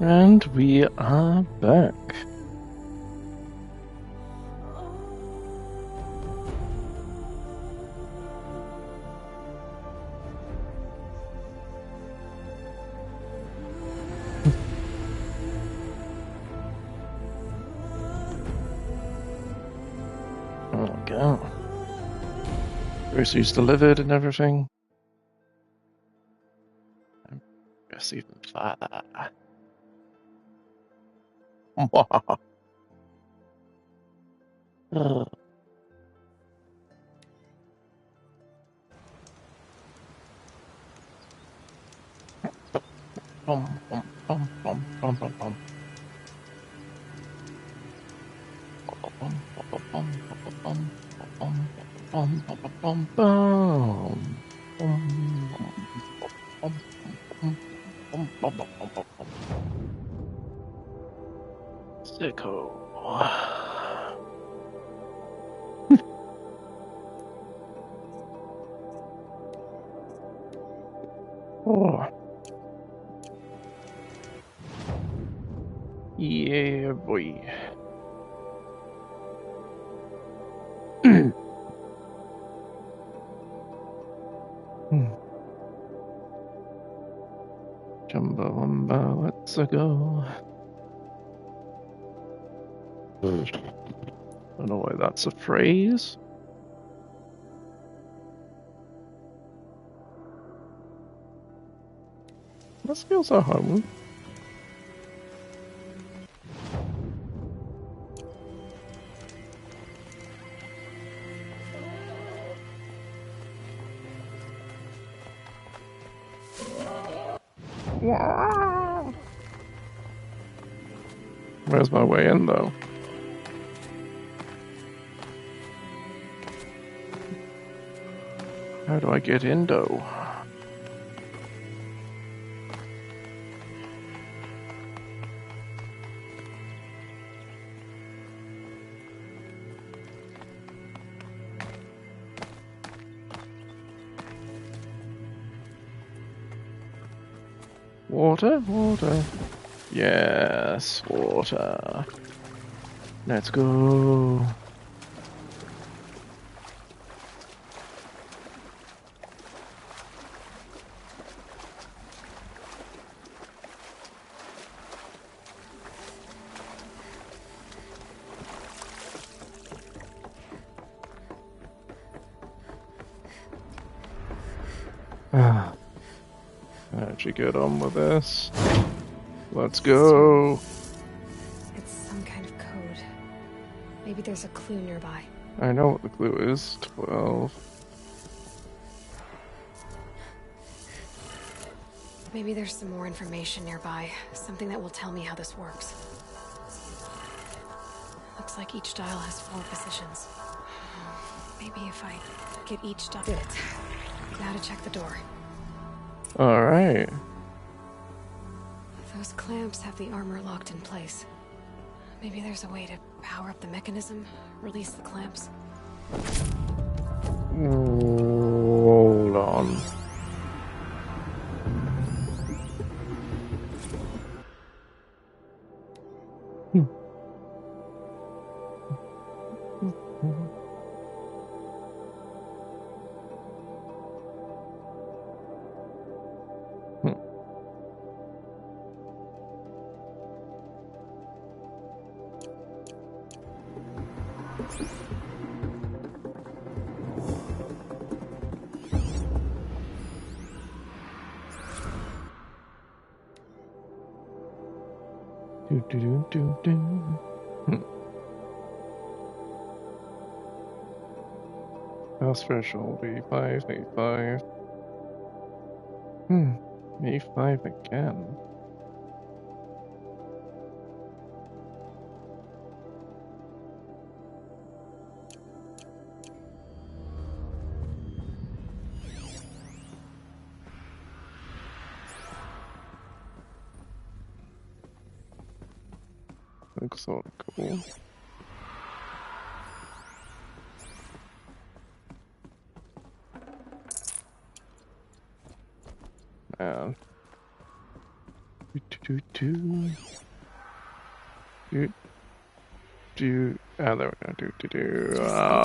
And we are back. There we go. Groceries delivered and everything. I guess even farther. Sicko. Oh. Yeah, boy. Chumbawamba, let's go. Don't know why that's a phrase. This feels a home. Where's my way in, though? How do I get in, though? Water, water. Yes, water. Let's go. How'd you get on with this? Let's go. It's some kind of code. Maybe there's a clue nearby. I know what the clue is. 12. Maybe there's some more information nearby. Something that will tell me how this works. Looks like each dial has 4 positions. Maybe if I get each dial... Did it. Now to check the door. Alright. Those clamps have the armor locked in place. Maybe there's a way to power up the mechanism, release the clamps. Hold on. House threshold E5, E5. E5 again. Looks sort of cool. Man. Oh, there we go. Just need to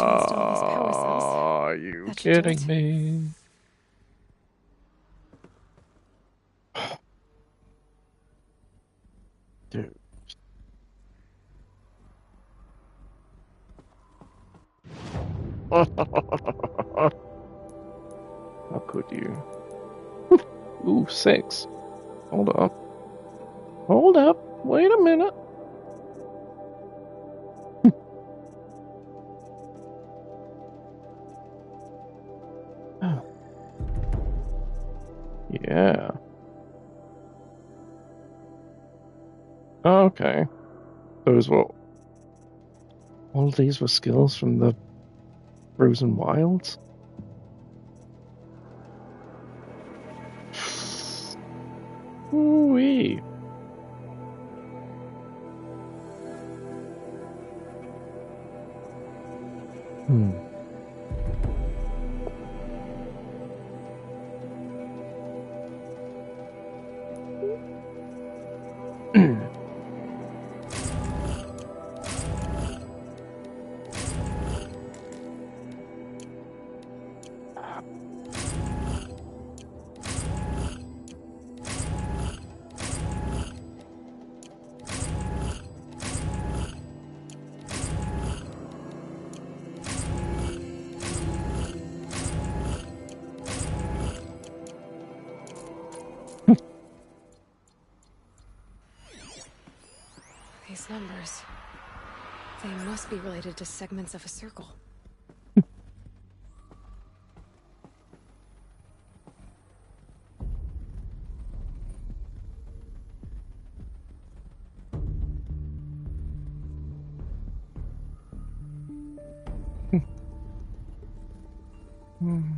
install these power cells. Are you That should do kidding it. me? Dude. How could you? Ooh, 6. Hold up. Hold up. Wait a minute. Yeah. Okay. Those were all these were skills from the Frozen Wilds. Ooh-wee. Hmm. These numbers. They must be related to segments of a circle. Hmm.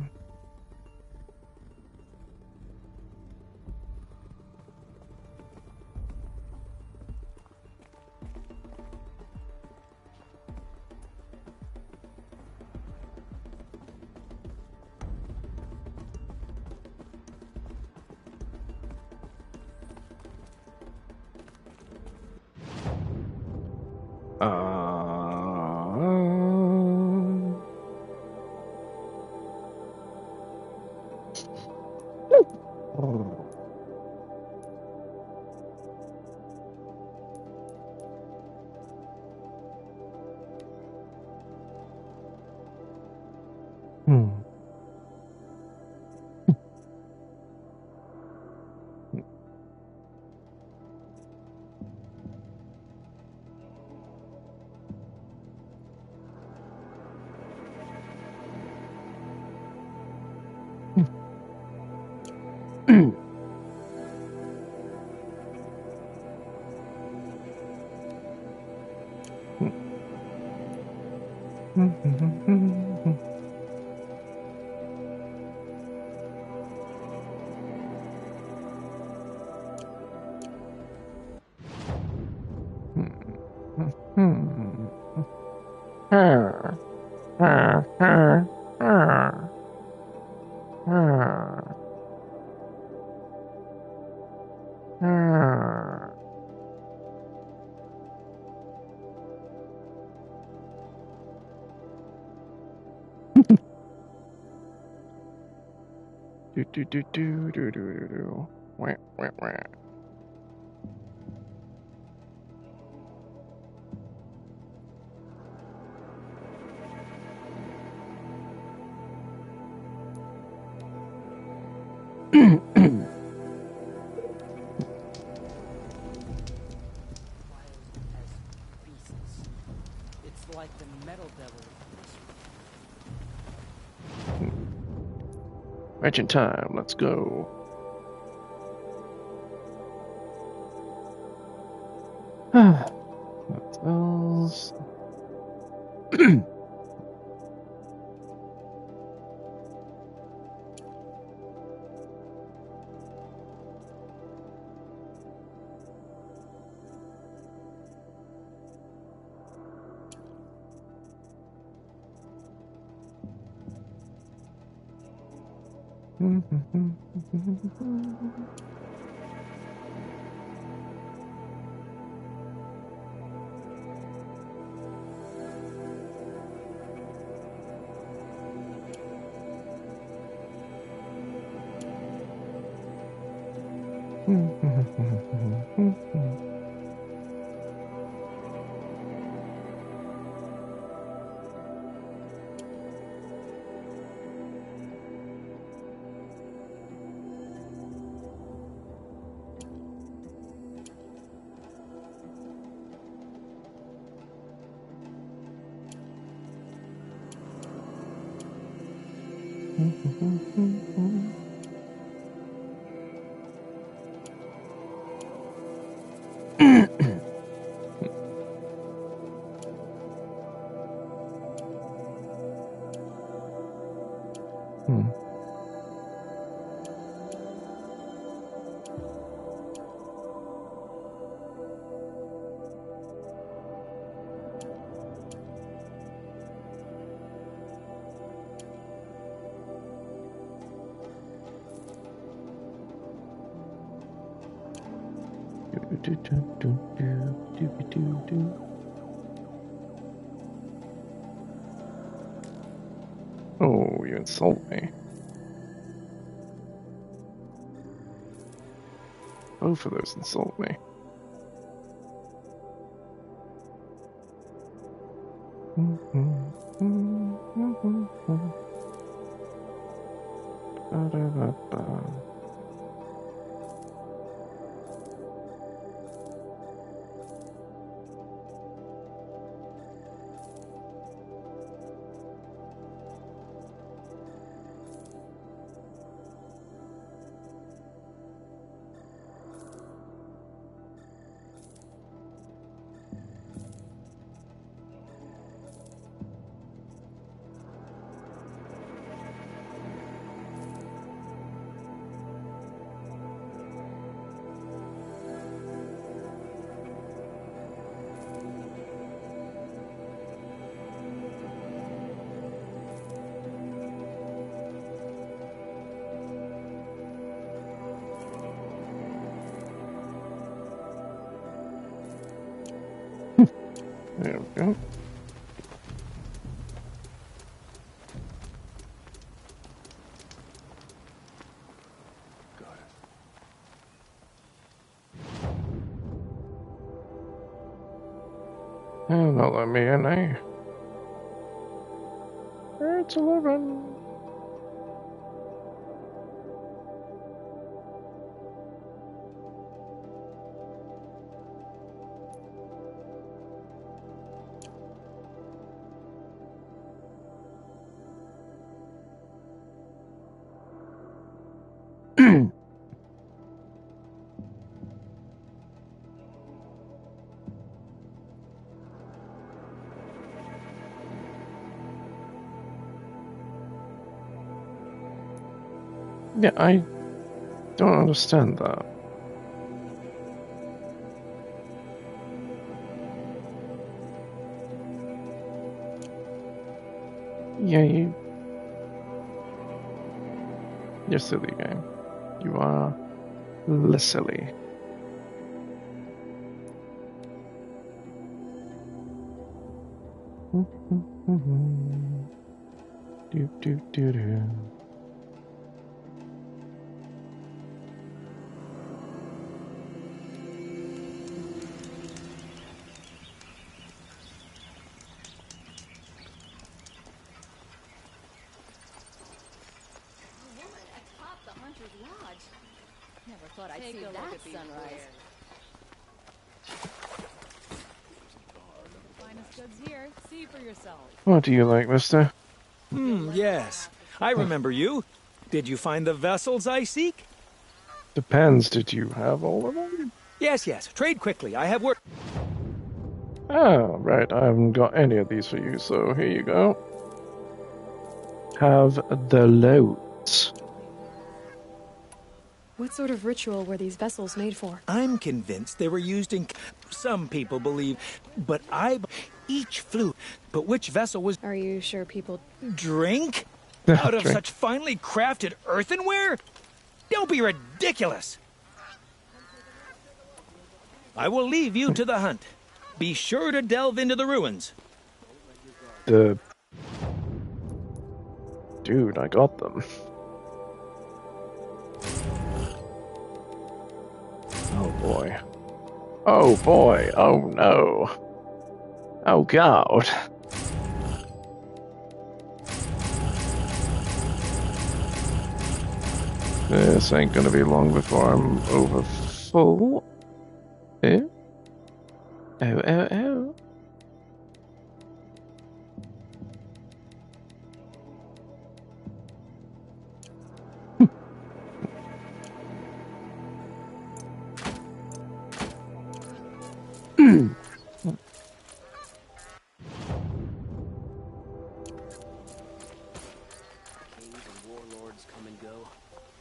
Do do do do do do do do. Wah, wah, wah. It's like the metal devil. Matching time. Let's go. What else? Oh, you insult me. Both of those insult me. There we go. Oh, not let me in, eh? It's 11. Yeah, I don't understand that. Yeah, you're silly, game. You are silly. Do do do do. Never thought I'd see that sunrise. Finest goods here. See for yourself. What do you like, mister? Yes. I remember you. Did you find the vessels I seek? Depends. Did you have all of them? Yes. Trade quickly. I have work. Oh, right. I haven't got any of these for you, so here you go. Have the loads. What sort of ritual were these vessels made for? I'm convinced they were used in... Some people believe, but each flew. But which vessel was... Are you sure people... Drink? Out of such finely crafted earthenware? Don't be ridiculous! I will leave you to the hunt. Be sure to delve into the ruins. Dude, I got them. boy. Oh boy. Oh no. Oh god. This ain't gonna be long before I'm over full. Eh? Oh, oh, oh. Kings and warlords come and go,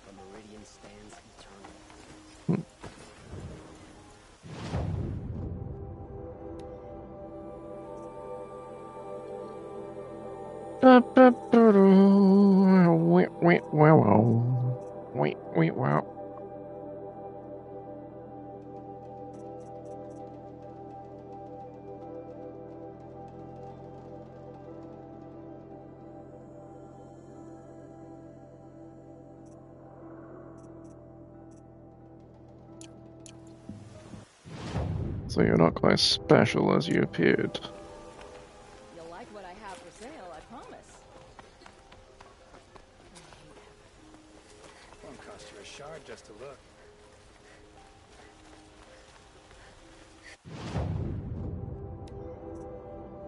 but Meridian stands eternal. Wow. So you're not quite as special as you appeared. You'll like what I have for sale, I promise. Won't cost you a shard just to look.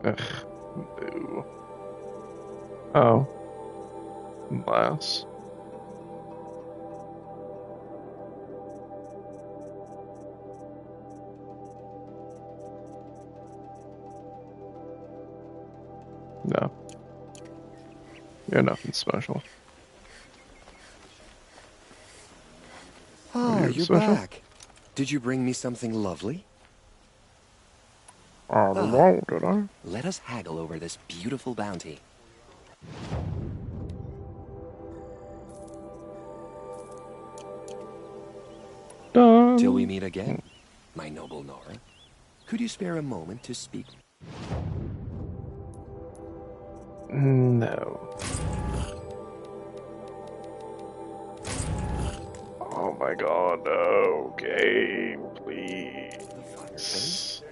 Ugh. Boo. Oh. Glass. No. You're nothing special. Ah, You you're special? back. Did you bring me something lovely? I don't know, did I? Let us haggle over this beautiful bounty. Done. Till we meet again, my noble Nora. Could you spare a moment to speak? No. Oh my god, no. Game, please.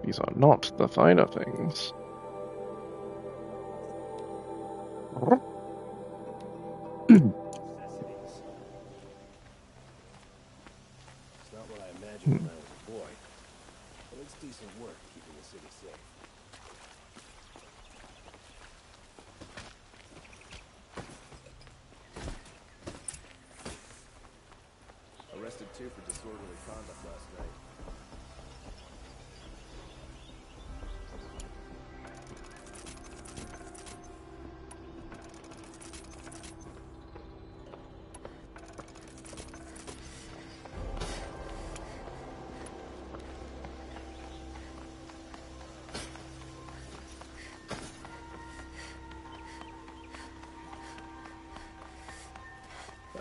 These are not the finer things. It's not what I imagined when I was a boy, but it's decent work keeping the city safe. Arrested 2 for disorderly conduct last night.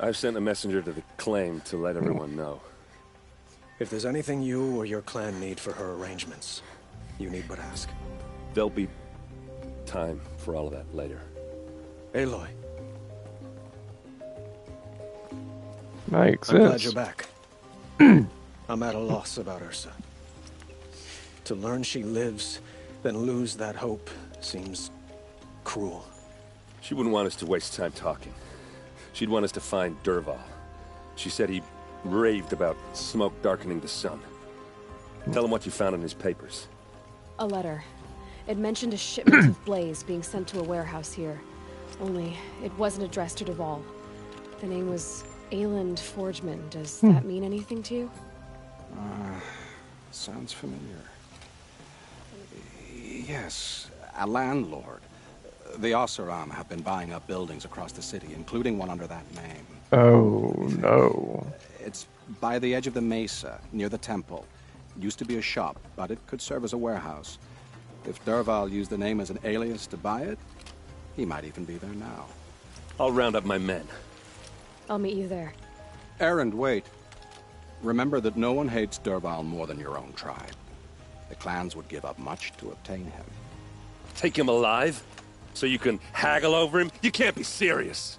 I've sent a messenger to the claim to let everyone know. If there's anything you or your clan need for her arrangements, you need but ask. There'll be time for all of that later. Aloy, Makes I'm glad sense. you're back. I'm at a loss about Ursa. To learn she lives, then lose that hope seems cruel. She wouldn't want us to waste time talking. She'd want us to find Dervahl. She said he raved about smoke darkening the sun. Tell him what you found in his papers. A letter. It mentioned a shipment of blaze being sent to a warehouse here. Only, it wasn't addressed to Dervahl. The name was Ayland Forgeman. Does that mean anything to you? Sounds familiar. Yes, a landlord. The Oseram have been buying up buildings across the city, including one under that name. Oh no. It's by the edge of the mesa, near the temple. It used to be a shop, but it could serve as a warehouse. If Dervahl used the name as an alias to buy it, he might even be there now. I'll round up my men. I'll meet you there. Errand, wait. Remember that no one hates Dervahl more than your own tribe. The clans would give up much to obtain him. Take him alive? So you can haggle over him? You can't be serious.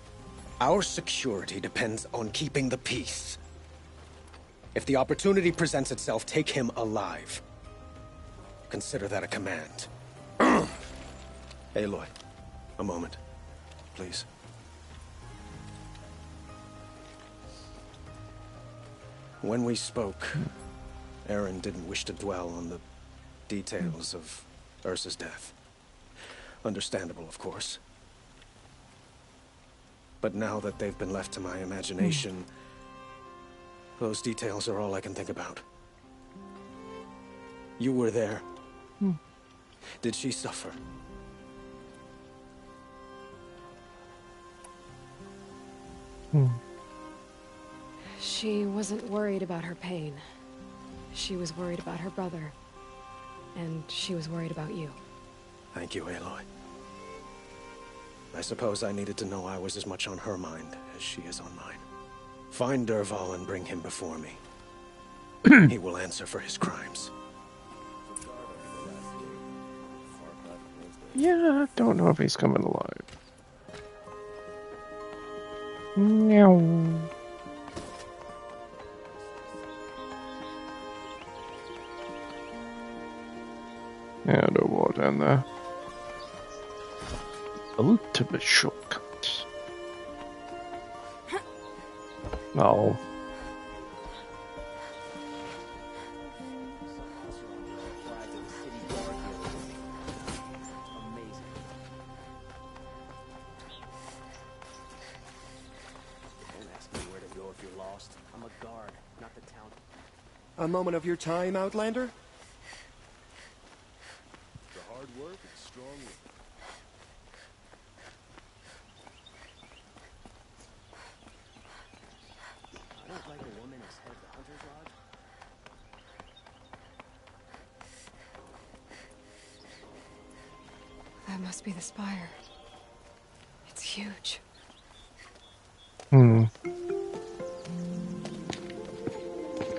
Our security depends on keeping the peace. If the opportunity presents itself, take him alive. Consider that a command. Aloy, a moment, please. When we spoke, Aaron didn't wish to dwell on the details of Ursa's death. Understandable, of course. But now that they've been left to my imagination, those details are all I can think about. You were there. Did she suffer? She wasn't worried about her pain. She was worried about her brother. And she was worried about you. Thank you, Aloy. I suppose I needed to know I was as much on her mind as she is on mine. Find Dervahl and bring him before me. He will answer for his crimes. Yeah, I don't know if he's coming alive. Meow. Yeah, no more down there. Ultimate shortcut. No. A moment of your time, Outlander? The hard work and strong will. I don't like a woman as head of the Hunter's Lodge. That must be the spire. It's huge.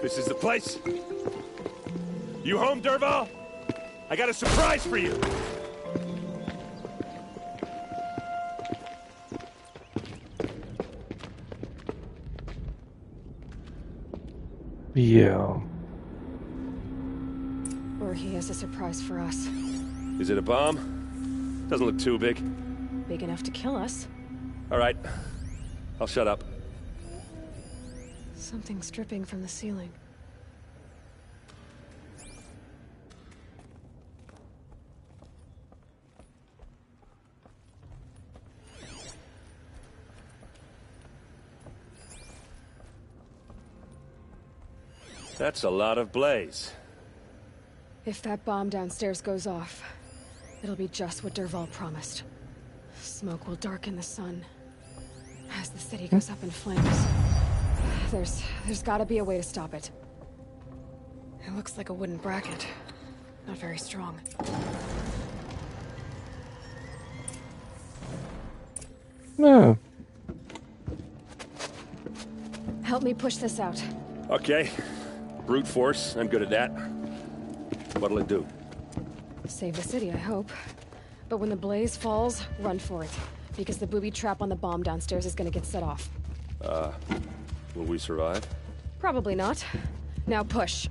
This is the place. You home, Dervahl? I got a surprise for you. Yeah. Or he has a surprise for us. Is it a bomb? Doesn't look too big. Big enough to kill us. All right. I'll shut up. Something's dripping from the ceiling. That's a lot of blaze. If that bomb downstairs goes off, it'll be just what Dervahl promised. Smoke will darken the sun as the city goes up in flames. There's gotta be a way to stop it. It looks like a wooden bracket. Not very strong. No. Help me push this out. Okay. Brute force. I'm good at that. What'll it do? Save the city, I hope. But when the blaze falls, run for it. Because the booby trap on the bomb downstairs is gonna get set off. Will we survive? Probably not. Now push.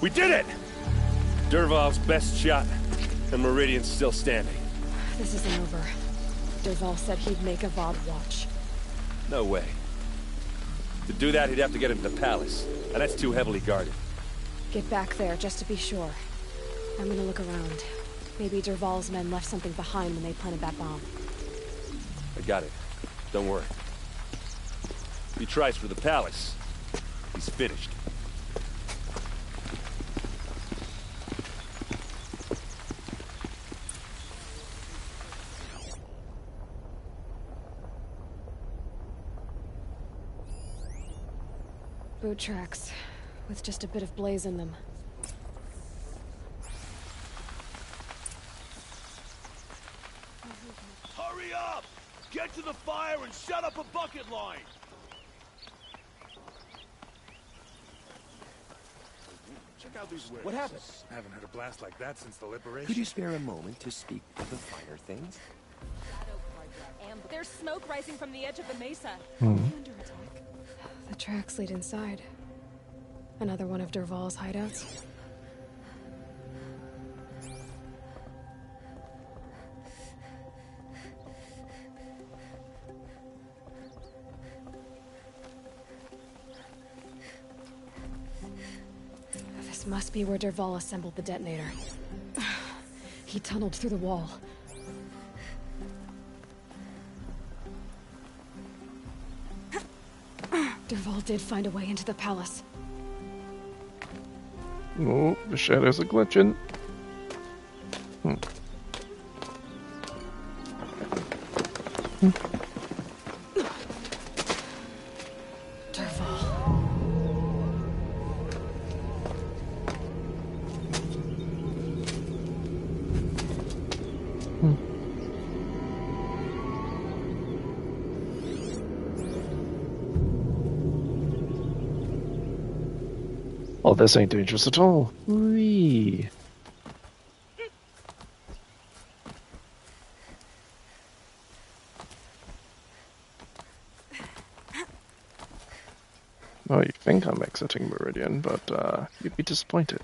We did it! Dervahl's best shot, and Meridian's still standing. This isn't over. Dervahl said he'd make Avad watch. No way. To do that, he'd have to get into the palace, and that's too heavily guarded. Get back there, just to be sure. I'm gonna look around. Maybe Dervahl's men left something behind when they planted that bomb. I got it. Don't worry. If he tries for the palace, he's finished. Boot tracks, with just a bit of blaze in them. Hurry up! Get to the fire and shut up a bucket line! What happened? I haven't had a blast like that since the liberation. Could you spare a moment to speak of the finer things? There's smoke rising from the edge of the mesa. Under attack. The tracks lead inside. Another one of Dervahl's hideouts. This must be where Dervahl assembled the detonator. He tunneled through the wall. Dervahl did find a way into the palace. Oh, the shadows are glitching. Oh, this ain't dangerous at all. Whee. Oh, you think I'm exiting Meridian, but you'd be disappointed.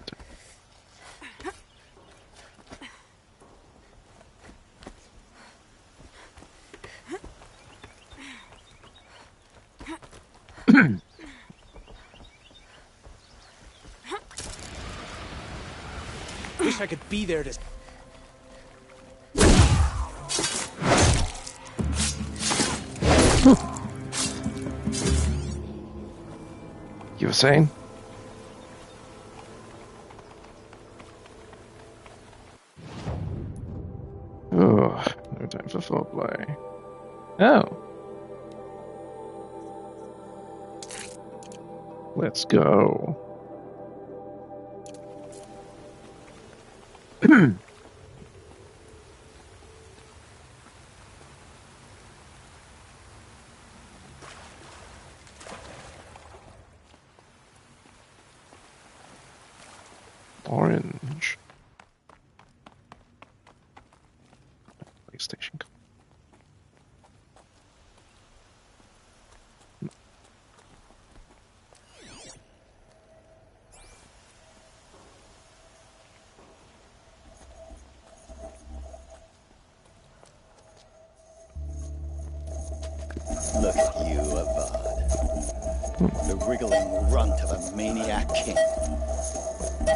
Wish I could be there to... You were saying? Oh, no time for foreplay. Oh. Let's go. Orange. PlayStation. Look at you, Avad. The wriggling runt of a maniac king.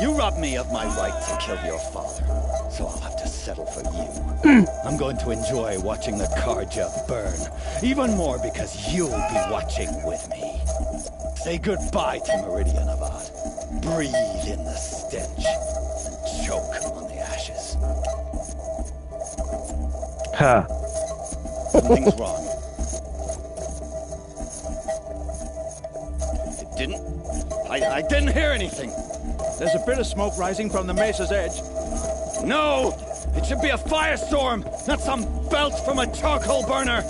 You robbed me of my right to kill your father, so I'll have to settle for you. I'm going to enjoy watching the Karja burn, even more because you'll be watching with me. Say goodbye to Meridian, Avad. Breathe in the stench and choke on the ashes. Ha. Something's wrong. It didn't? I didn't hear anything. There's a bit of smoke rising from the mesa's edge. No! It should be a firestorm, not some belt from a charcoal burner!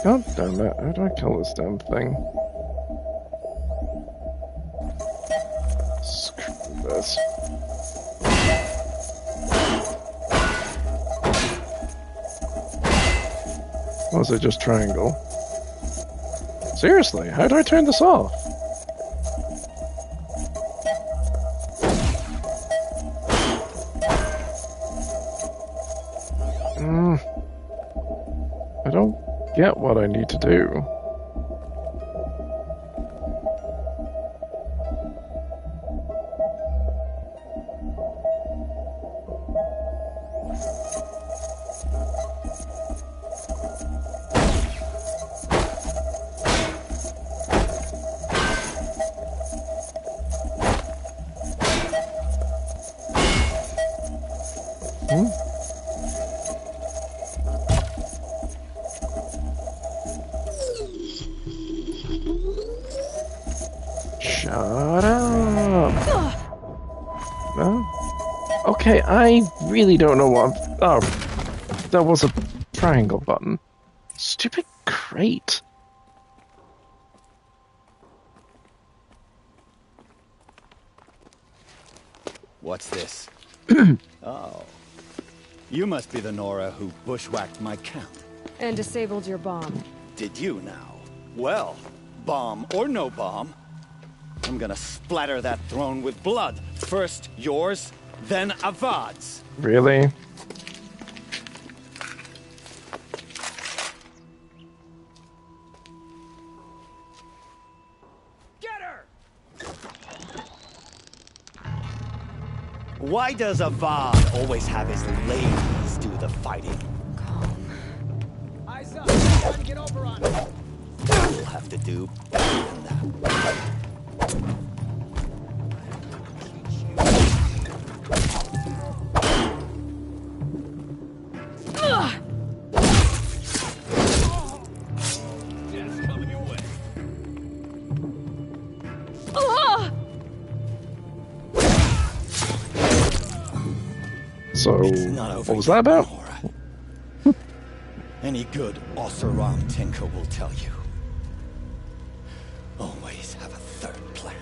God damn it, how do I kill this damn thing? Screw this. Was it just triangle? Seriously, how do I turn this off? I don't get what I need to do. Shut up. No? Okay, I really don't know what oh, that was a triangle button. Stupid crate. What's this? Oh. You must be the Nora who bushwhacked my camp. And disabled your bomb. Did you now? Well, bomb or no bomb, I'm gonna splatter that throne with blood. First yours, then Avad's. Really? Why does Avad always have his ladies do the fighting? Eyes up! Trying to get over on it. We'll have to do better than that. So, what was that about? Any good Oseram tinker will tell you. Always have a third plan.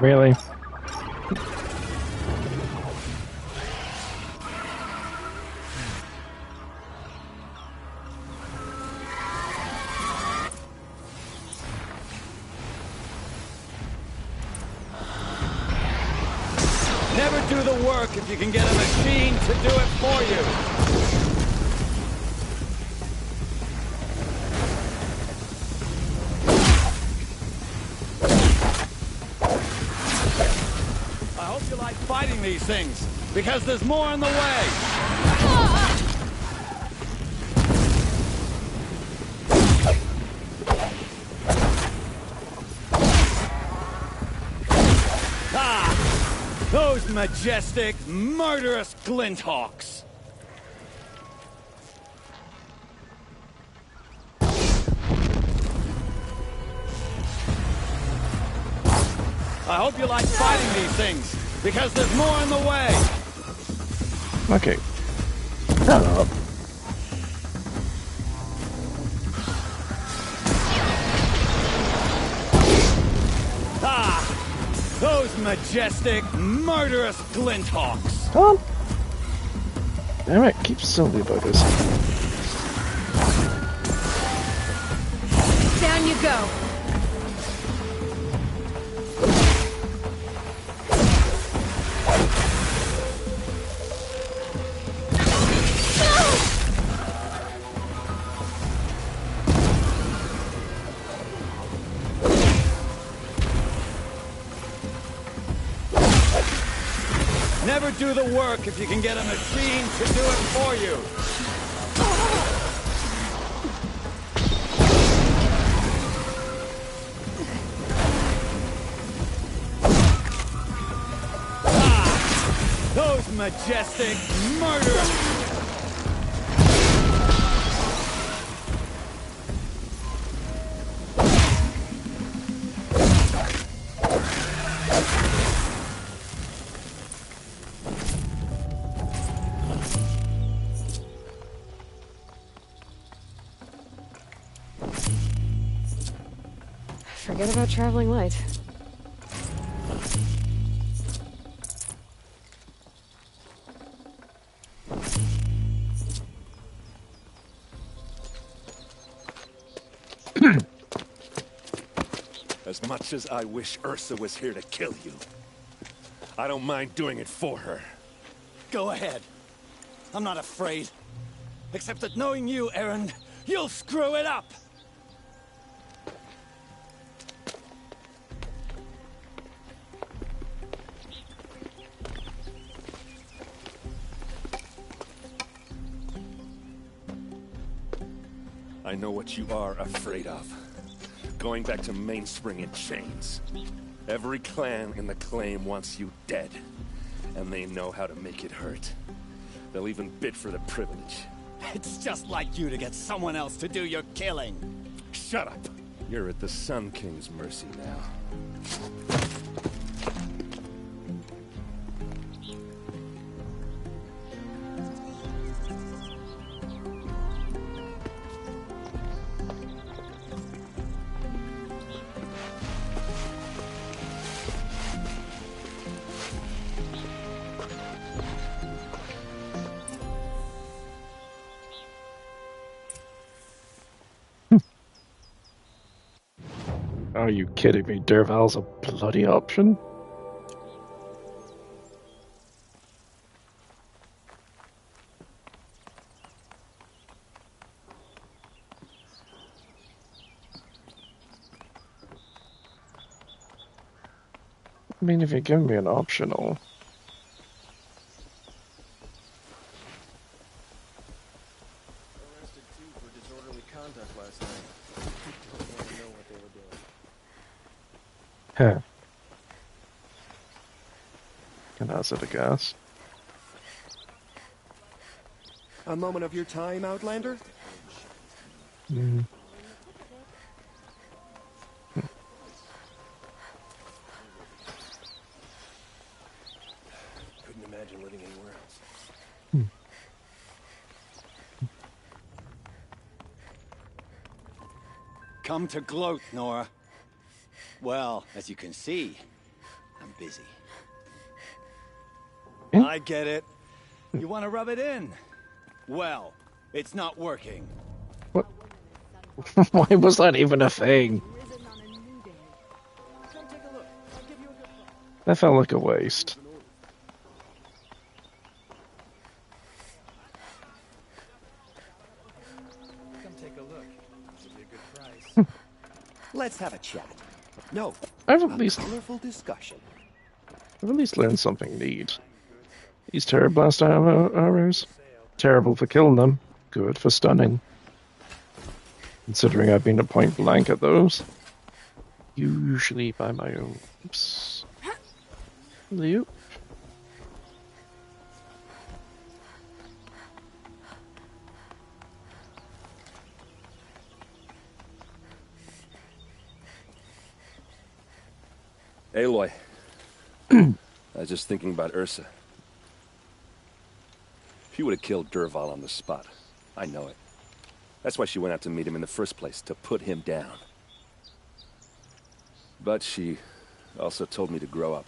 Really? Never do the work if you can get a machine to do it for you. I hope you like fighting these things, because there's more on the way. Those majestic, murderous glinthawks! I hope you like fighting these things, because there's more on the way! Okay. Shut up. Those majestic, murderous glinthawks! Come on! Damn it, keep silly buggers. Down you go. Never do the work if you can get a machine to do it for you. Those majestic, murderous... Forget about traveling light. As much as I wish Ursa was here to kill you, I don't mind doing it for her. Go ahead. I'm not afraid. Except that knowing you, Aaron, you'll screw it up! I know what you are afraid of. Going back to Mainspring in chains. Every clan in the claim wants you dead. And they know how to make it hurt. They'll even bid for the privilege. It's just like you to get someone else to do your killing. Shut up! You're at the Sun King's mercy now. Are you kidding me? Derval's a bloody option? I mean, if you give me an optional... Arrested two for disorderly conduct last night. Don't want to know what they were doing. Heh. Can hazard a guess. A moment of your time, Outlander? Hmm. Couldn't imagine living anywhere else. Come to gloat, Nora. Well, as you can see, I'm busy. I get it. You want to rub it in? Well, it's not working. What? Why was that even a thing? That felt like a waste. Come take a look. Give you a good price. Let's have a chat. No, I've a at least colorful discussion. learned something neat. These Terror Blast arrows. Terrible for killing them. Good for stunning. Considering I've been at point blank at those. Usually by my own... Oops. You. Aloy. I was just thinking about Ursa. She would have killed Derval on the spot. I know it. That's why she went out to meet him in the first place, to put him down. But she also told me to grow up.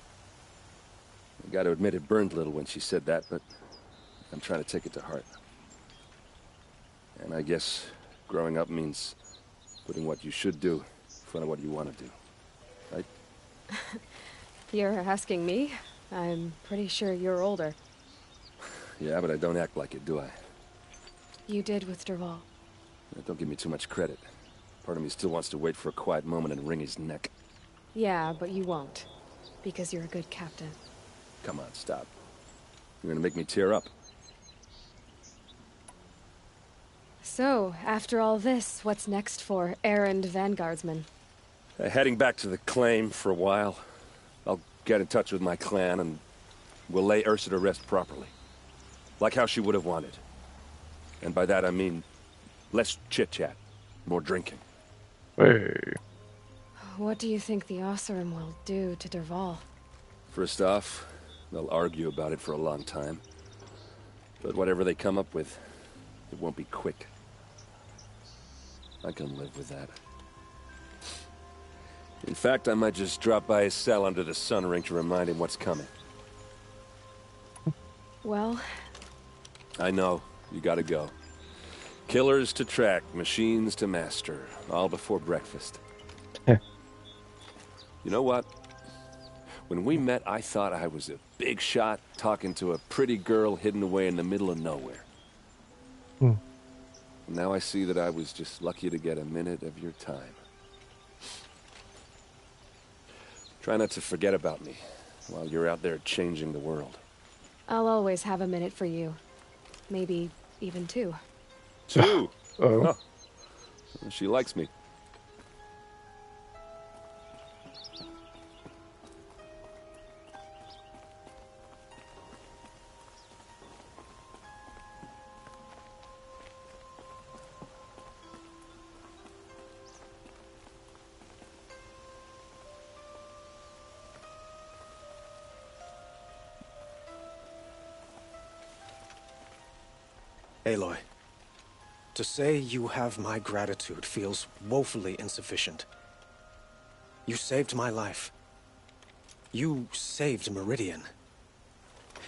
I gotta admit it burned a little when she said that, but I'm trying to take it to heart. And I guess growing up means putting what you should do in front of what you want to do. Right? You're asking me? I'm pretty sure you're older. Yeah, but I don't act like it, do I? You did with Derval. Don't give me too much credit. Part of me still wants to wait for a quiet moment and wring his neck. Yeah, but you won't. Because you're a good captain. Come on, stop. You're gonna make me tear up. So, after all this, what's next for errand vanguardsman? Heading back to the claim for a while. I'll get in touch with my clan and we'll lay Ursa to rest properly. Like how she would have wanted. And by that I mean less chit-chat, more drinking. Hey. What do you think the Osseram will do to Derval? First off, they'll argue about it for a long time. But whatever they come up with, it won't be quick. I can live with that. In fact, I might just drop by his cell under the sun ring to remind him what's coming. Well... I know. You gotta go. Killers to track, machines to master. All before breakfast. You know what? When we met, I thought I was a big shot talking to a pretty girl hidden away in the middle of nowhere. Now I see that I was just lucky to get a minute of your time. Try not to forget about me while you're out there changing the world. I'll always have a minute for you. Maybe even two. Two? Oh. She likes me. Aloy, to say you have my gratitude feels woefully insufficient. You saved my life. You saved Meridian.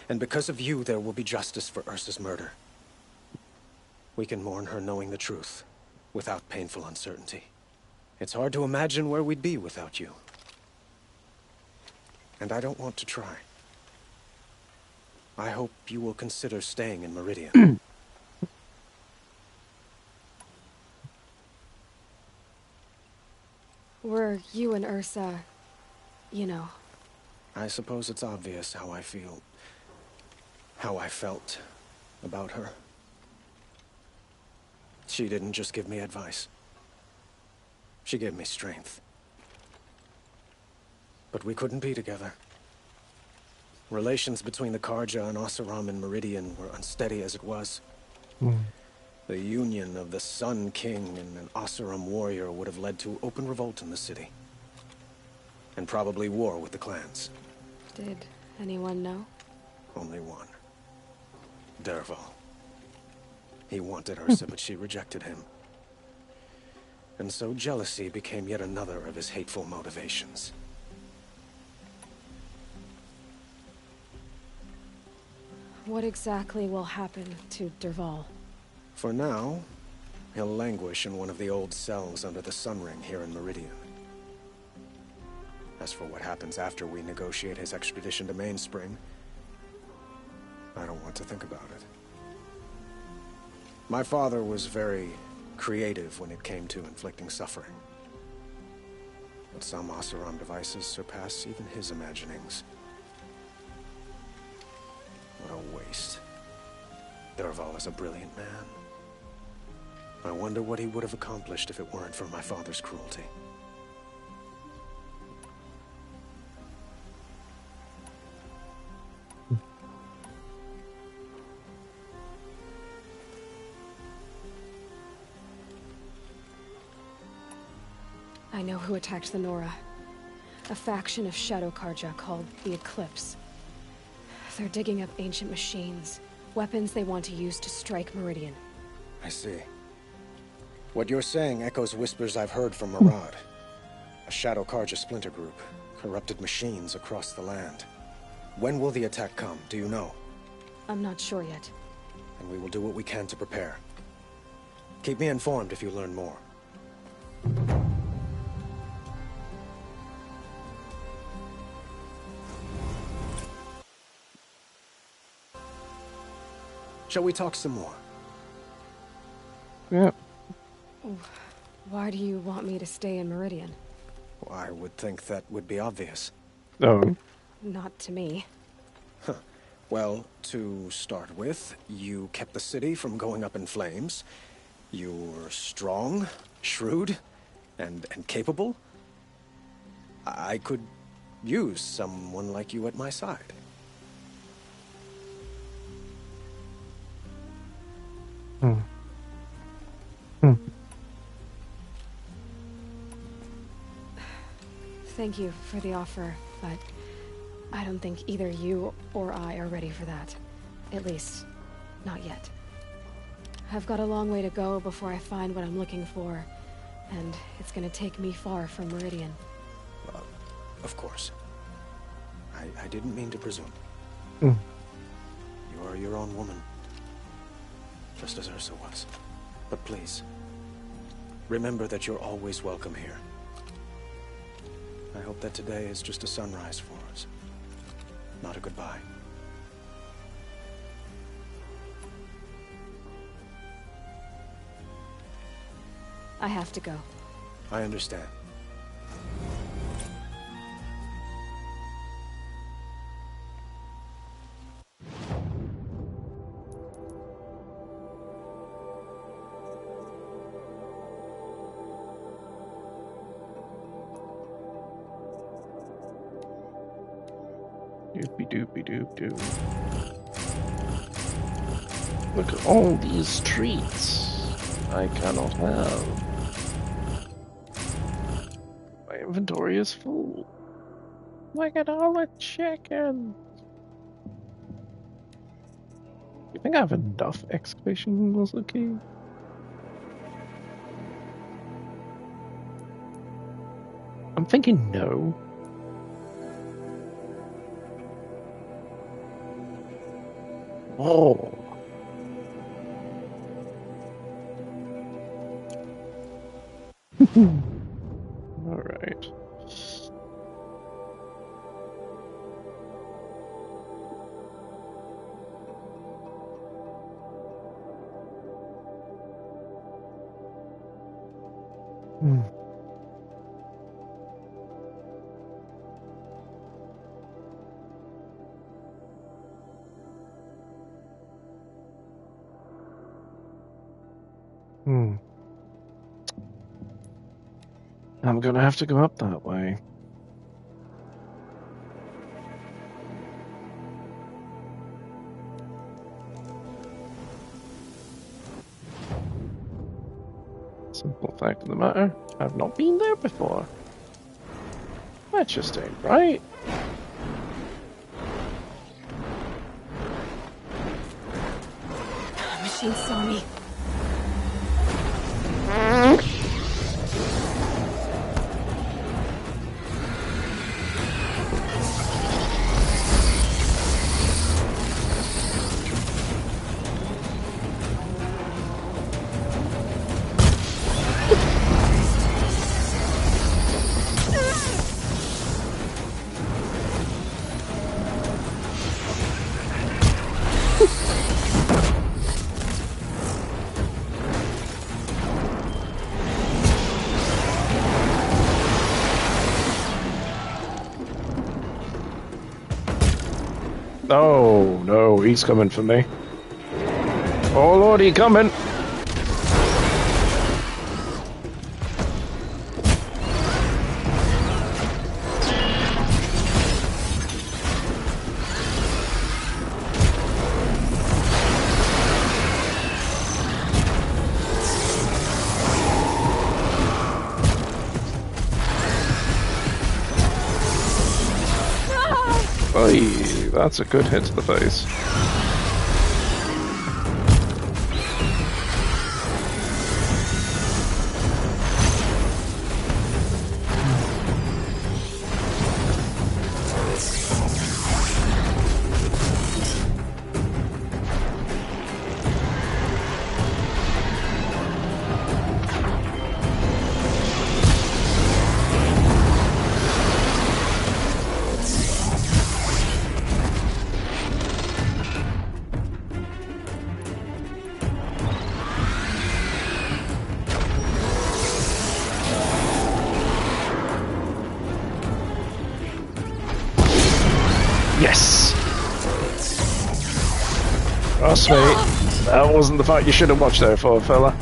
And because of you, there will be justice for Ursa's murder. We can mourn her knowing the truth, without painful uncertainty. It's hard to imagine where we'd be without you. And I don't want to try. I hope you will consider staying in Meridian. Were you and Ursa, you know? I suppose it's obvious how I feel. How I felt about her. She didn't just give me advice. She gave me strength. But we couldn't be together. Relations between the Karja and Oseram and Meridian were unsteady as it was. The union of the Sun King and an Oseram warrior would have led to open revolt in the city. And probably war with the clans. Did anyone know? Only one. Dervahl. He wanted Ursa, but she rejected him. And so jealousy became yet another of his hateful motivations. What exactly will happen to Dervahl? For now, he'll languish in one of the old cells under the Sun Ring here in Meridian. As for what happens after we negotiate his extradition to Mainspring, I don't want to think about it. My father was very creative when it came to inflicting suffering. But some Oseram devices surpass even his imaginings. What a waste. Dervahl is a brilliant man. I wonder what he would have accomplished if it weren't for my father's cruelty. I know who attacked the Nora. A faction of Shadow Karja called the Eclipse. They're digging up ancient machines, weapons they want to use to strike Meridian. I see. What you're saying echoes whispers I've heard from Murad. A Shadow Karja splinter group, corrupted machines across the land. When will the attack come, do you know? I'm not sure yet. And we will do what we can to prepare. Keep me informed if you learn more. Shall we talk some more? Yeah. Why do you want me to stay in Meridian? Well, I would think that would be obvious. Oh. Not to me. Huh. Well, to start with, you kept the city from going up in flames. You're strong, shrewd, and capable. I could use someone like you at my side. Thank you for the offer, but I don't think either you or I are ready for that. At least, not yet. I've got a long way to go before I find what I'm looking for, and it's gonna take me far from Meridian. Of course. I didn't mean to presume. Mm. You are your own woman. Just as Ursa was. But please, remember that you're always welcome here. I hope that today is just a sunrise for us, not a goodbye. I have to go. I understand. Doopy doopy doop doop. Look at all these treats I cannot have. My inventory is full. Look at all the chicken. You think I have enough excavation was the key? I'm thinking no. Oh. All right. Hmm. Hmm. I'm gonna have to go up that way. Simple fact of the matter, I've not been there before. That just ain't right. The machine saw me. Oh, no, he's coming for me. Oh, Lord, he coming. Oy, that's a good hit to the face. Yes! Trust me, that wasn't the fight you should have watched there for, fella.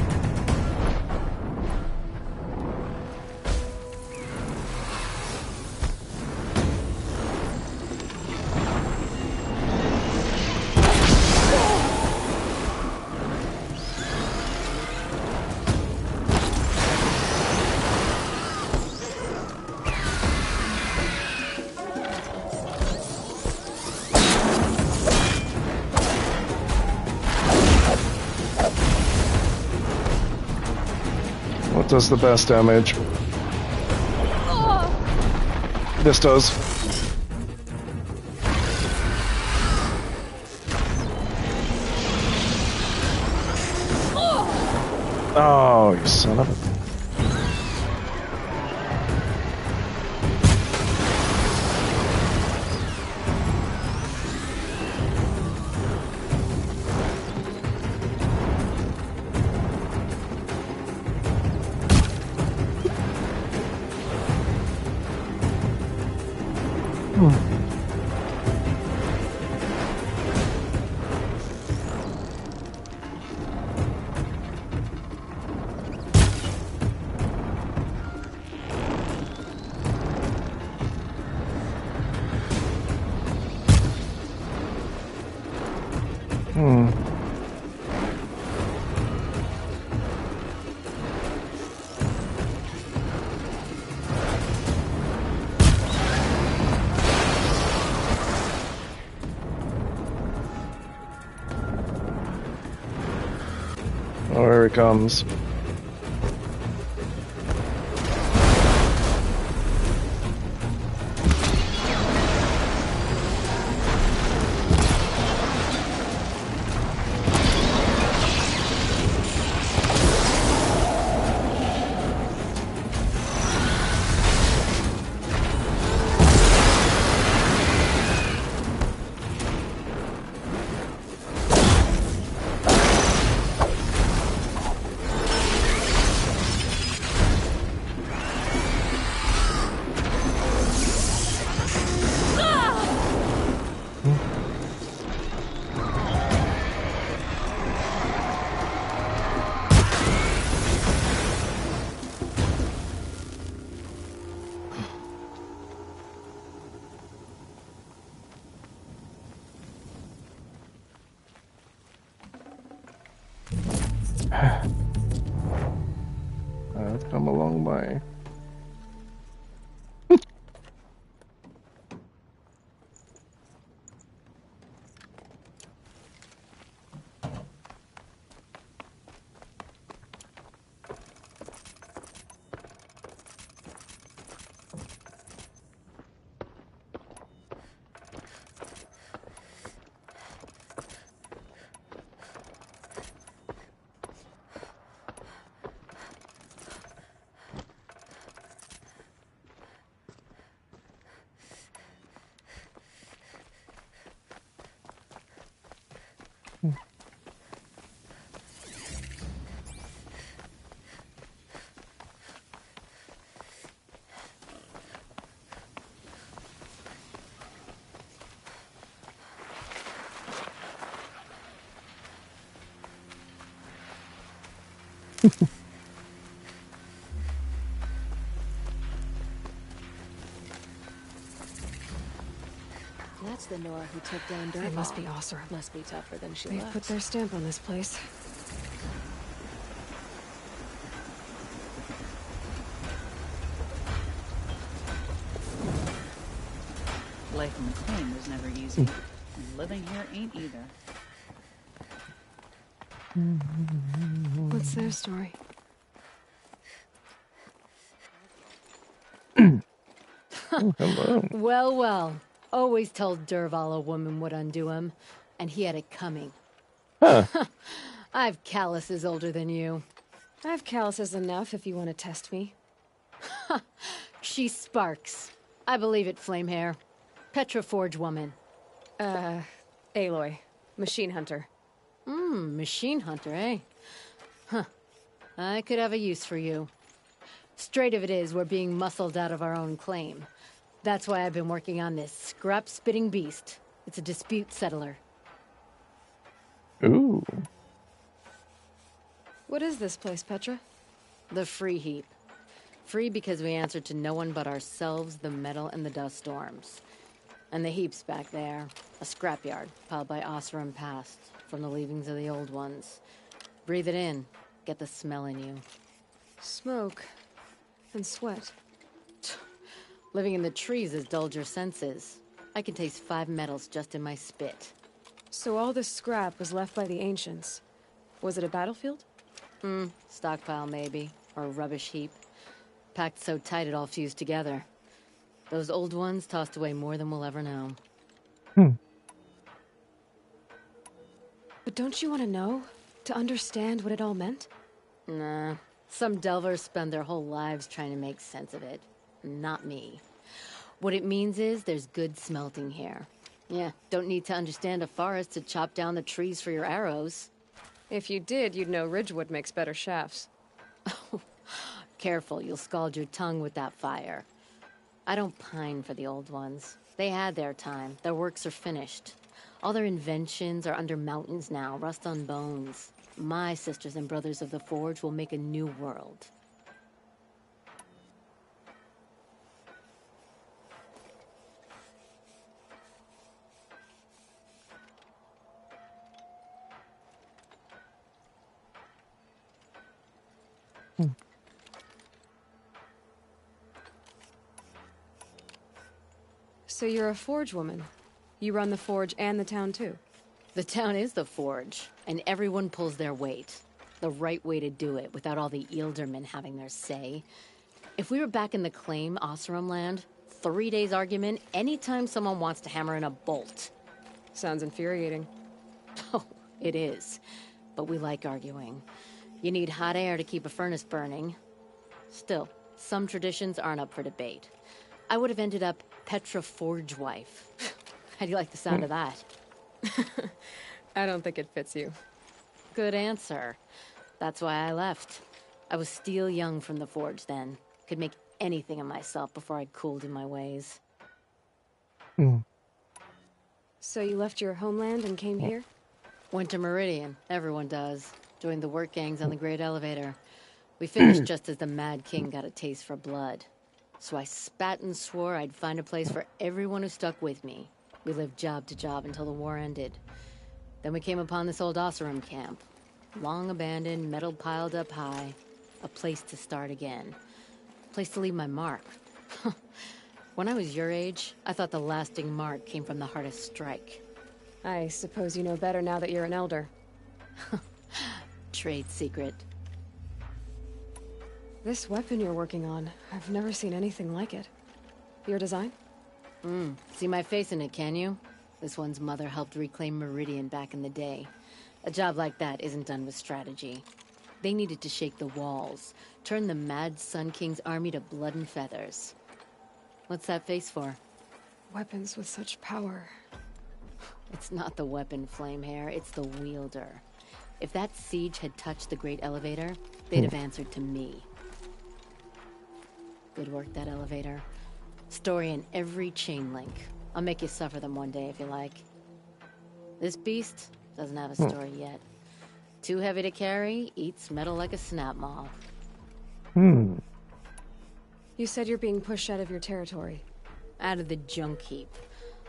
What does the best damage? This does. Oh, you son of a... Oh, here it comes. I've come a long way. That's the Nora who took down Durval. They must be Osram. Must be tougher than she looks. They've put their stamp on this place. Life in the claim was never easy. And living here ain't either. What's their story? Oh, hello. Well, well. Always told Durval a woman would undo him, and he had it coming. Huh. I've calluses older than you. I have calluses enough if you want to test me. She sparks. I believe it, Flamehair. Petra Forge woman. Aloy. Machine hunter. Machine hunter, eh? Huh. I could have a use for you. Straight of it is, we're being muscled out of our own claim. That's why I've been working on this scrap-spitting beast. It's a dispute settler. Ooh. What is this place, Petra? The Free Heap. Free because we answer to no one but ourselves, the metal, and the dust storms. And the heap's back there. A scrapyard, piled by Osram past, from the leavings of the old ones. Breathe it in. Get the smell in you. Smoke. And sweat. Living in the trees has dulled your senses. I can taste 5 metals just in my spit. So all this scrap was left by the ancients. Was it a battlefield? Stockpile maybe. Or a rubbish heap. Packed so tight it all fused together. Those old ones tossed away more than we'll ever know. But don't you want to know? To understand what it all meant? Nah. Some delvers spend their whole lives trying to make sense of it. Not me. What it means is there's good smelting here. Yeah, don't need to understand a forest to chop down the trees for your arrows. If you did, you'd know Ridgewood makes better shafts. Careful, you'll scald your tongue with that fire. I don't pine for the old ones. They had their time. Their works are finished. All their inventions are under mountains now, rust on bones. My sisters and brothers of the Forge will make a new world. So you're a Forge woman. You run the Forge and the town too. The town is the Forge, and everyone pulls their weight. The right way to do it without all the Eildermen having their say. If we were back in the claim Osram land, 3 days argument anytime someone wants to hammer in a bolt. Sounds infuriating. Oh, it is. But we like arguing. You need hot air to keep a furnace burning. Still, some traditions aren't up for debate. I would have ended up Petra Forge wife. How do you like the sound of that? I don't think it fits you. Good answer. That's why I left. I was still young from the Forge then. Could make anything of myself before I cooled in my ways. So you left your homeland and came here? Went to Meridian. Everyone does. Joined the work gangs on the Great Elevator. We finished just as the Mad King got a taste for blood. So I spat and swore I'd find a place for everyone who stuck with me. We lived job to job until the war ended. Then we came upon this old Osram camp. Long abandoned, metal piled up high. A place to start again. A place to leave my mark. When I was your age, I thought the lasting mark came from the hardest strike. I suppose you know better now that you're an elder. Trade secret. This weapon you're working on, I've never seen anything like it. Your design? See my face in it, can you? This one's mother helped reclaim Meridian back in the day. A job like that isn't done with strategy. They needed to shake the walls, turn the mad Sun King's army to blood and feathers. What's that face for? Weapons with such power. It's not the weapon, Flamehair, it's the wielder. If that siege had touched the Great Elevator, they'd have answered to me. Good work, that elevator. Story in every chain link. I'll make you suffer them one day if you like. This beast doesn't have a story yet. Too heavy to carry, eats metal like a snap maw. You said you're being pushed out of your territory. Out of the junk heap.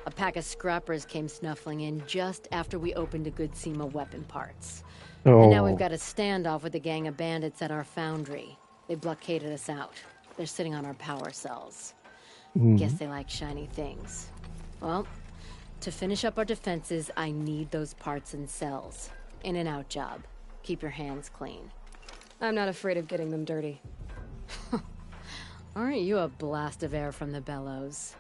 A pack of scrappers came snuffling in just after we opened a good seam of weapon parts. And now we've got a standoff with a gang of bandits at our foundry. They blockaded us out. They're sitting on our power cells. Guess they like shiny things. Well, to finish up our defenses, I need those parts and cells. In and out job. Keep your hands clean. I'm not afraid of getting them dirty. Aren't you a blast of air from the bellows?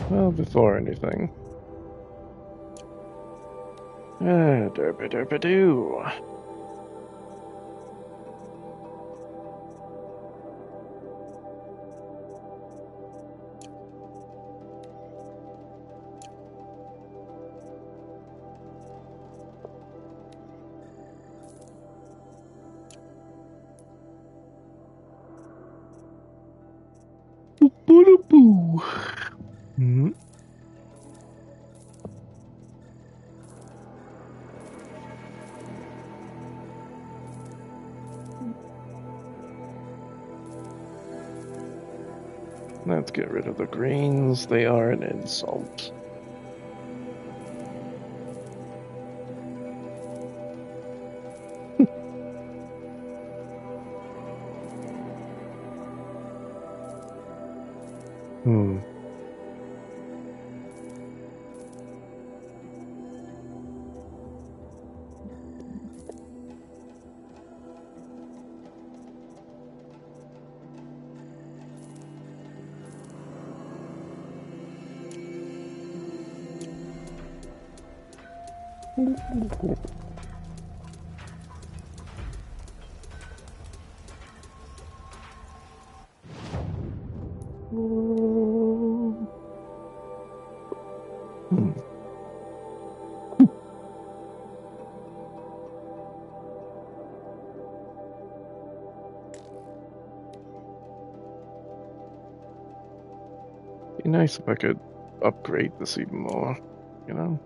Well, before anything. Derpa derpa doo. Boo. Let's get rid of the greens. They are an insult. Be nice if I could upgrade this even more, you know?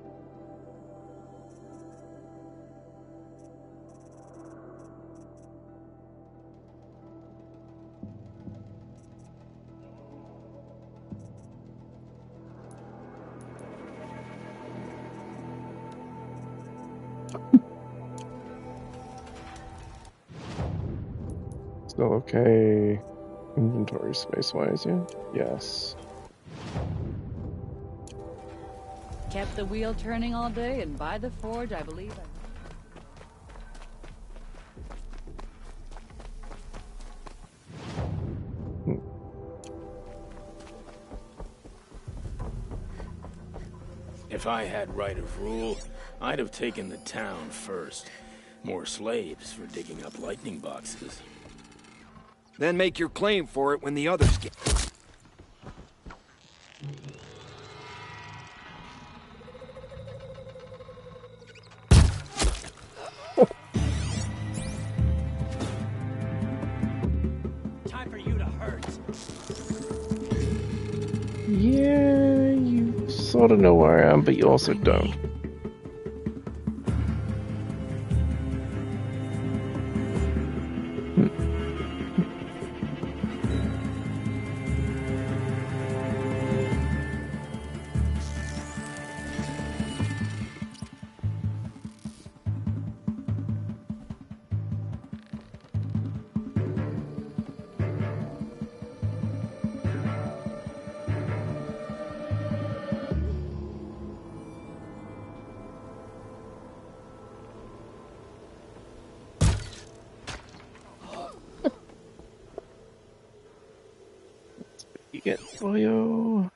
Still okay. Inventory space-wise, yeah? Yes. Kept the wheel turning all day, and by the forge, I believe If I had right of rule, I'd have taken the town first. More slaves for digging up lightning boxes. Then make your claim for it when the others get... Time for you to hurt. Yeah, you sort of know where I am, but you also don't. You get Boyo.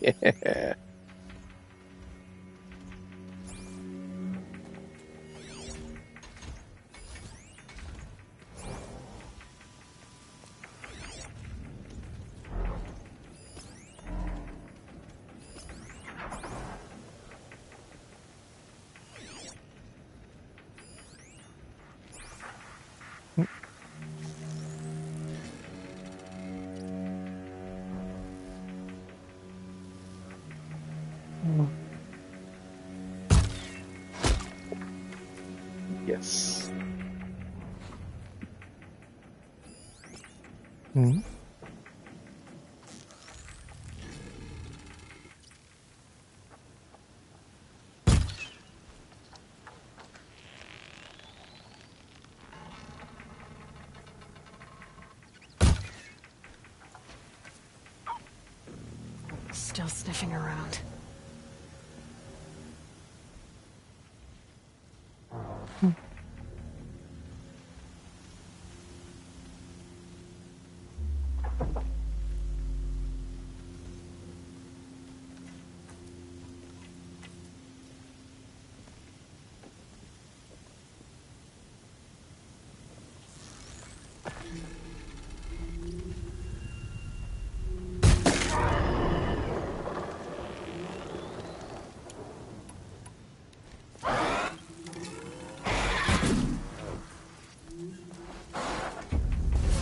Yeah. Yes. Hmm. Still sniffing around.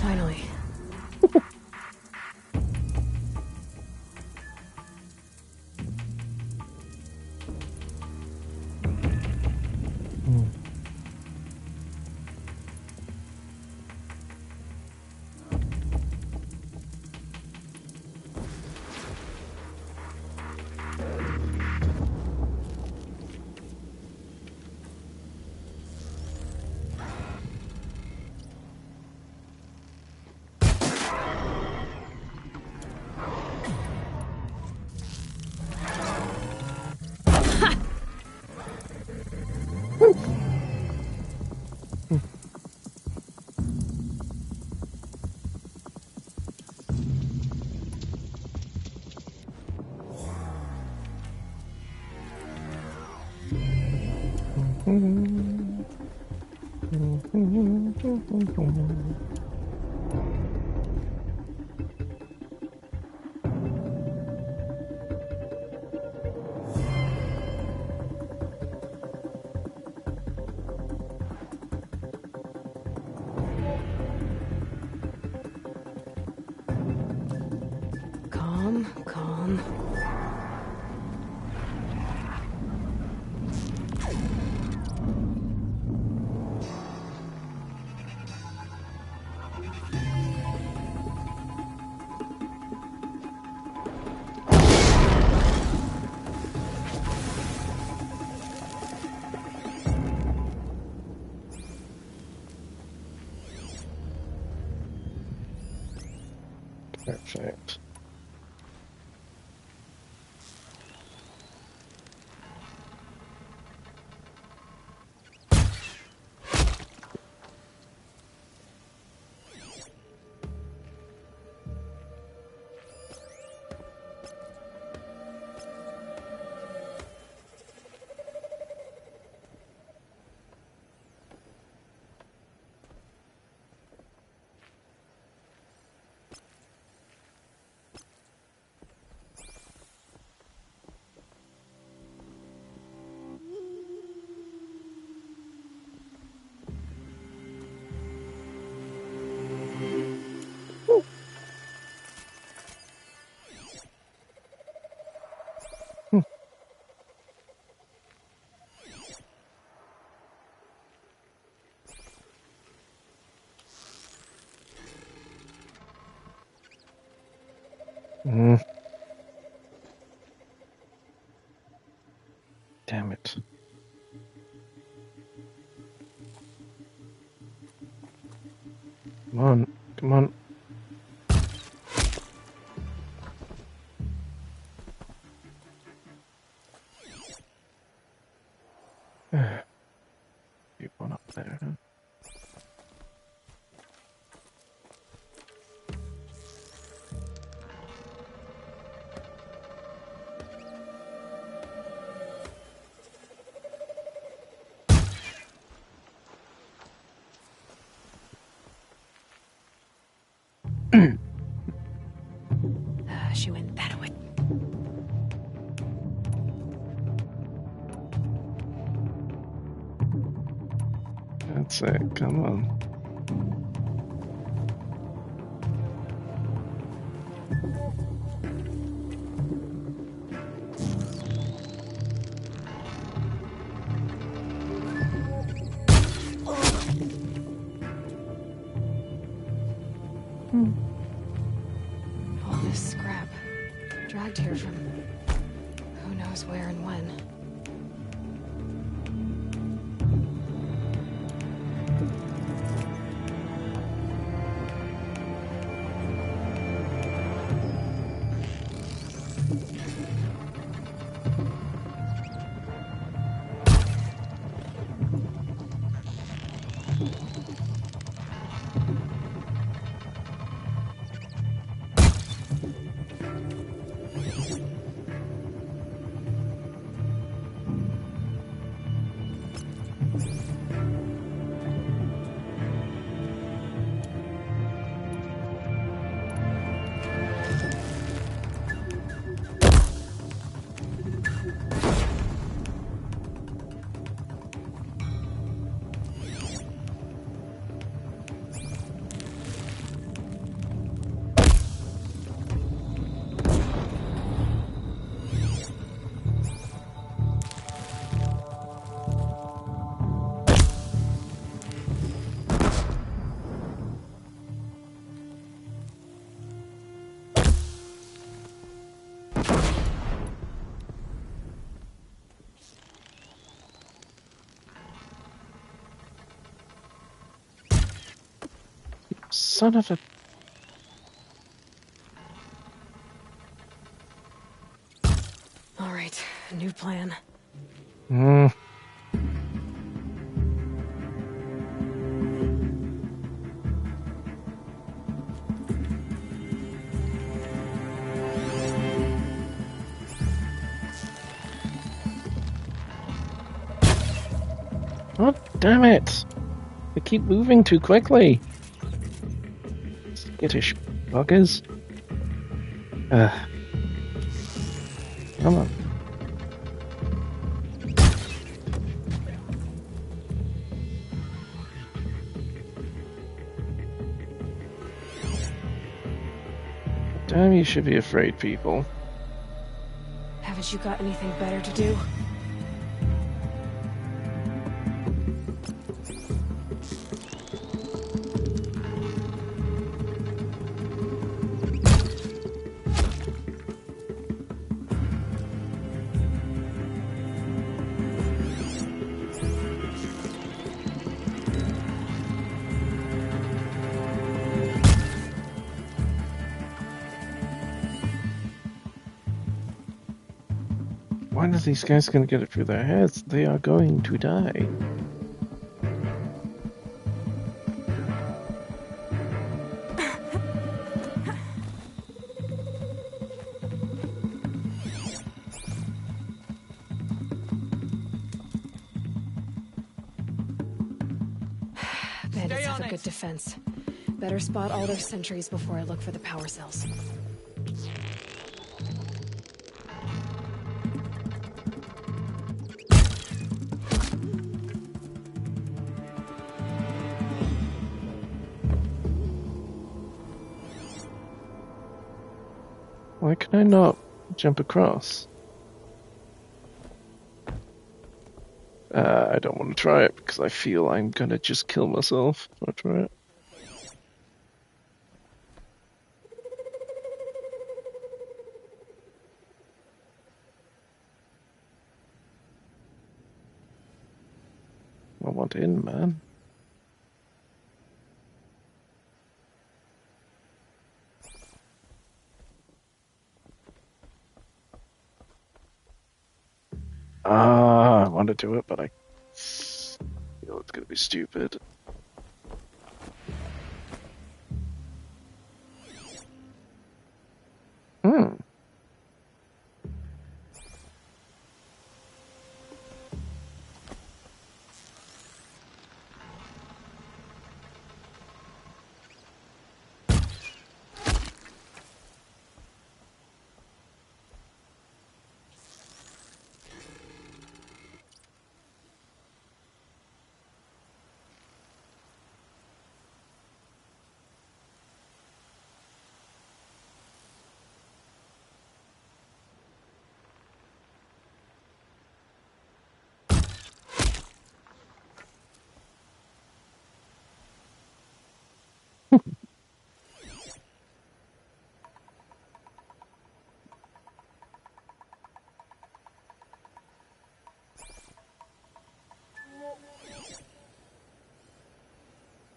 Finally. Calm, calm. Perfect. Mm. Damn it. Come on, come on. Keep one up there, huh? She went that way. That's it, come on. All this scrap. Dragged here from who knows where and when. Son of a... All right, new plan. Hmm. Oh, damn it! They keep moving too quickly. Skittish buggers. Come on. Damn, you should be afraid, people. Haven't you got anything better to do? When are these guys going to get it through their heads? They are going to die. Bandits have a good defense. Better spot all their sentries before I look for the power cells. Why can I not jump across? I don't want to try it because I feel I'm gonna just kill myself if I try it. I want in, man. I want to do it, but I feel it's gonna be stupid. Hmm.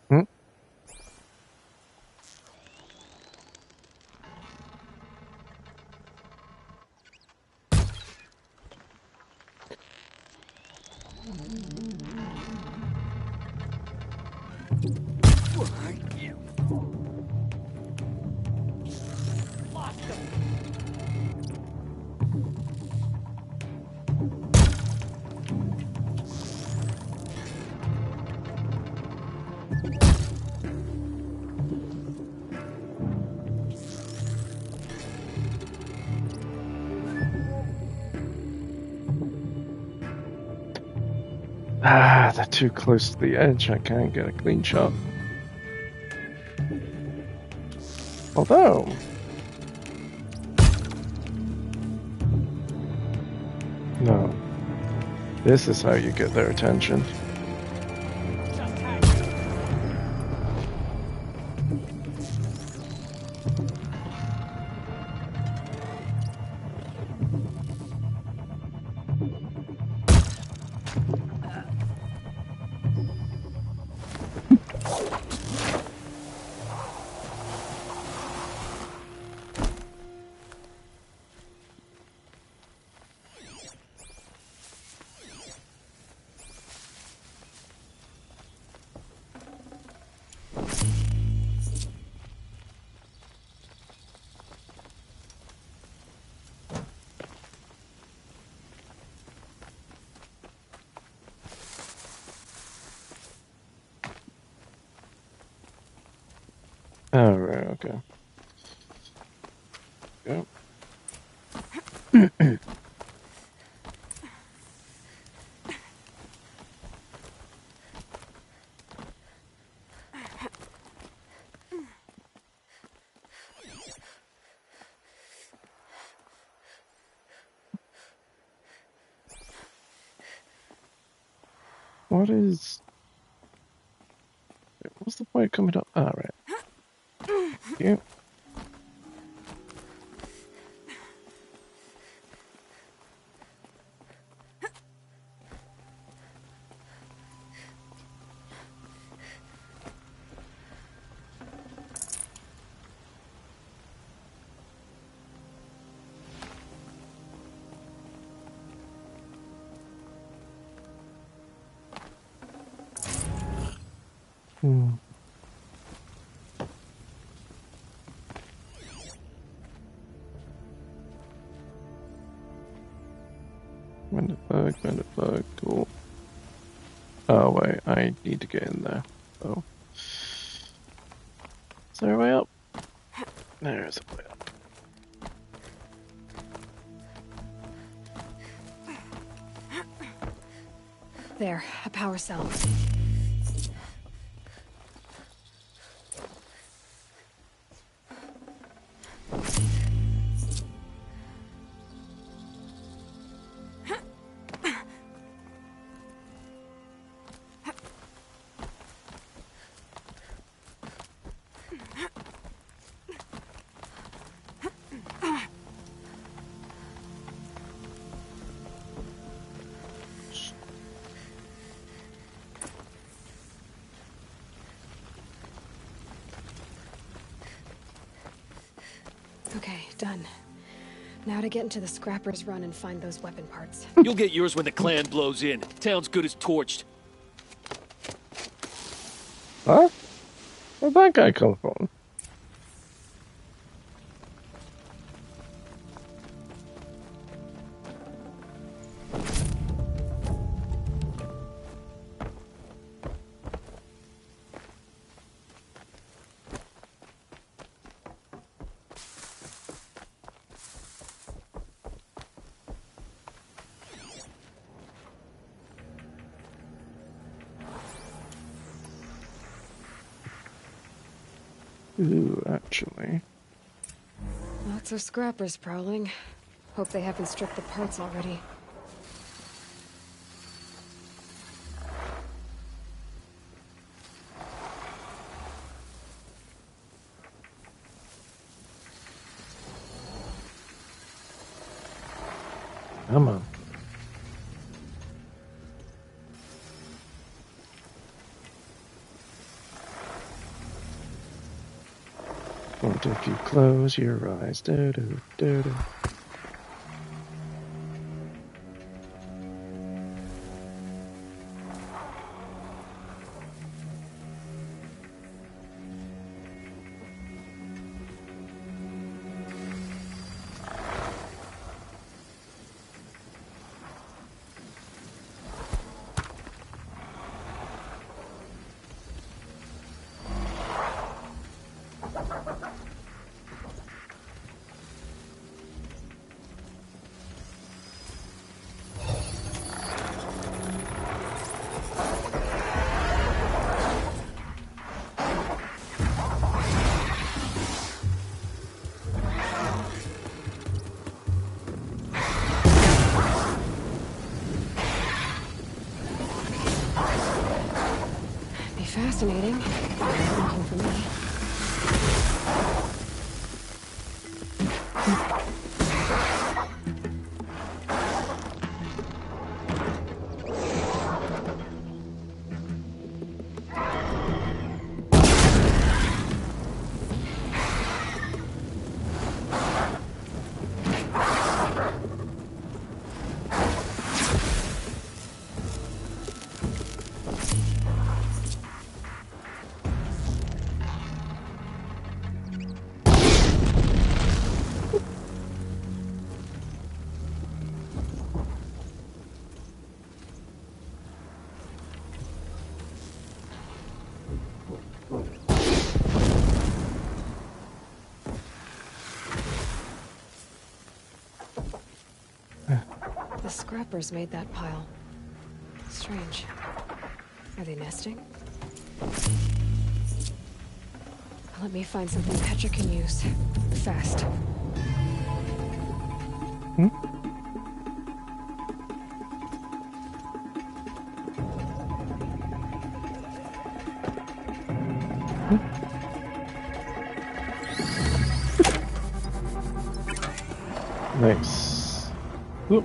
Hmm? They're too close to the edge. I can't get a clean shot. Although... No. This is how you get their attention. Oh, right, okay. Yeah. What is... What's the point coming up? Ah, right. Yeah. Hmm. Mended bug, cool. Oh wait, I need to get in there. Oh. Is there a way up? There's a way up. There, a power cell. Okay, done. Now to get into the scrapper's run and find those weapon parts. You'll get yours when the clan blows in. Town's good as torched. Huh? Where'd that guy come from? Ooh, actually. Lots of scrappers prowling. Hope they haven't stripped the parts already. Come on. What if you close your eyes? Do do do do. Fascinating. Nothing for me. The scrappers made that pile. Strange. Are they nesting? Let me find something Petra can use. Fast. Hmm? Nice. Whoop.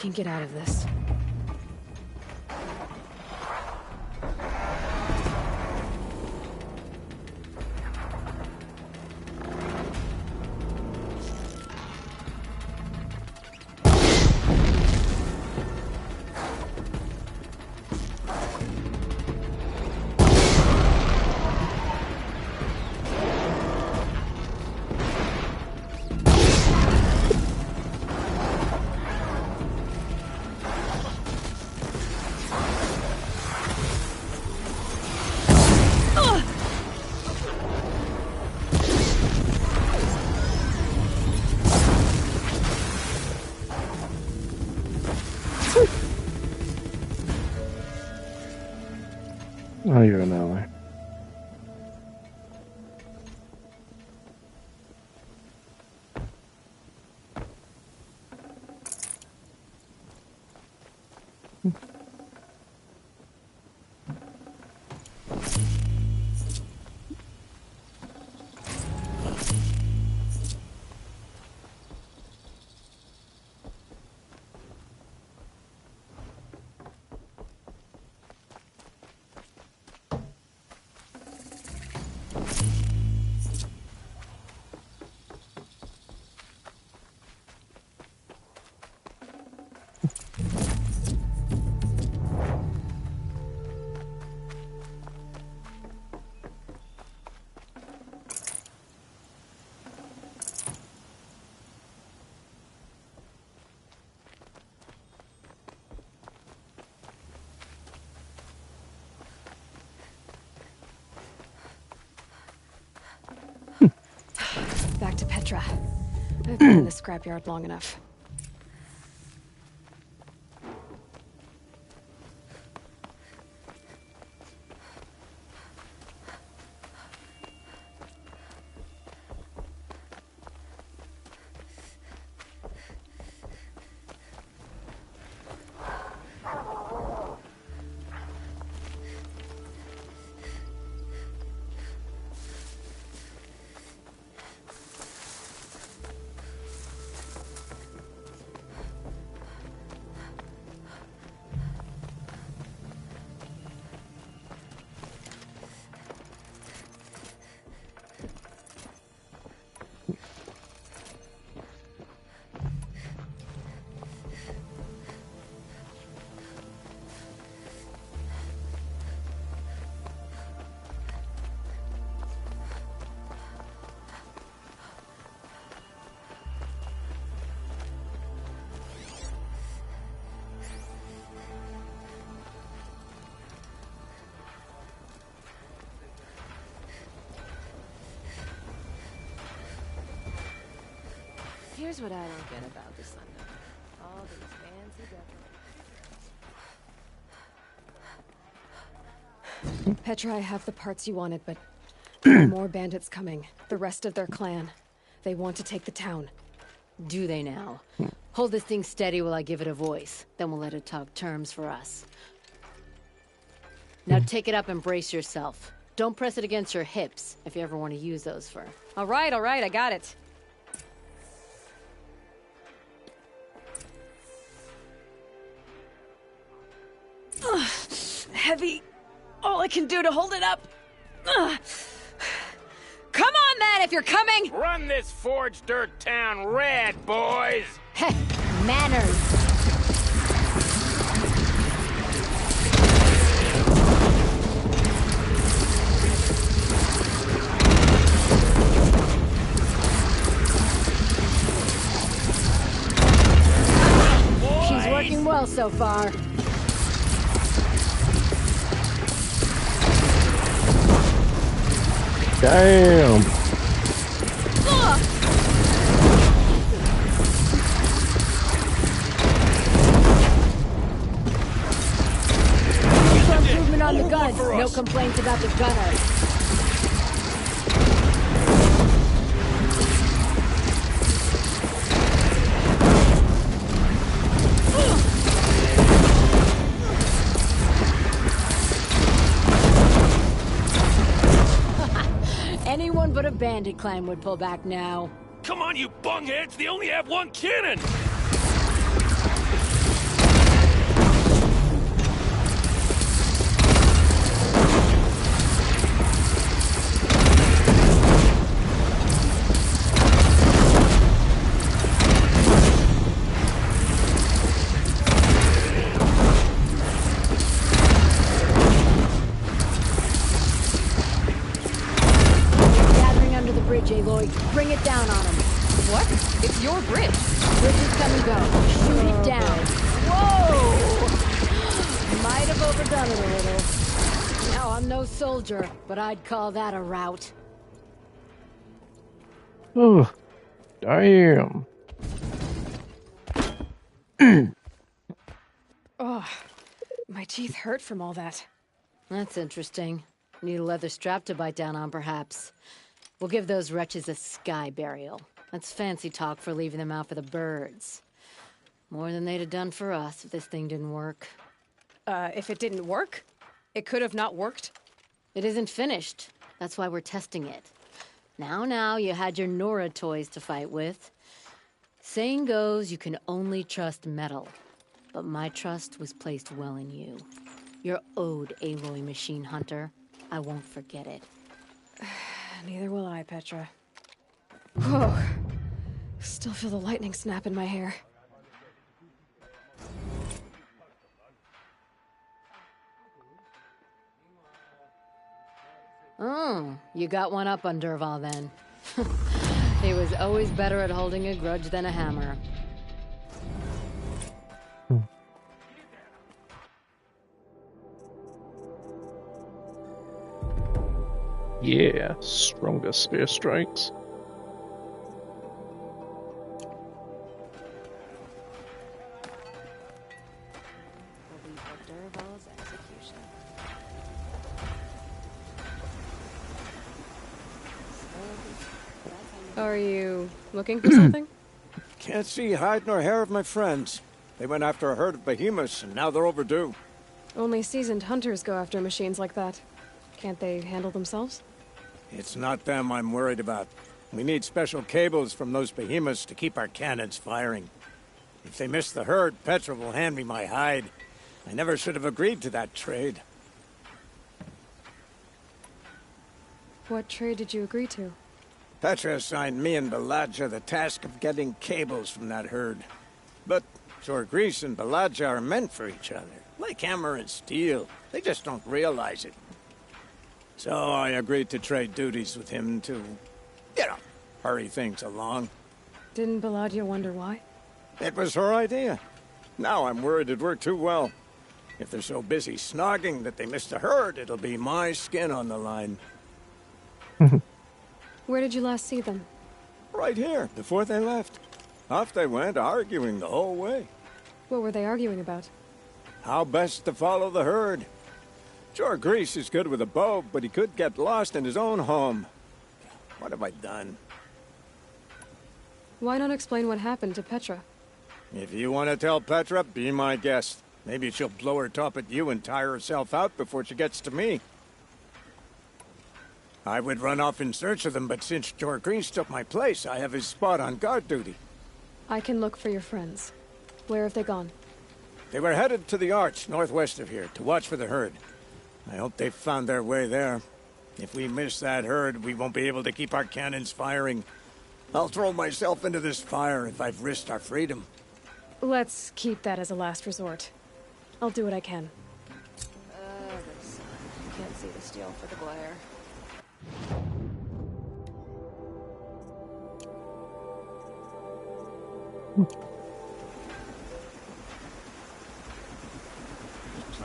can get out of this. Oh, you're an ally. Back to Petra. I've been in the scrapyard long enough. Here's what I don't get about the Sunday. All these fancy decorations. Petra, I have the parts you wanted, but there are more bandits coming. The rest of their clan. They want to take the town. Do they now? Hold this thing steady while I give it a voice. Then we'll let it talk terms for us. Now take it up and brace yourself. Don't press it against your hips if you ever want to use those for... All right, I got it. Heavy. All I can do to hold it up. Come on, then, if you're coming! Run this forged dirt town red, boys! Heh, manners! She's working well so far. Damn. Improvement on the guns. No complaints about the gunner. Anyone but a bandit clan would pull back now. Come on, you bungheads! They only have one cannon! Aloy. Bring it down on him. What? It's your bridge. Bridges come and go. Shoot it down. Whoa! Might have overdone it a little. Now, I'm no soldier, but I'd call that a rout. Oh, damn. Oh, my teeth hurt from all that. That's interesting. Need a leather strap to bite down on, perhaps. We'll give those wretches a sky burial. That's fancy talk for leaving them out for the birds. More than they'd have done for us if this thing didn't work. If it didn't work? It could have not worked? It isn't finished. That's why we're testing it. Now, you had your Nora toys to fight with. Saying goes, you can only trust metal. But my trust was placed well in you. You're owed, Aloy Machine Hunter. I won't forget it. Neither will I, Petra. Whoa. Still feel the lightning snap in my hair. Oh, you got one up on Derval then. He was always better at holding a grudge than a hammer. Yeah, stronger spear strikes. Are you looking for something? Can't see hide nor hair of my friends. They went after a herd of behemoths, and now they're overdue. Only seasoned hunters go after machines like that. Can't they handle themselves? It's not them I'm worried about. We need special cables from those behemoths to keep our cannons firing. If they miss the herd, Petra will hand me my hide. I never should have agreed to that trade. What trade did you agree to? Petra assigned me and Baladja the task of getting cables from that herd. But Jorgris and Baladja are meant for each other, like hammer and steel. They just don't realize it. So I agreed to trade duties with him to, hurry things along. Didn't Baladja wonder why? It was her idea. Now I'm worried it worked too well. If they're so busy snogging that they miss the herd, it'll be my skin on the line. Where did you last see them? Right here, before they left. Off they went, arguing the whole way. What were they arguing about? How best to follow the herd. Jorgris is good with a bow, but he could get lost in his own home. What have I done? Why not explain what happened to Petra? If you want to tell Petra, be my guest. Maybe she'll blow her top at you and tire herself out before she gets to me. I would run off in search of them, but since Jorgris took my place, I have his spot on guard duty. I can look for your friends. Where have they gone? They were headed to the arch northwest of here to watch for the herd. I hope they found their way there. If we miss that herd, we won't be able to keep our cannons firing. I'll throw myself into this fire if I've risked our freedom. Let's keep that as a last resort. I'll do what I can. The sun. Can't see the steel for the glare.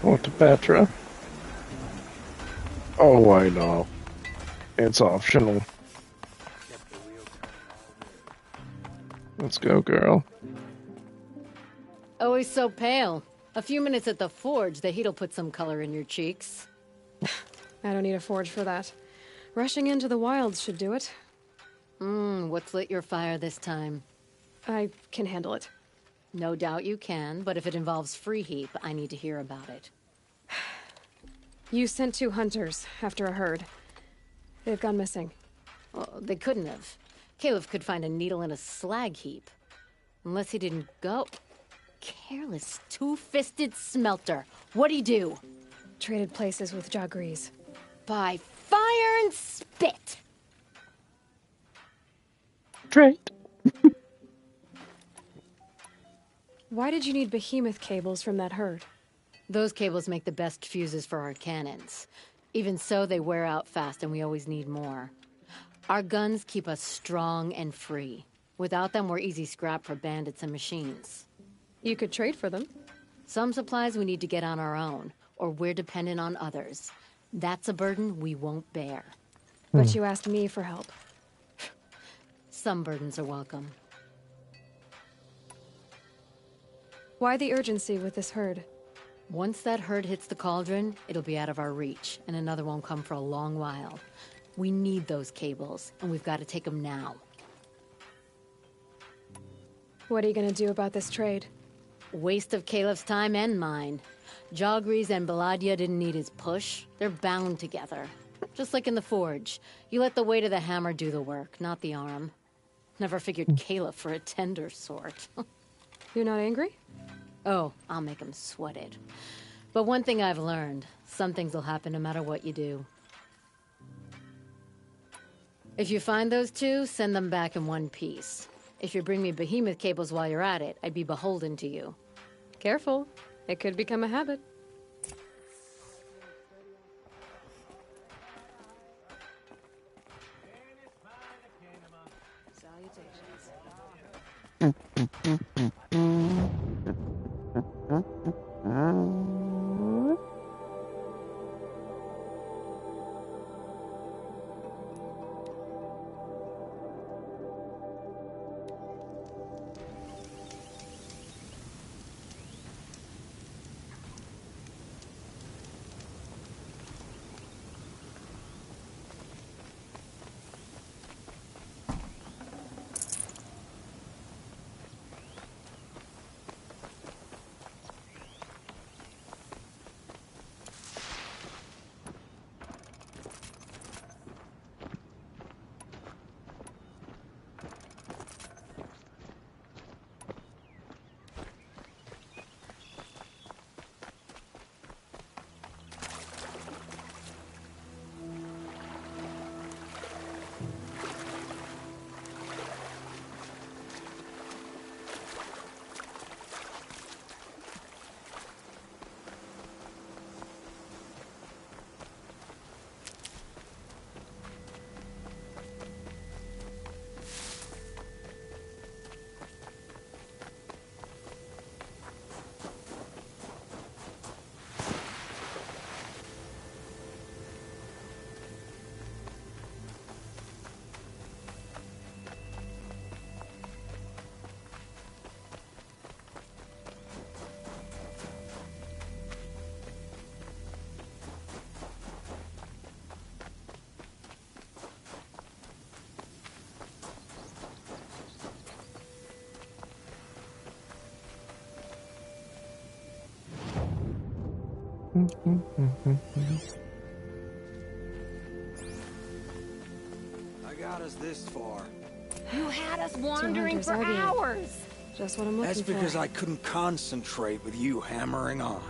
What to Petra? Oh, I know. It's optional. Let's go, girl. Always so pale. A few minutes at the forge, the heat'll put some color in your cheeks. I don't need a forge for that. Rushing into the wilds should do it. What's lit your fire this time? I can handle it. No doubt you can, but if it involves free heap, I need to hear about it. You sent 2 hunters after a herd. They've gone missing. Oh, they couldn't have. Caleb could find a needle in a slag heap. Unless he didn't go. Careless, two-fisted smelter. What'd he do? Traded places with Jorgris. By fire and spit! Trade. Why did you need behemoth cables from that herd? Those cables make the best fuses for our cannons. Even so, they wear out fast and we always need more. Our guns keep us strong and free. Without them, we're easy scrap for bandits and machines. You could trade for them. Some supplies we need to get on our own, or we're dependent on others. That's a burden we won't bear. But you asked me for help. Some burdens are welcome. Why the urgency with this herd? Once that herd hits the cauldron, it'll be out of our reach, and another won't come for a long while. We need those cables, and we've got to take them now. What are you gonna do about this trade? Waste of Caleb's time and mine. Jogris and Baladia didn't need his push. They're bound together. Just like in the forge. You let the weight of the hammer do the work, not the arm. Never figured Caleb for a tender sort. You're not angry? Oh, I'll make him sweat it. But one thing I've learned, some things will happen no matter what you do. If you find those two, send them back in one piece. If you bring me behemoth cables while you're at it, I'd be beholden to you. Careful. It could become a habit. I got us this far. You had us wandering for hunters, aren't you? hours. Just what I'm looking That's for. because I couldn't concentrate with you hammering on.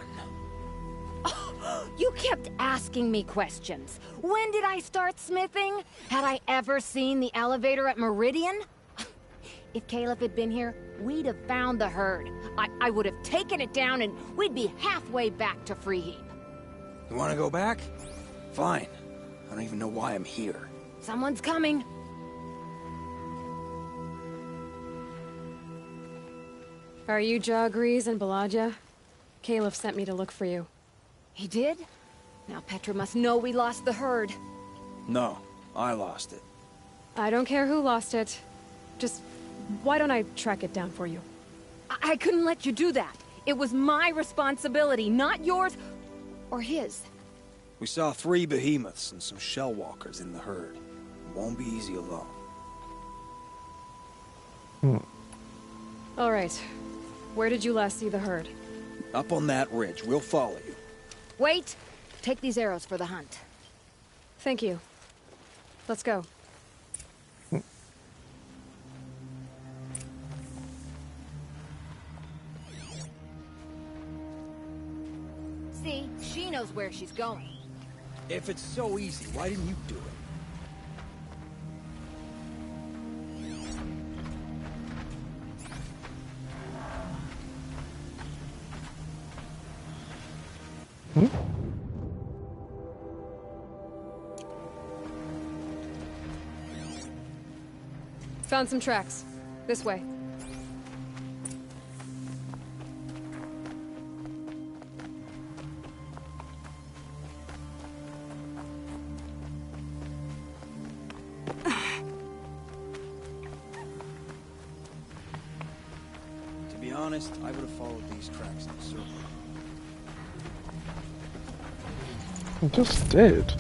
You kept asking me questions. When did I start smithing? Had I ever seen the elevator at Meridian? If Caleb had been here, we'd have found the herd. I would have taken it down and we'd be halfway back to Freeheap. You want to go back? Fine. I don't even know why I'm here. Someone's coming. Are you Jogris and Baladia? Caleb sent me to look for you. He did? Now Petra must know we lost the herd. No, I lost it. I don't care who lost it. Just, why don't I track it down for you? I couldn't let you do that. It was my responsibility, not yours or his. We saw 3 behemoths and some shell walkers in the herd. It won't be easy alone. All right. Where did you last see the herd? Up on that ridge. We'll follow you. Wait! Take these arrows for the hunt. Thank you. Let's go. See, she knows where she's going. If it's so easy, why didn't you do it? Found some tracks. This way. To be honest, I would have followed these tracks in a circle. I just did.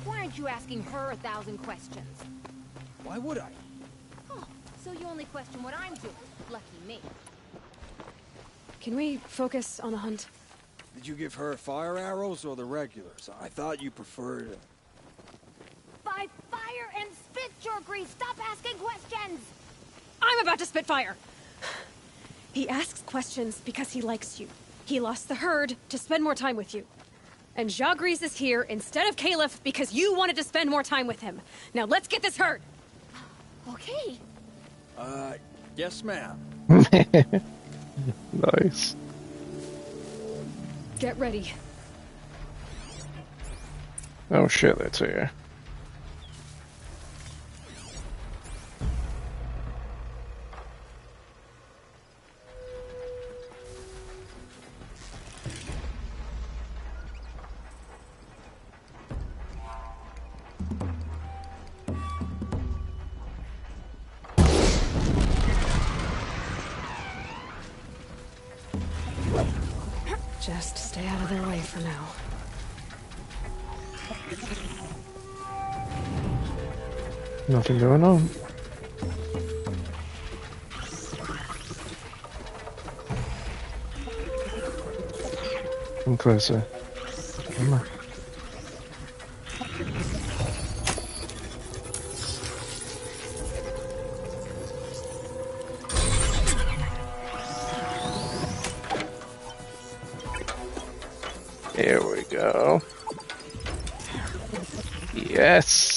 Why aren't you asking her 1,000 questions? Why would I? Oh, so you only question what I'm doing. Lucky me. Can we focus on the hunt? Did you give her fire arrows or the regulars? I thought you preferred... By fire and spit your grease! Stop asking questions! I'm about to spit fire! He asks questions because he likes you. He lost the herd to spend more time with you. And Jagrees is here instead of Caliph because you wanted to spend more time with him. Now let's get this herd! Okay. Yes, ma'am. Nice. Get ready. Oh shit, that's here. Just stay out of their way for now. Nothing going on. Come closer. Come on. Here we go. Yes.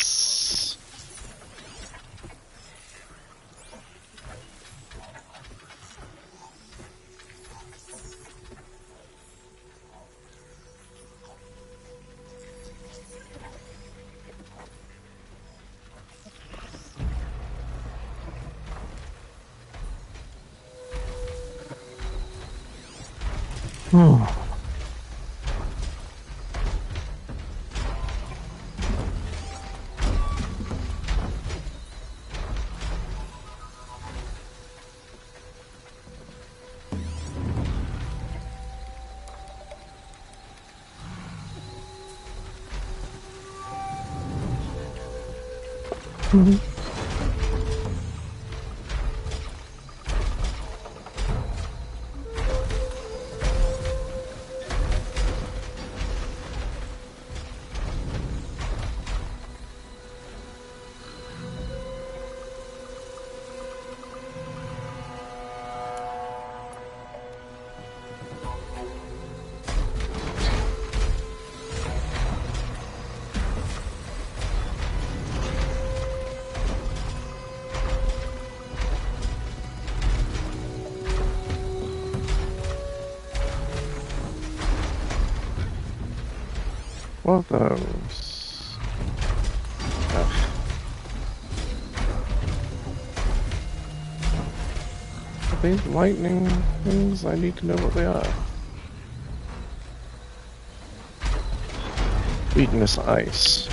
What are those? Are these lightning things? I need to know what they are. Weakness ice.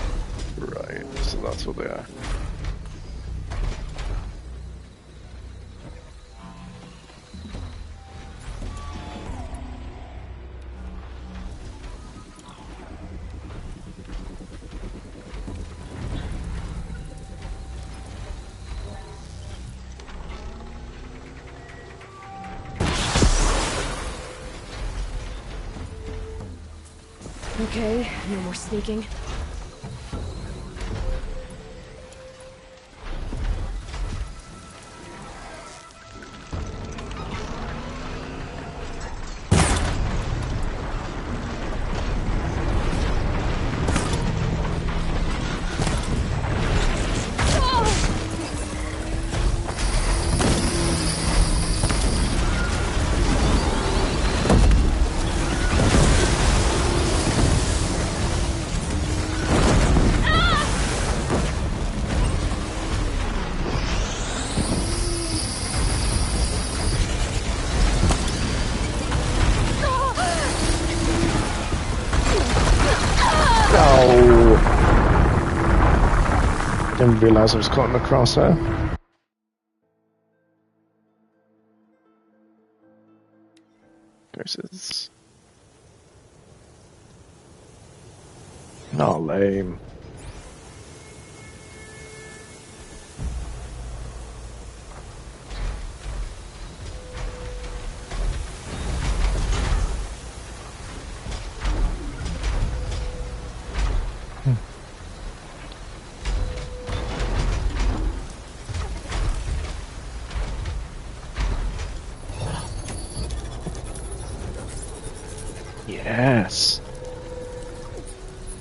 Right, so that's what they are. Okay, no more sneaking. Didn't realize I was caught in the crosshair. Versus. Oh, lame. Yes.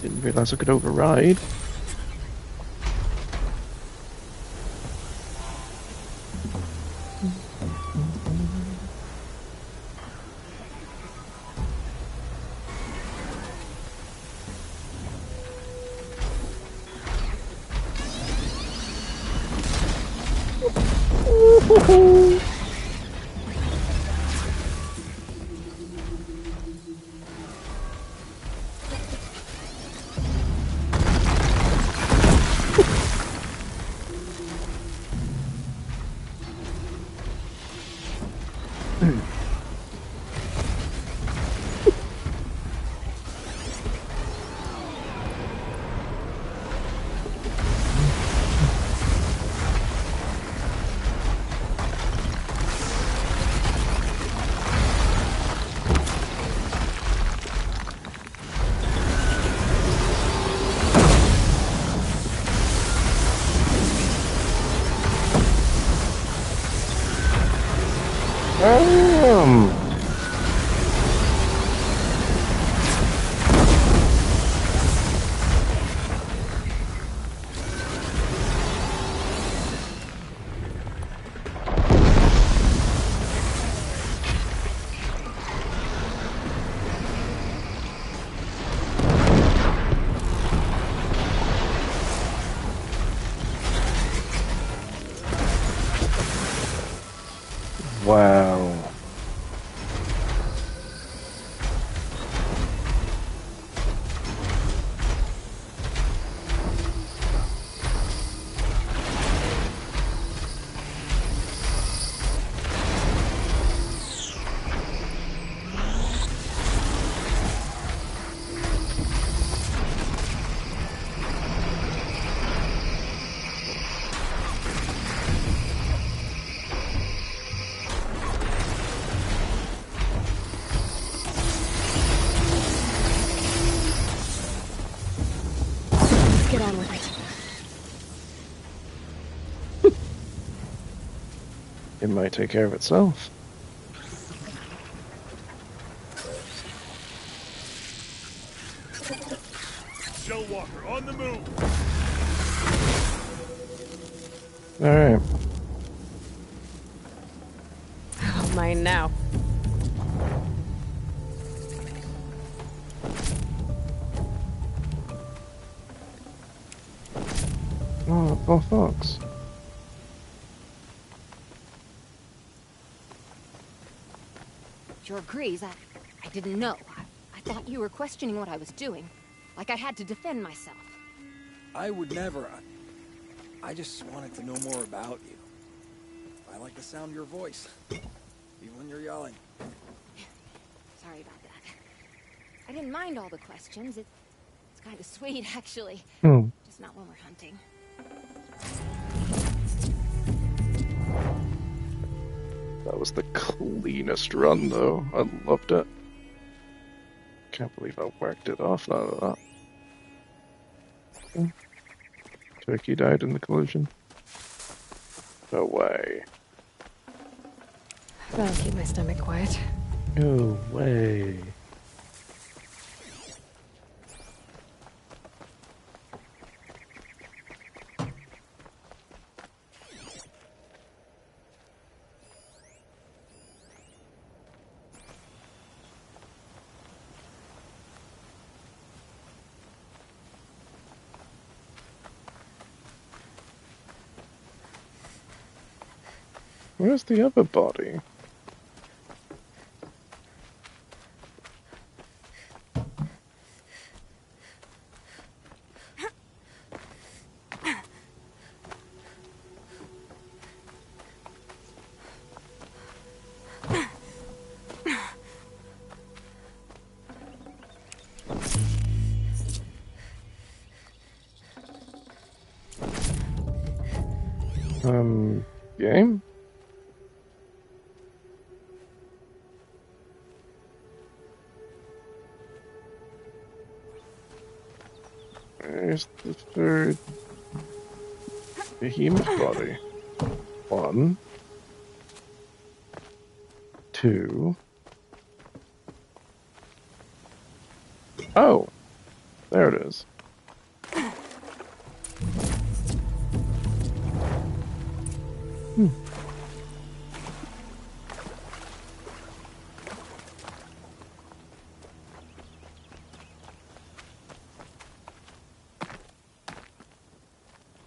Didn't realize I could override. Wow. Get on with it. It might take care of itself. Shell Walker, on the move! Alright. Oh, mine now. Oh, fox. Your agrees. I didn't know. I thought you were questioning what I was doing. Like I had to defend myself. I would never. I just wanted to know more about you. I like the sound of your voice, even when you're yelling. Sorry about that. I didn't mind all the questions. It's kind of sweet, actually. Just not when we're hunting. That was the cleanest run, though. I loved it. Can't believe I worked it off like that. Turkey died in the collision. No way. That'll keep my stomach quiet. No way. Where's the other body? Where's the third behemoth body? 1, 2. Oh, there it is.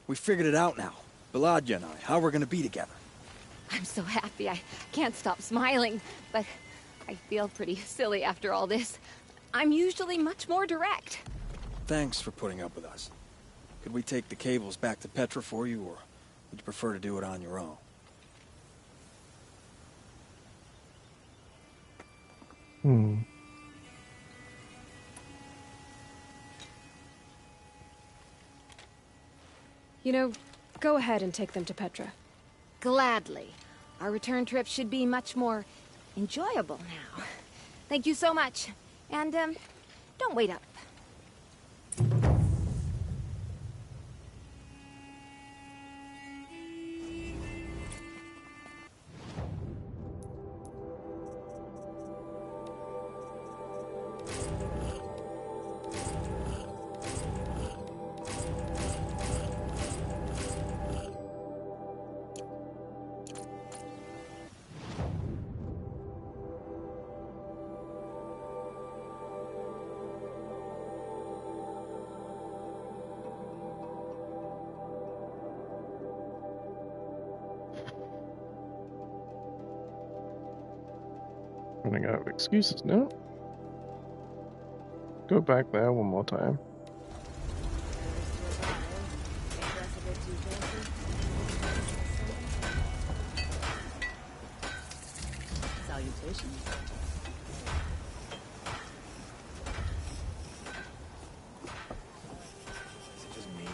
We figured it out now. Balaja and I, how we're gonna be together. I'm so happy. I can't stop smiling, but I feel pretty silly after all this. I'm usually much more direct. Thanks for putting up with us. Could we take the cables back to Petra for you, or would you prefer to do it on your own? You know, go ahead and take them to Petra. Gladly. Our return trip should be much more enjoyable now. Thank you so much. And, don't wait up. Running out of excuses now. Go back there one more time. Salutations. Is it just me?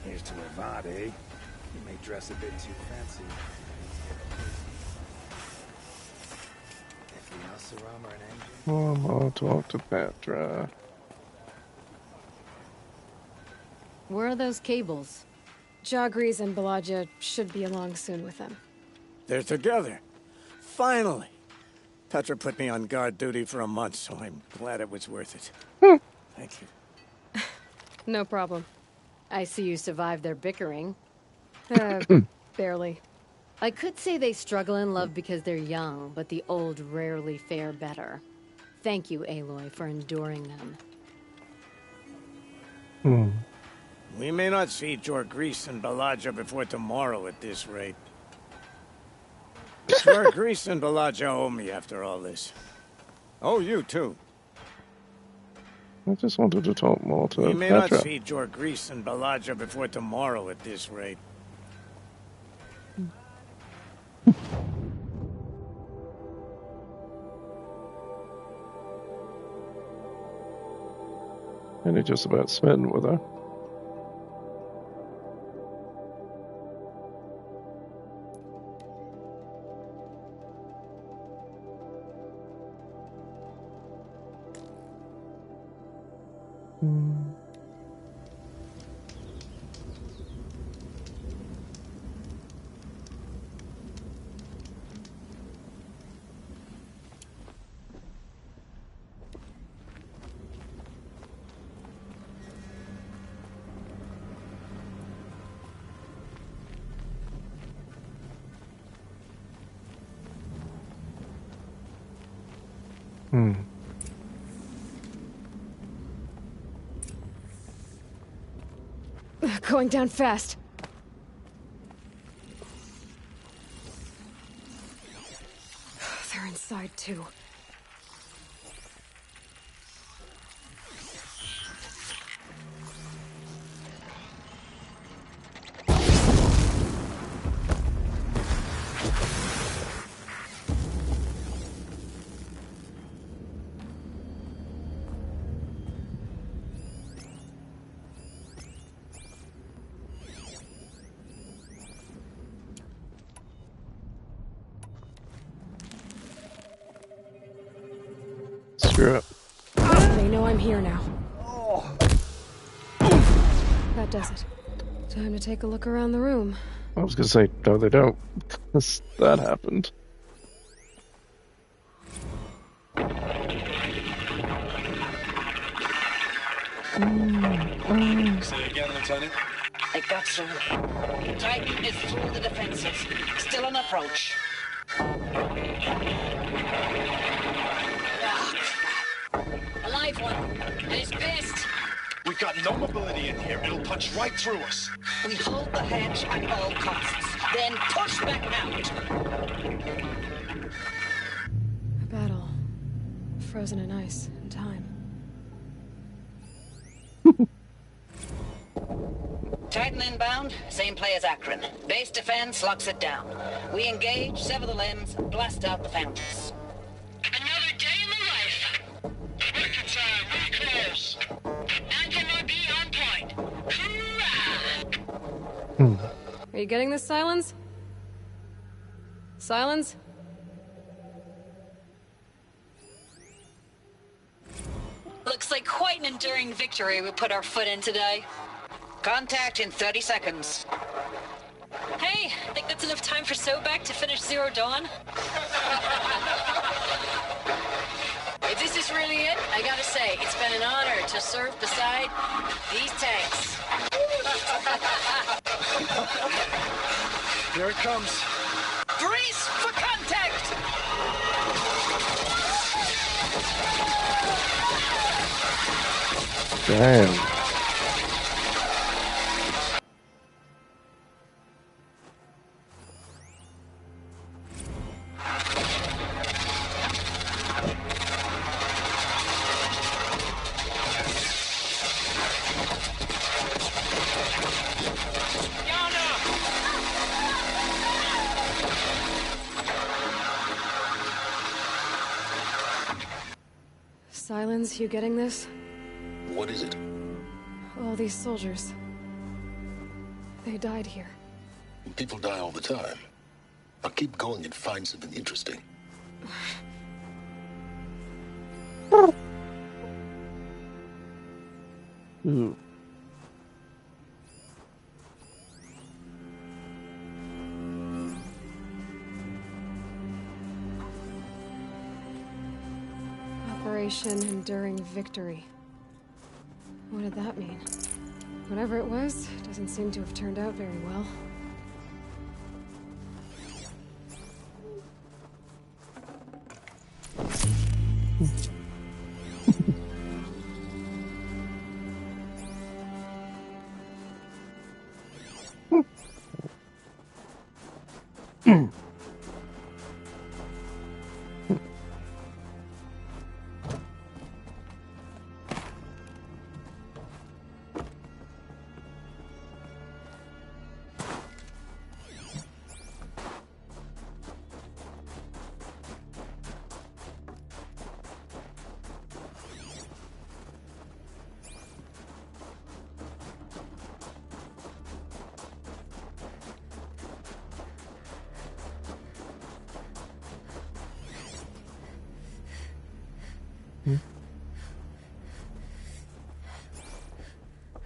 Here's to Avad, eh? You may dress a bit too fancy. Anything else, Saram, or an engine? I'll talk to Petra. Where are those cables? Jagris and Balaja should be along soon with them. They're together. Finally. Petra put me on guard duty for a month, so I'm glad it was worth it. Thank you. No problem. I see you survived their bickering. Barely. I could say they struggle in love because they're young, but the old rarely fare better. Thank you, Aloy, for enduring them. We may not see Jorgris and Balaja before tomorrow at this rate. Jorgris and Balaja owe me after all this. Oh, you too. I just wanted to talk more to We may Petra. not see Jorgris and Balaja before tomorrow at this rate. And he's just about smitten with her. Going down fast. They're inside too. Screw it. They know I'm here now. That does it. Time to take a look around the room. I was gonna say, no, they don't. Because that happened. Say again, Lieutenant. I got some. Titan is through the defenses. Still on approach. A live one. And he's pissed. We got no mobility in here. It'll punch right through us. We hold the hedge at all costs, then push back out. A battle. Frozen in ice and time. Titan inbound, same play as Akron. Base defense locks it down. We engage, sever the limbs, blast out the fountains. Another day in the life. Working time, we close. Anti-MIB on point. Hoorah! Are you getting this, Silence? Silence? Looks like quite an enduring victory we put our foot in today. Contact in 30 seconds. Hey, think that's enough time for Sobek to finish Zero Dawn? If this is really it, I gotta say, it's been an honor to serve beside these tanks. Here it comes. Brace for contact! Damn. Silence, you getting this? What is it? All these soldiers. They died here. People die all the time. Now keep going and find something interesting. Ooh. Operation Enduring Victory. What did that mean? Whatever it was, doesn't seem to have turned out very well.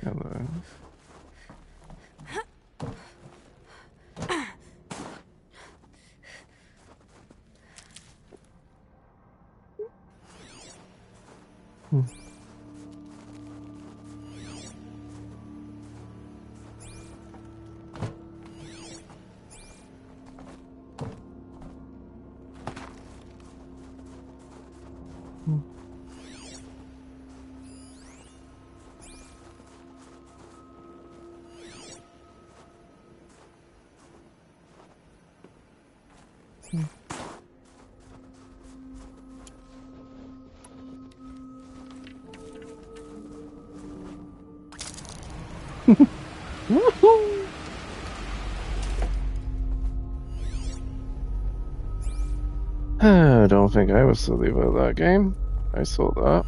Hello. Woohoo! I don't think I was silly about that game. I saw that.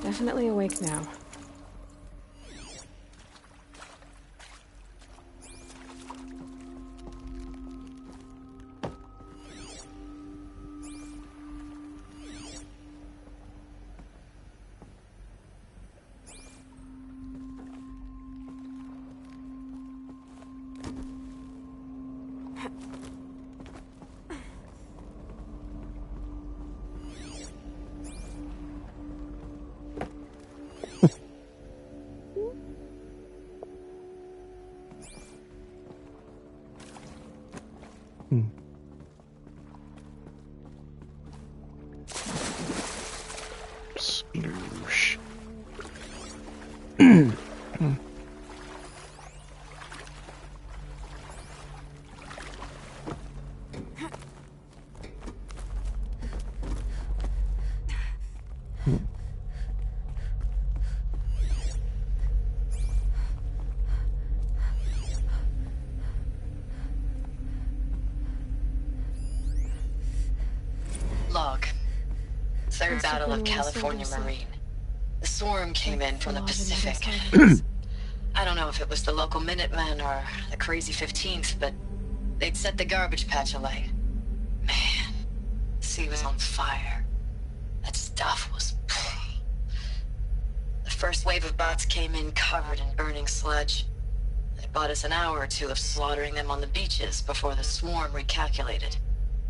Definitely awake now. Sploosh. Log. Third Must have battle been of when California Silver Marine. The swarm came in from the lodge in the Pacific. West I don't know if it was the local Minutemen or the crazy 15th, but they'd set the garbage patch alight. Man, the sea was on fire. That stuff was... The first wave of bots came in covered in burning sludge. They bought us an hour or two of slaughtering them on the beaches before the swarm recalculated.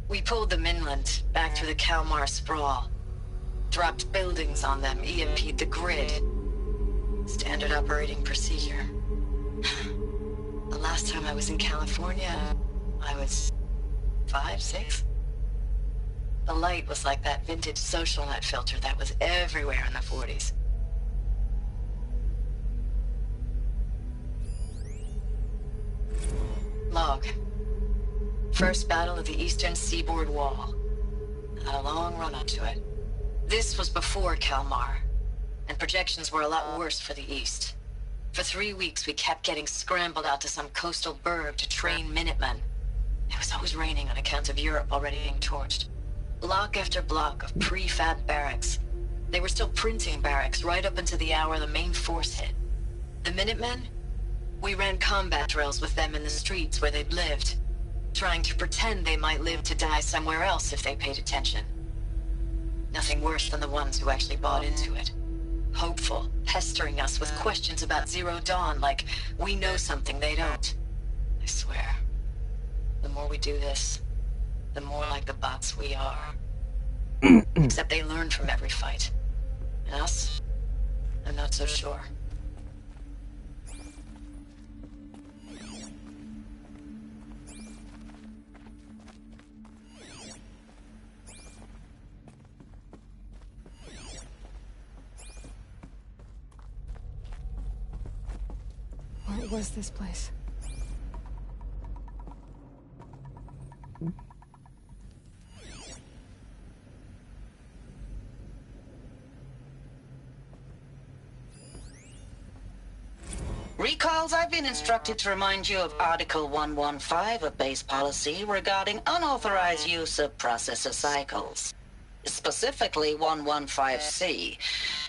We pulled them inland, back through the Kalmar sprawl. Dropped buildings on them, EMP'd the grid. Standard operating procedure. The last time I was in California, I was 5, 6? The light was like that vintage social net filter that was everywhere in the 40s. Log. First battle of the eastern seaboard wall. Had a long run up to it. This was before Kalmar, and projections were a lot worse for the east. For 3 weeks, we kept getting scrambled out to some coastal burg to train Minutemen. It was always raining on account of Europe already being torched. Block after block of prefab barracks. They were still printing barracks right up until the hour the main force hit. The Minutemen? We ran combat drills with them in the streets where they'd lived, trying to pretend they might live to die somewhere else if they paid attention. Nothing worse than the ones who actually bought into it. Hopeful, pestering us with questions about Zero Dawn like we know something they don't. I swear, the more we do this, the more like the bots we are. Except they learn from every fight. And us? I'm not so sure. What was this place? Recalls, I've been instructed to remind you of Article 115 of base policy regarding unauthorized use of processor cycles. Specifically 115C.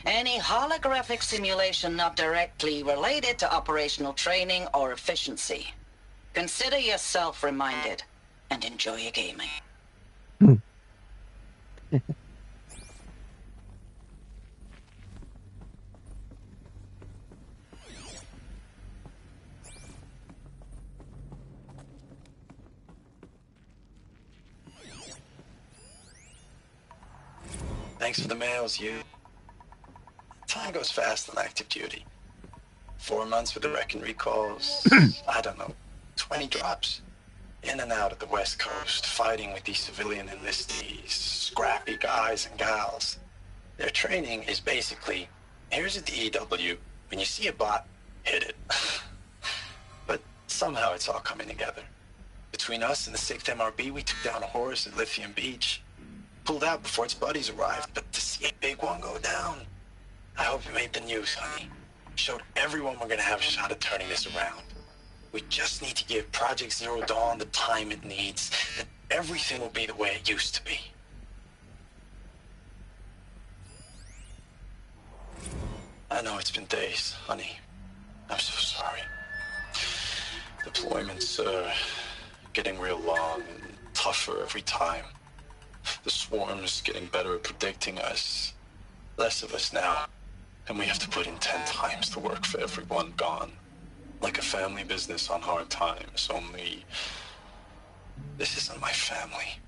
Any holographic simulation not directly related to operational training or efficiency. Consider yourself reminded and enjoy your gaming. Thanks for the mails, you. Time goes fast on active duty. 4 months with the wreck and recalls. I don't know, 20 drops. In and out of the West Coast, fighting with these civilian enlistees, scrappy guys and gals. Their training is basically, here's a DEW. When you see a bot, hit it. But somehow it's all coming together. Between us and the 6th MRB, we took down a horse at Lithium Beach. Pulled out before its buddies arrived, but to see a big one go down. I hope you made the news, honey. Showed everyone we're gonna have a shot at turning this around. We just need to give Project Zero Dawn the time it needs, and everything will be the way it used to be. I know it's been days, honey. I'm so sorry. Deployments are getting real long and tougher every time. The swarm's getting better at predicting us. Less of us now, and we have to put in 10 times the work for everyone gone. Like a family business on hard times, only this isn't my family.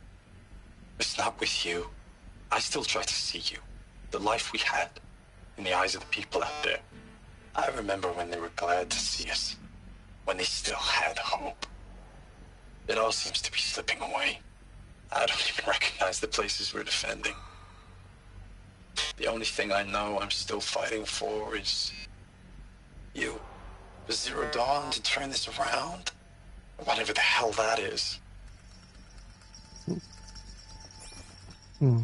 It's not with you. I still try to see you, the life we had, in the eyes of the people out there. I remember when they were glad to see us, when they still had hope. It all seems to be slipping away. I don't even recognize the places we're defending. The only thing I know I'm still fighting for is you. Zero Dawn to turn this around? Whatever the hell that is. Hmm.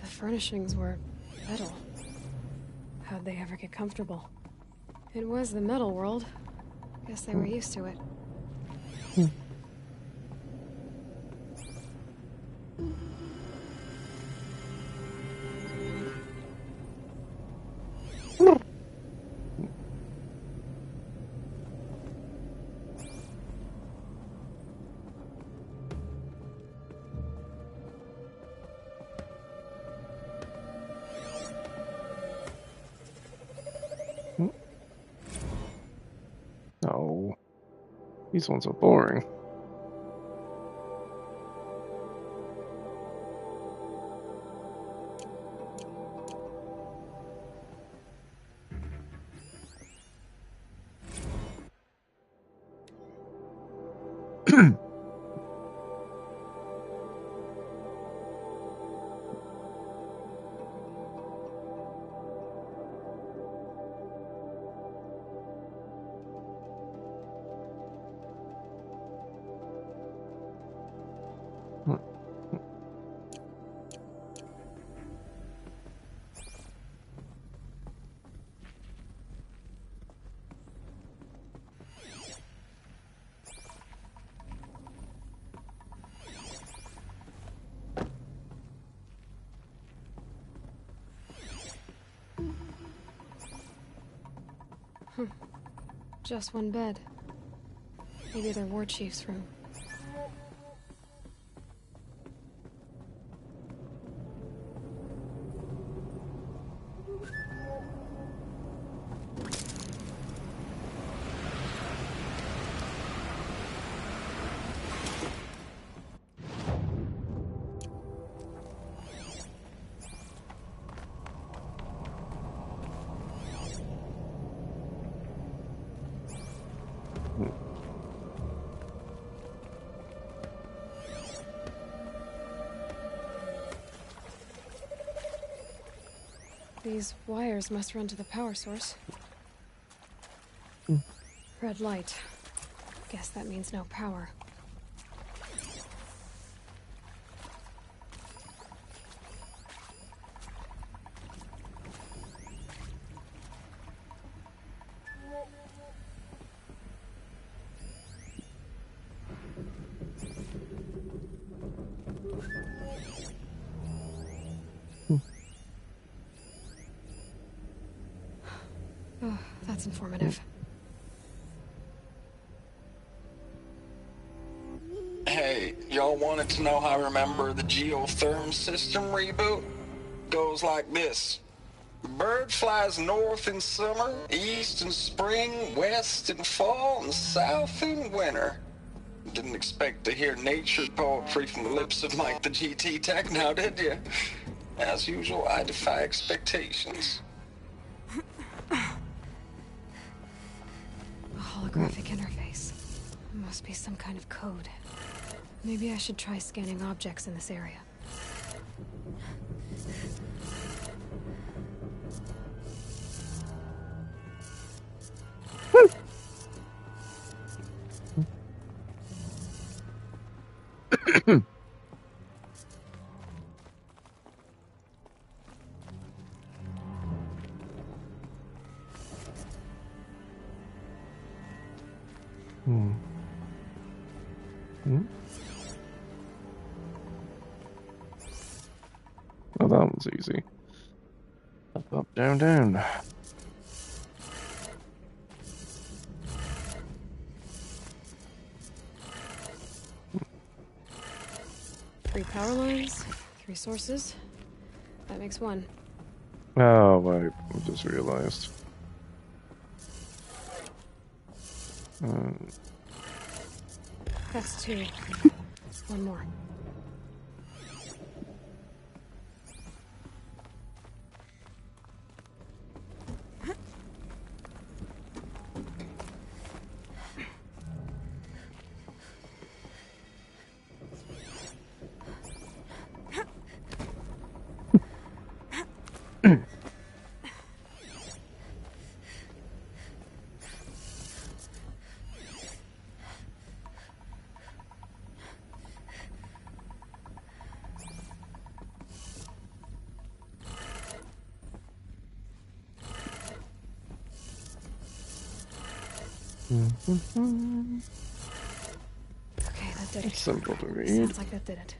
The furnishings were metal. How'd they ever get comfortable? It was the metal world. Guess they were used to it. Oh, these ones are boring. Just one bed. Maybe their war chief's room. These wires must run to the power source. Red light. Guess that means no power. Oh, that's informative. Hey, y'all wanted to know how I remember the geotherm system reboot? Goes like this. Bird flies north in summer, east in spring, west in fall, and south in winter. Didn't expect to hear nature poetry from the lips of Mike the GT Tech now, did you? As usual, I defy expectations. A holographic interface. Must be some kind of code. Maybe I should try scanning objects in this area. Oh, that one's easy. Up, up, down, down. Three power lines, 3 sources. That makes 1. Oh, wait, I just realized. That's 2. 1 more. Okay, that did it. Simple to read. Sounds like that did it.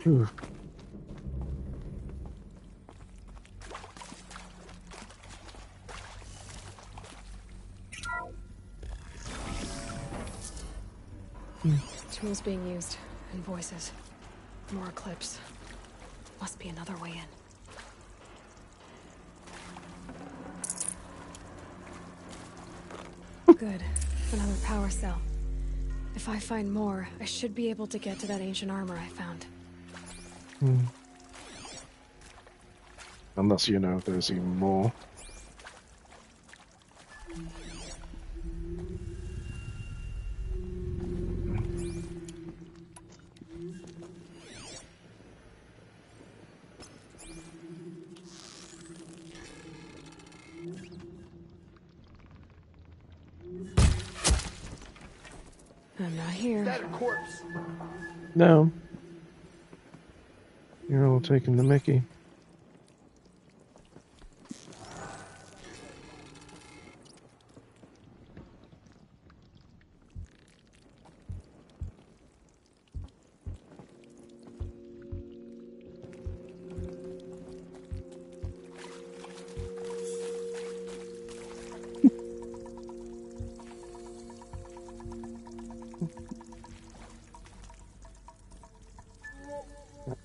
Ooh. Tools being used, and voices. More clips. Must be another way in. Good. Another power cell. If I find more, I should be able to get to that ancient armor I found. Unless you know there's even more. I'm not here. Is that a corpse? No. You're all taking the mickey.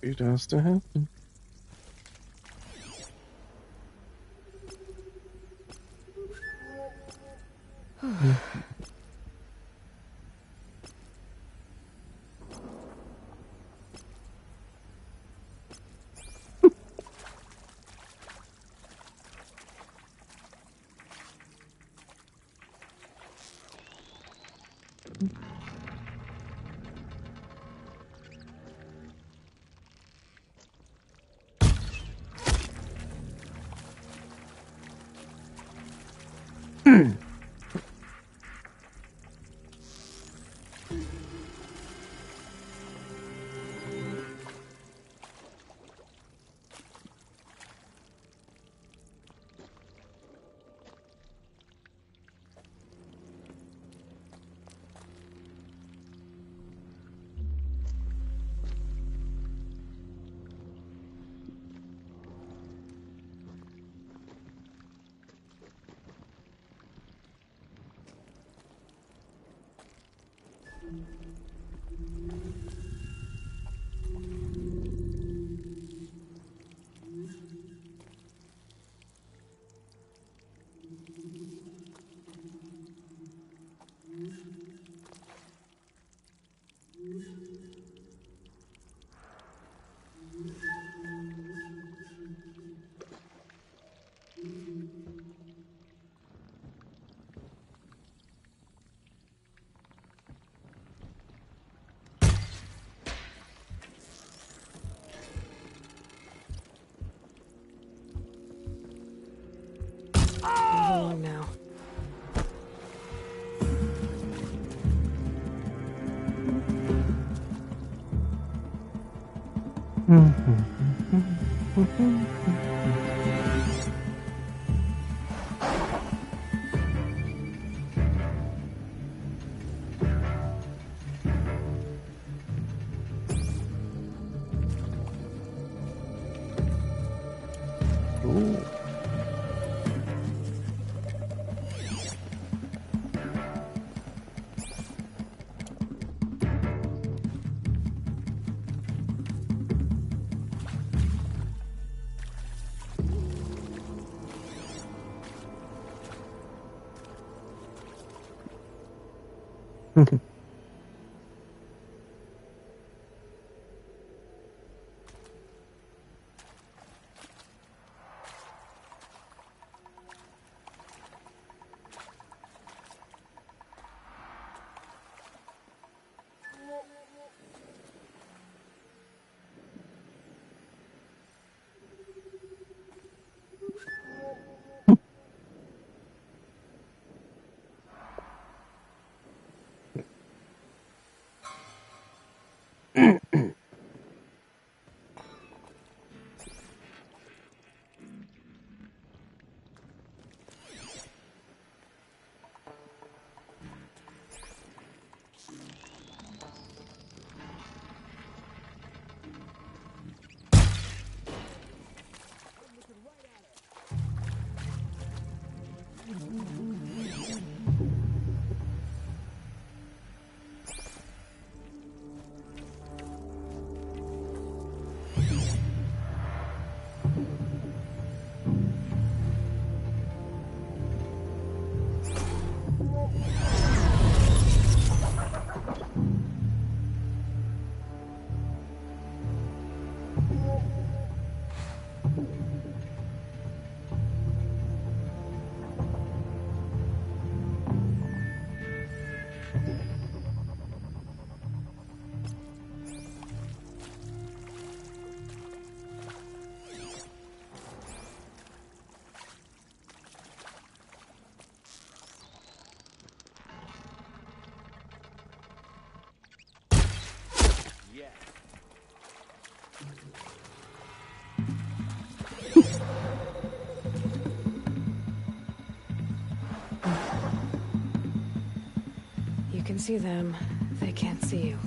It has to happen. Move along now. Ooh. You can see them. They can't see you.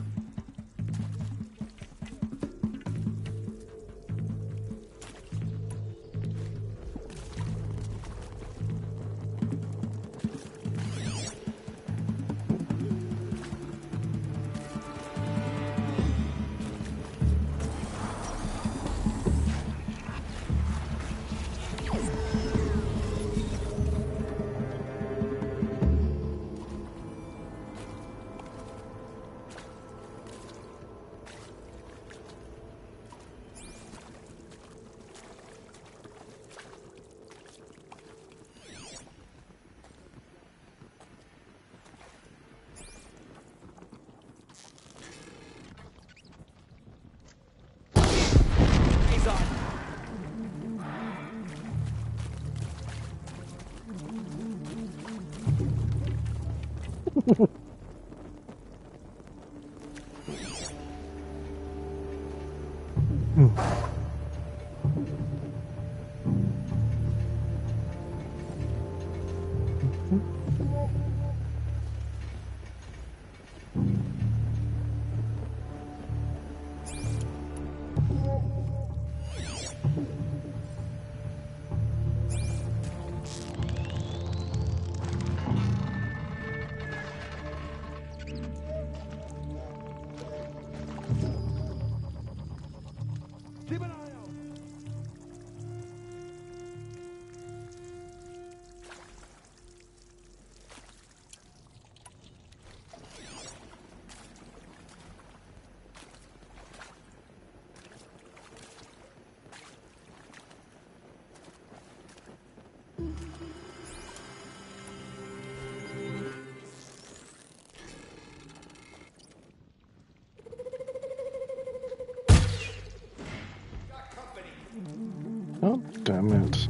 damn it.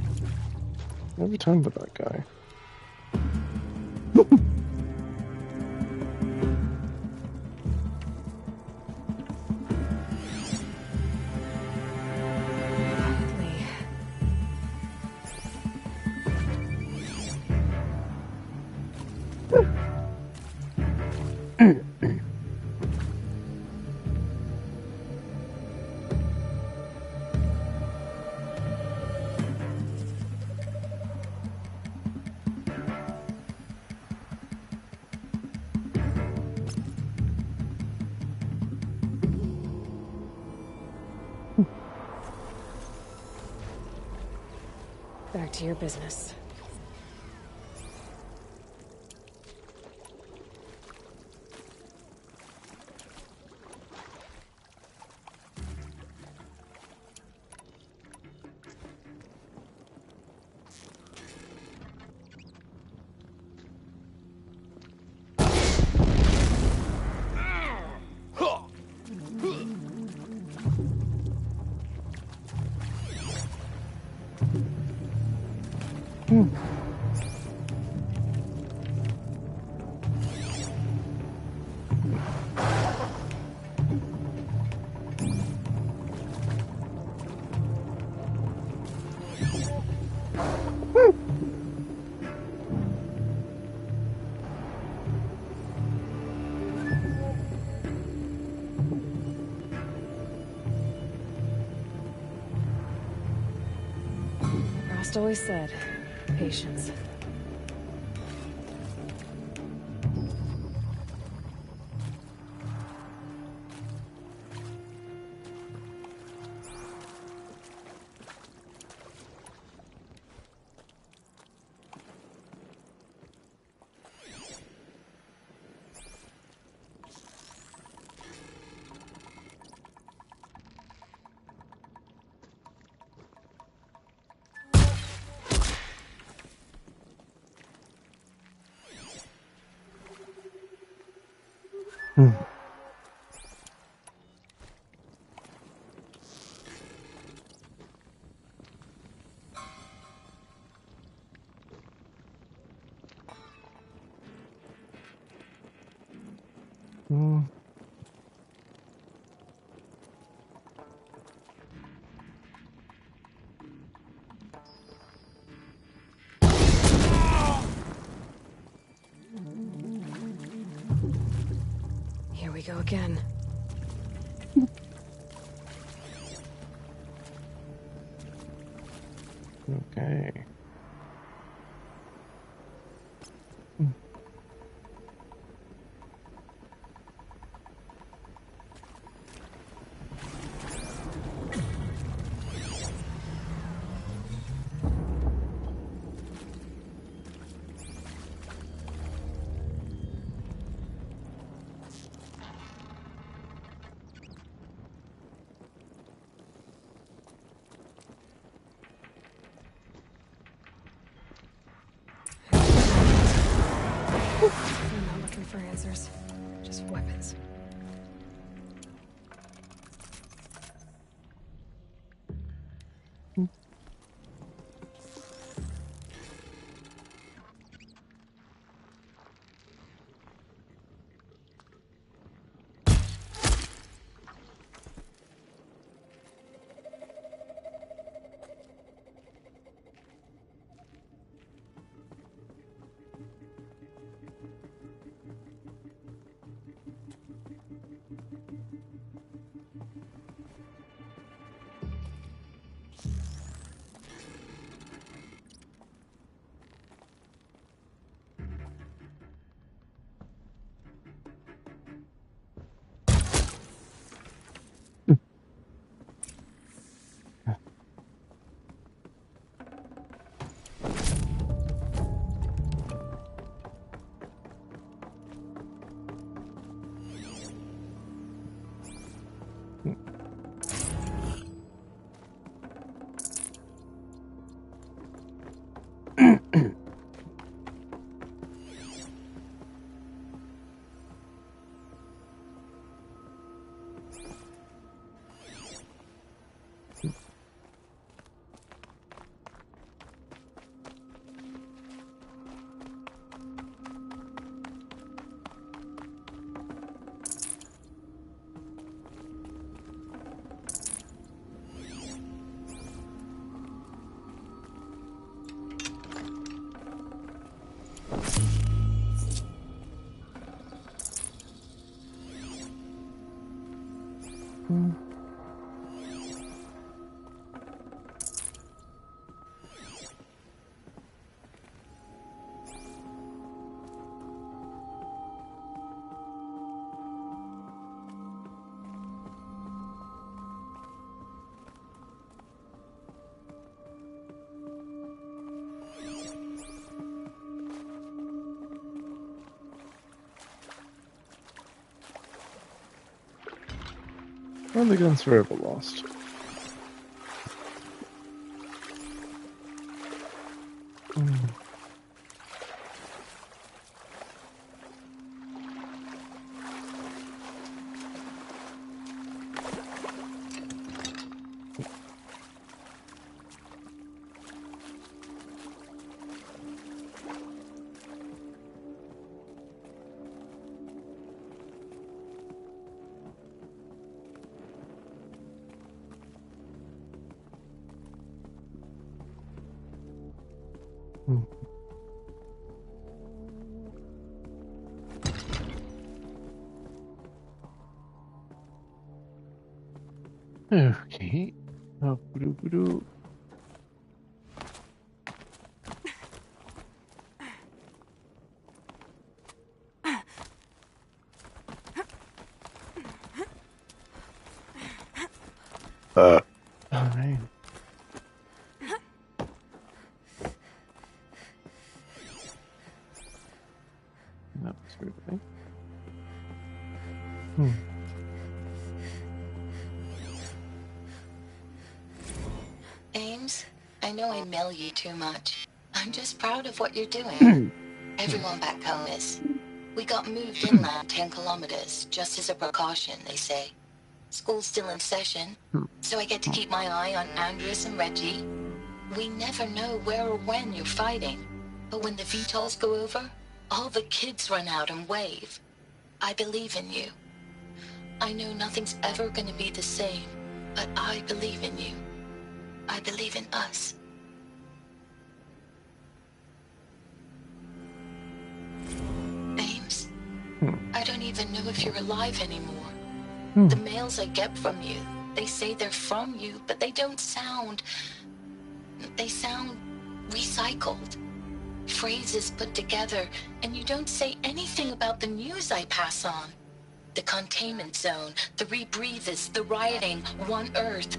Every time with that guy. Back to your business. Frost always said, patience. Here we go again. Okay. I'm not looking for answers, just weapons. Well, the gun's forever lost. Okay. Boo-doo-boo-doo. Alright. That was everything. Ames, I know I mail you too much. I'm just proud of what you're doing. Everyone back home is. We got moved inland 10 kilometers, just as a precaution, they say. School's still in session, so I get to keep my eye on Andres and Reggie. We never know where or when you're fighting, but when the VTOLs go over, all the kids run out and wave. I believe in you. I know nothing's ever gonna be the same, but I believe in you. I believe in us. Ames, I don't even know if you're alive anymore. The mails I get from you, they say they're from you, but they don't sound... They sound recycled. Phrases put together, and you don't say anything about the news I pass on. The containment zone, the rebreathers, the rioting, One Earth.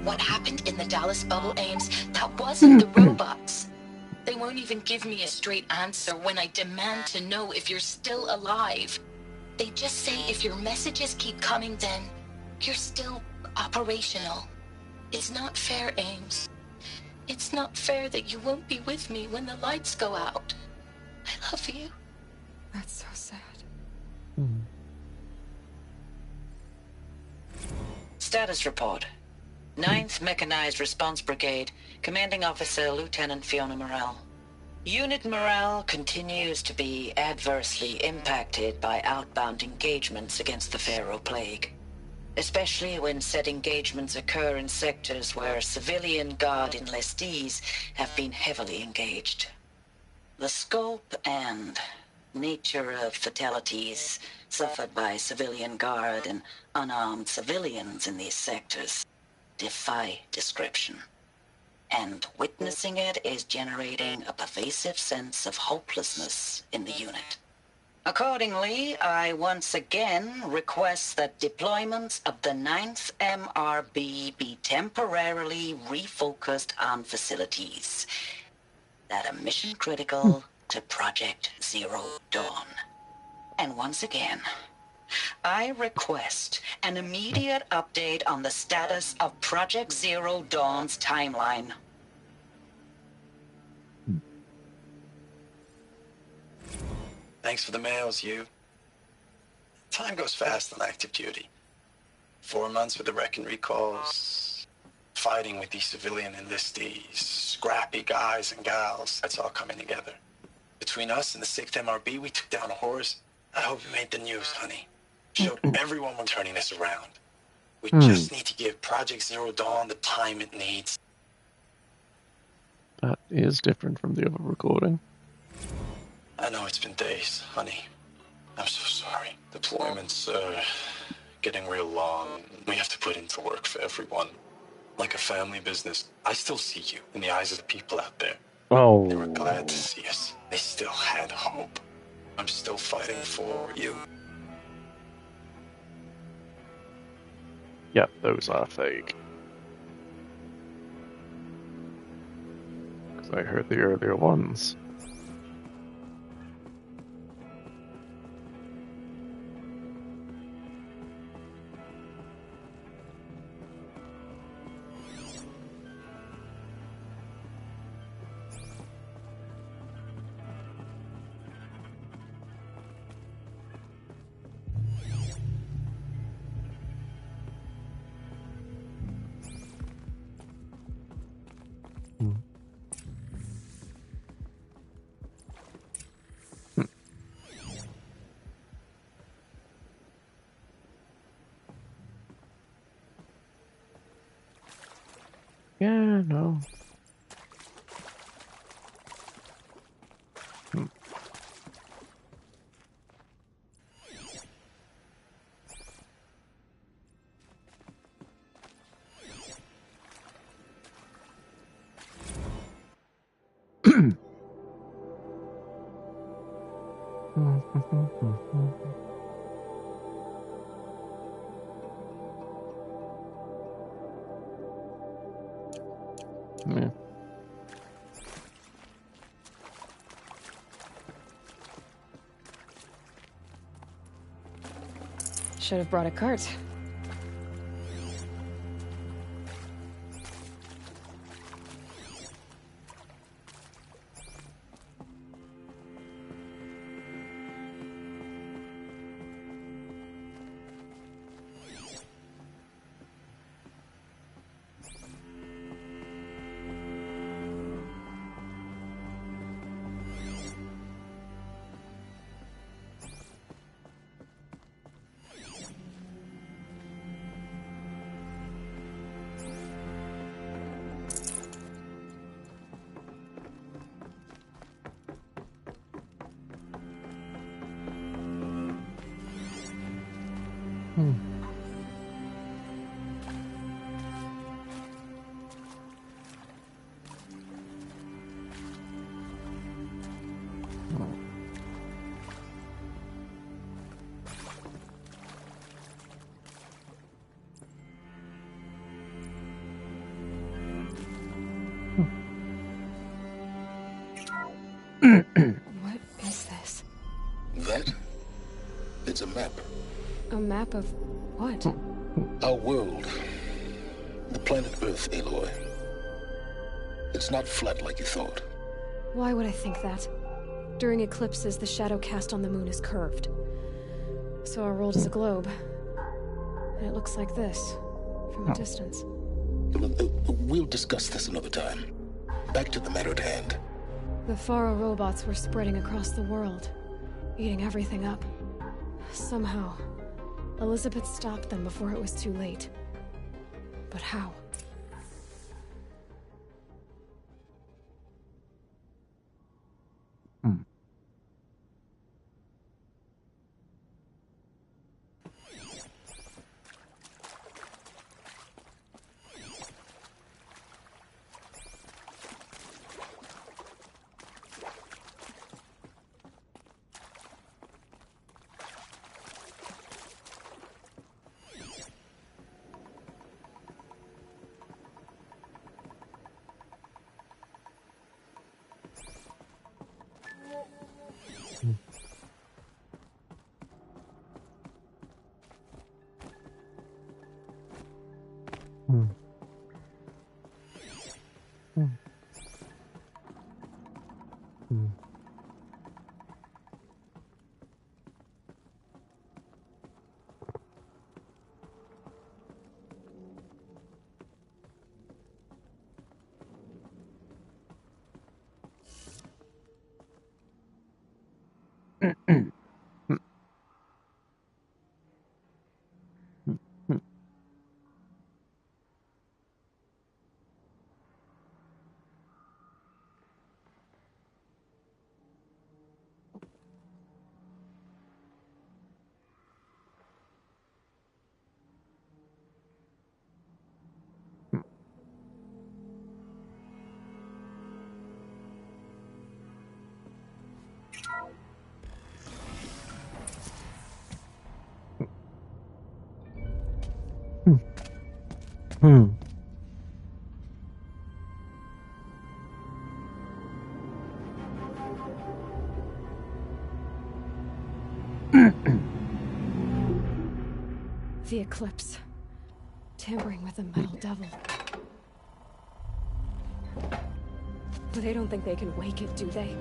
What happened in the Dallas bubble, Ames, that wasn't the robots. They won't even give me a straight answer when I demand to know if you're still alive. They just say if your messages keep coming, then you're still operational. It's not fair, Ames. It's not fair that you won't be with me when the lights go out. I love you. That's so sad. Status report. 9th Mechanized Response Brigade, Commanding Officer Lieutenant Fiona Morrell. Unit morale continues to be adversely impacted by outbound engagements against the Pharaoh Plague, especially when said engagements occur in sectors where civilian guard enlistees have been heavily engaged. The scope and nature of fatalities suffered by civilian guard and unarmed civilians in these sectors defy description. And witnessing it is generating a pervasive sense of hopelessness in the unit. Accordingly, I once again request that deployments of the 9th MRB be temporarily refocused on facilities that are mission critical to Project Zero Dawn. And once again, I request an immediate update on the status of Project Zero Dawn's timeline. Thanks for the mails, you. Time goes fast on active duty. 4 months with the wreck and recalls, fighting with these civilian enlistees, scrappy guys and gals, that's all coming together. Between us and the 6th MRB, we took down a horse. I hope you made the news, honey. Showed everyone we're turning this around. We just need to give Project Zero Dawn the time it needs. That is different from the other recording. I know it's been days, honey. I'm so sorry. Deployments, getting real long. We have to put into work for everyone. Like a family business. I still see you in the eyes of the people out there. Oh. They were glad to see us. They still had hope. I'm still fighting for you. Yep, those are fake. Because I heard the earlier ones. Yeah, no. Yeah. Should have brought a cart. What is this? That? It's a map. A map of what? Our world. The planet Earth, Aloy. It's not flat like you thought. Why would I think that? During eclipses, the shadow cast on the moon is curved. So our world is a globe. And it looks like this, from a distance. We'll discuss this another time. Back to the matter at hand. The Faro robots were spreading across the world, eating everything up. Somehow, Elizabeth stopped them before it was too late. But how? Hmm. The eclipse. Tampering with the metal devil. They don't think they can wake it, do they?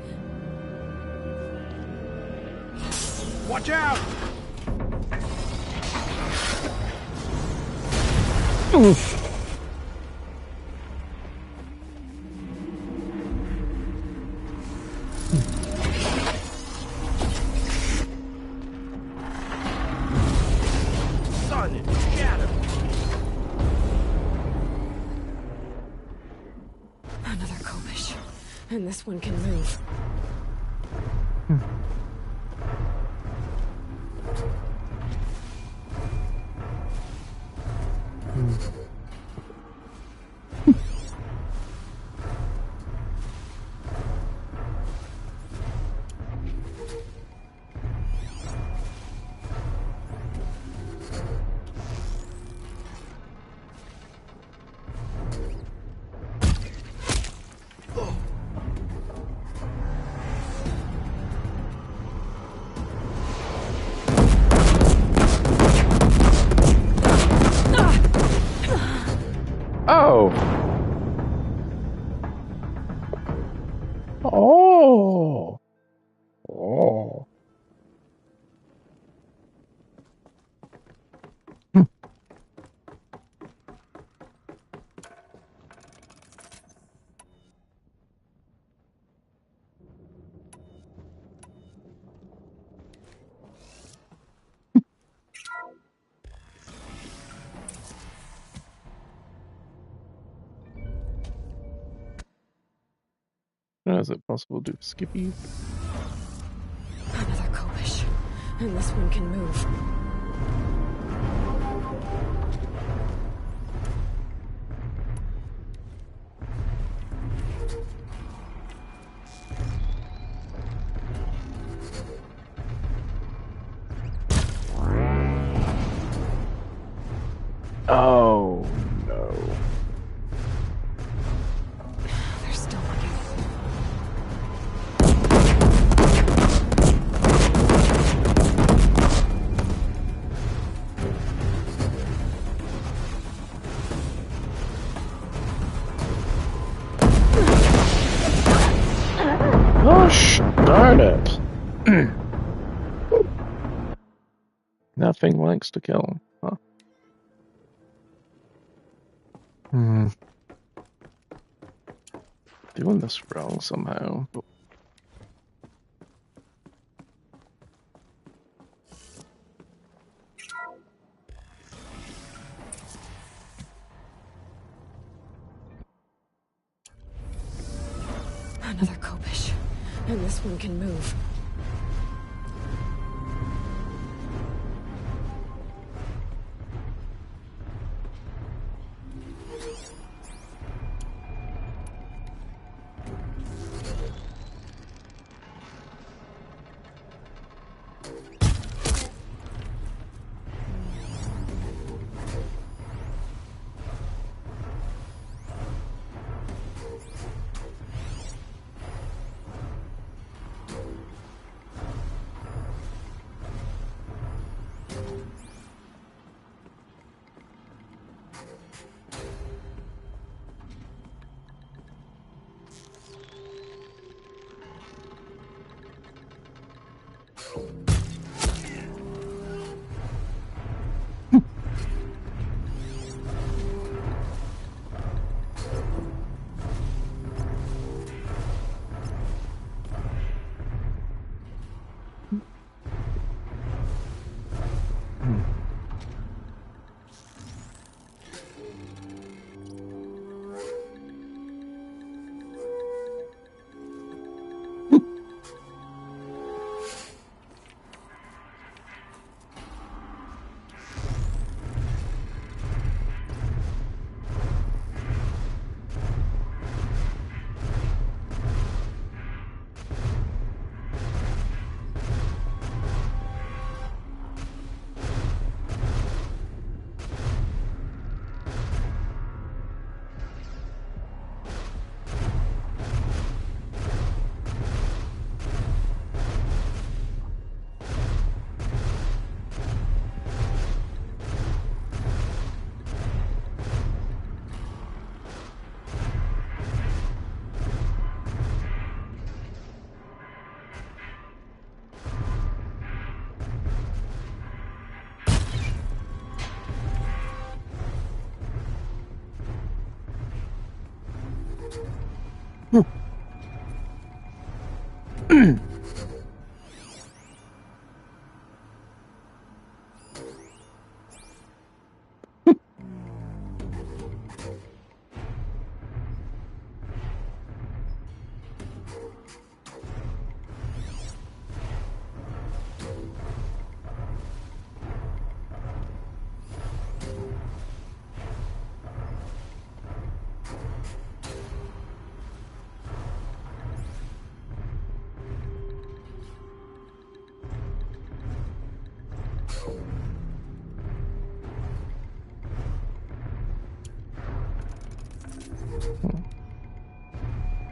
Watch out! Oof. Sun shadow. Another Kopish. And this one can move. Oh. Oh. Oh. Is it possible to Skippy? Another Kopish. And this one can move. Oh no. They're still looking. Gosh darn it. Nothing likes to kill him, huh? Doing this wrong somehow. Another Kopish. And this one can move.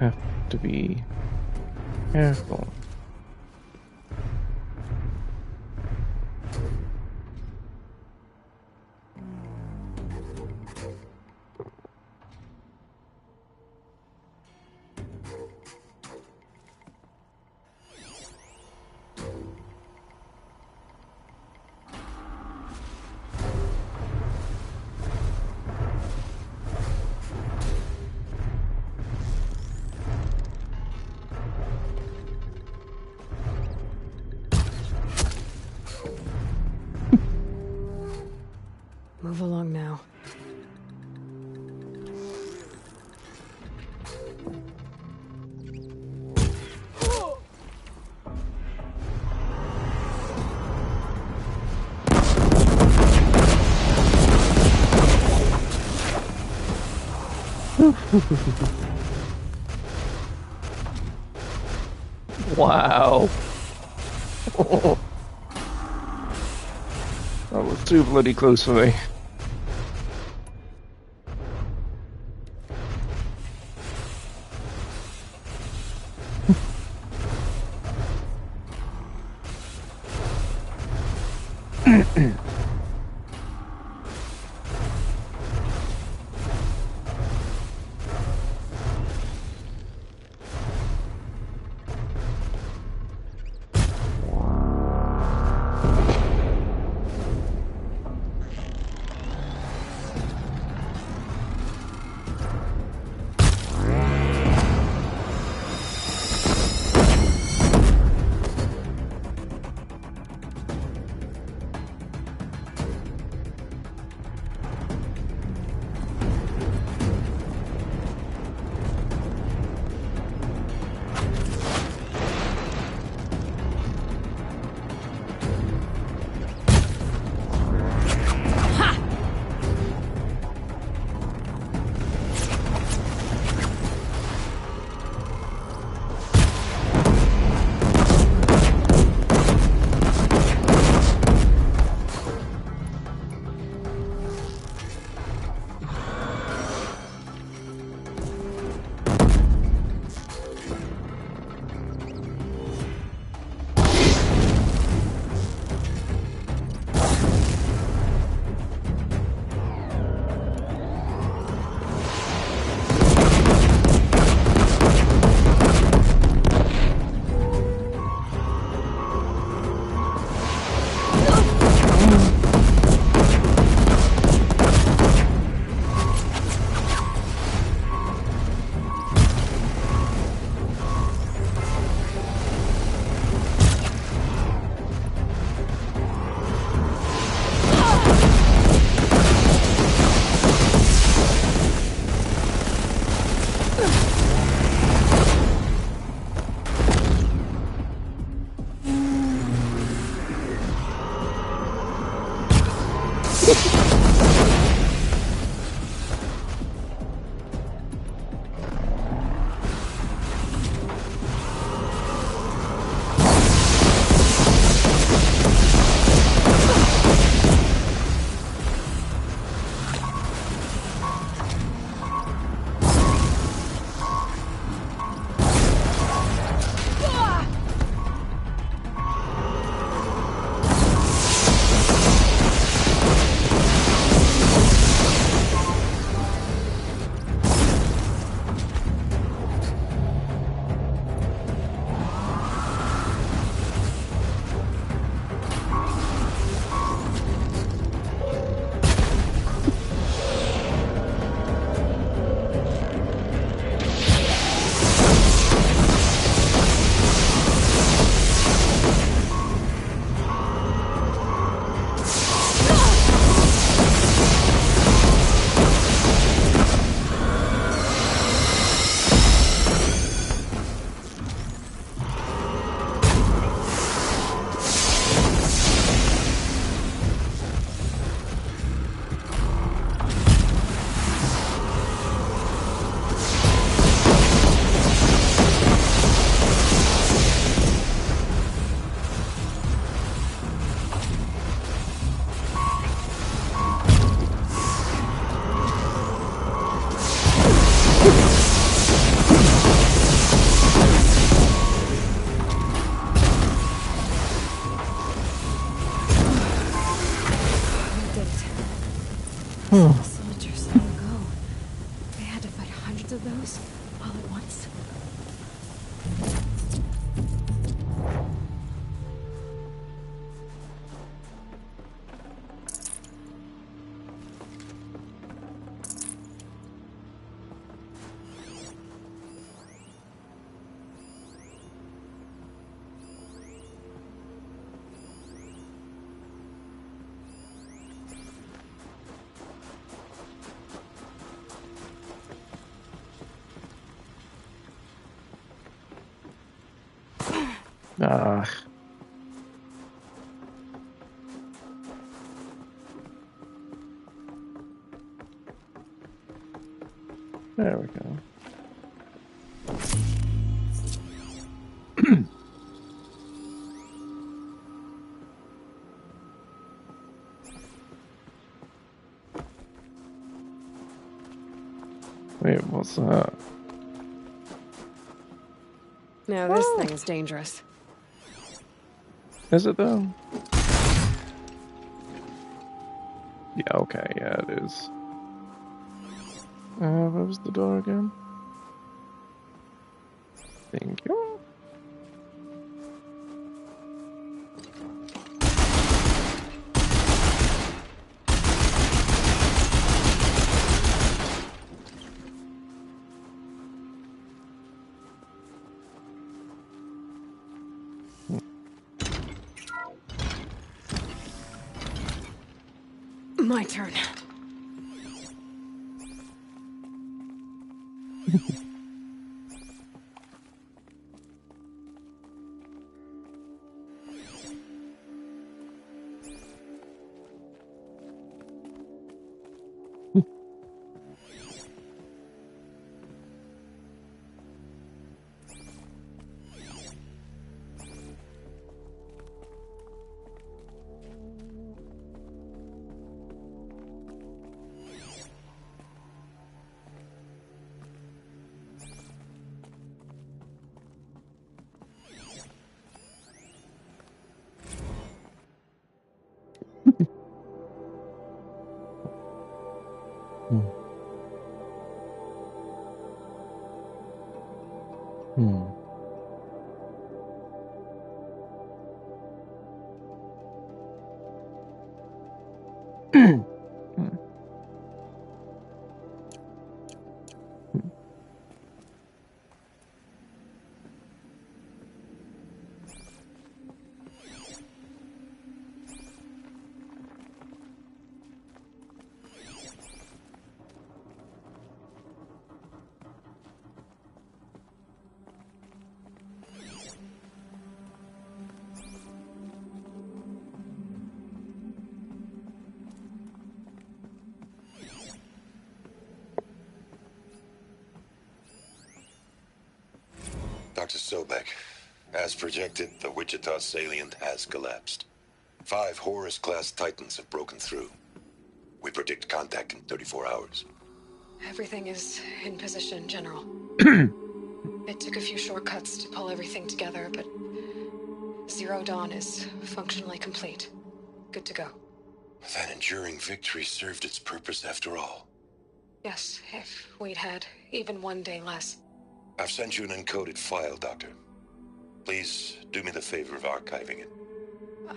Have to be careful. Move along now. Wow. That was too bloody close for me. Soldiers long ago. They had to fight hundreds of those all at once. Ah. There we go. Wait, what's that? Now this thing's dangerous. Is it though? Yeah, okay, yeah, it is. Where was the door again? Thank you. My turn. Dr. Sobek, as projected, the Wichita salient has collapsed. 5 Horus-class Titans have broken through. We predict contact in 34 hours. Everything is in position, General. It took a few shortcuts to pull everything together, but Zero Dawn is functionally complete. Good to go. That enduring victory served its purpose after all. Yes, if we'd had even one day less. I've sent you an encoded file, Doctor. Please do me the favor of archiving it.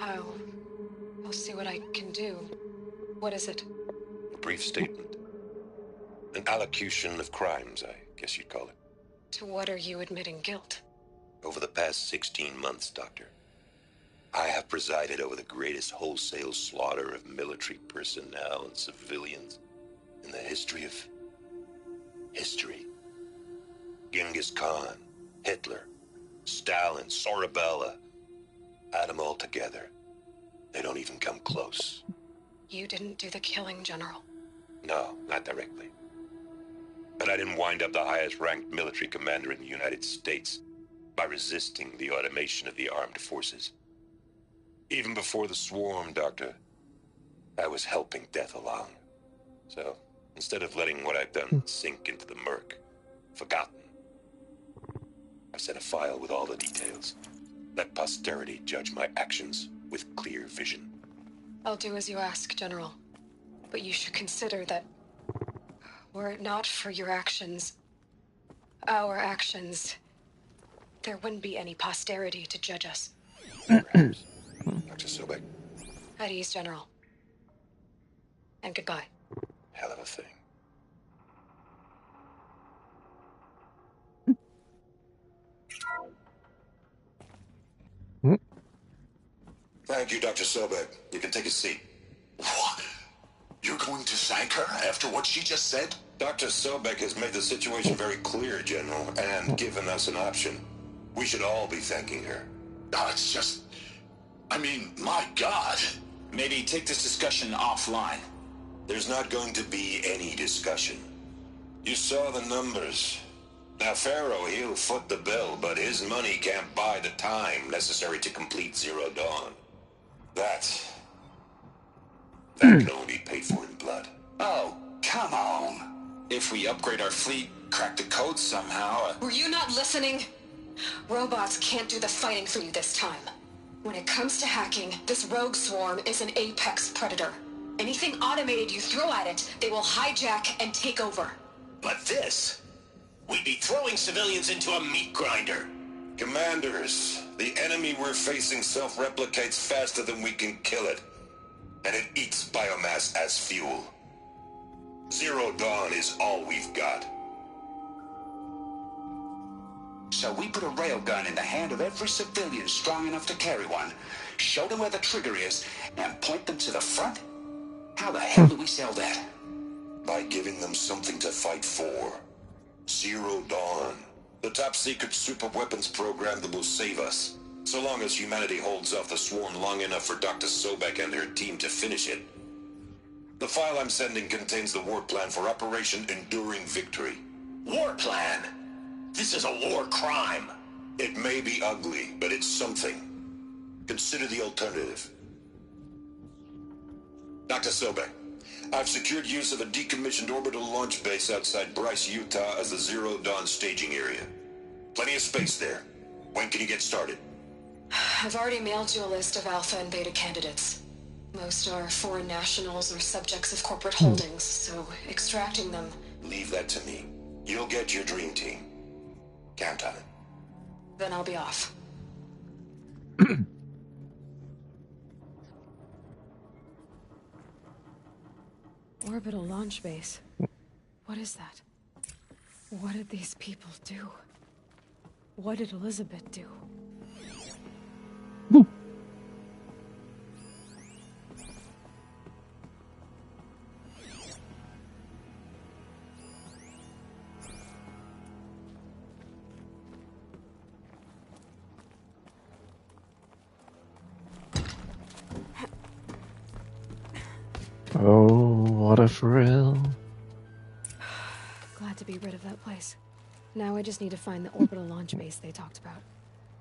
I'll see what I can do. What is it? A brief statement. An allocution of crimes, I guess you'd call it. To what are you admitting guilt? Over the past 16 months, Doctor, I have presided over the greatest wholesale slaughter of military personnel and civilians in the history of history. Genghis Khan, Hitler, Stalin, Sorabella, add them all together. They don't even come close. You didn't do the killing, General. No, not directly. But I didn't wind up the highest-ranked military commander in the United States by resisting the automation of the armed forces. Even before the swarm, Doctor, I was helping death along. So, instead of letting what I've done sink into the murk, forgotten, I've sent a file with all the details. Let posterity judge my actions with clear vision. I'll do as you ask, General. But you should consider that were it not for your actions, our actions, there wouldn't be any posterity to judge us. Dr. Sobek, At ease, General. And goodbye. hell of a thing. Thank you, Dr. Sobek. You can take a seat. What? You're going to thank her after what she just said? Dr. Sobek has made the situation very clear, General, and given us an option. We should all be thanking her. No, it's just... I mean, my God. Maybe take this discussion offline. There's not going to be any discussion. You saw the numbers. Now, Pharaoh, he'll foot the bill, but his money can't buy the time necessary to complete Zero Dawn. That can only be paid for in blood. Oh, come on. If we upgrade our fleet, crack the code somehow... Were you not listening? Robots can't do the fighting for you this time. When it comes to hacking, this rogue swarm is an apex predator. Anything automated you throw at it, they will hijack and take over. But this... we'd be throwing civilians into a meat grinder. Commanders, the enemy we're facing self-replicates faster than we can kill it. And it eats biomass as fuel. Zero Dawn is all we've got. So we put a railgun in the hand of every civilian strong enough to carry one, show them where the trigger is, and point them to the front? How the hell do we sell that? By giving them something to fight for. Zero Dawn. The top-secret super-weapons program that will save us. So long as humanity holds off the swarm long enough for Dr. Sobek and her team to finish it. The file I'm sending contains the war plan for Operation Enduring Victory. War plan? This is a war crime. It may be ugly, but it's something. Consider the alternative. Dr. Sobek, I've secured use of a decommissioned orbital launch base outside Bryce, Utah as the Zero Dawn staging area. Plenty of space there. When can you get started? I've already mailed you a list of alpha and beta candidates. Most are foreign nationals or subjects of corporate holdings, so extracting them... Leave that to me. You'll get your dream team. Count on it. Then I'll be off. Orbital launch base. What is that? What did these people do? What did Elizabeth do? Oh, what a thrill. Glad to be rid of that place. Now I just need to find the orbital launch base they talked about.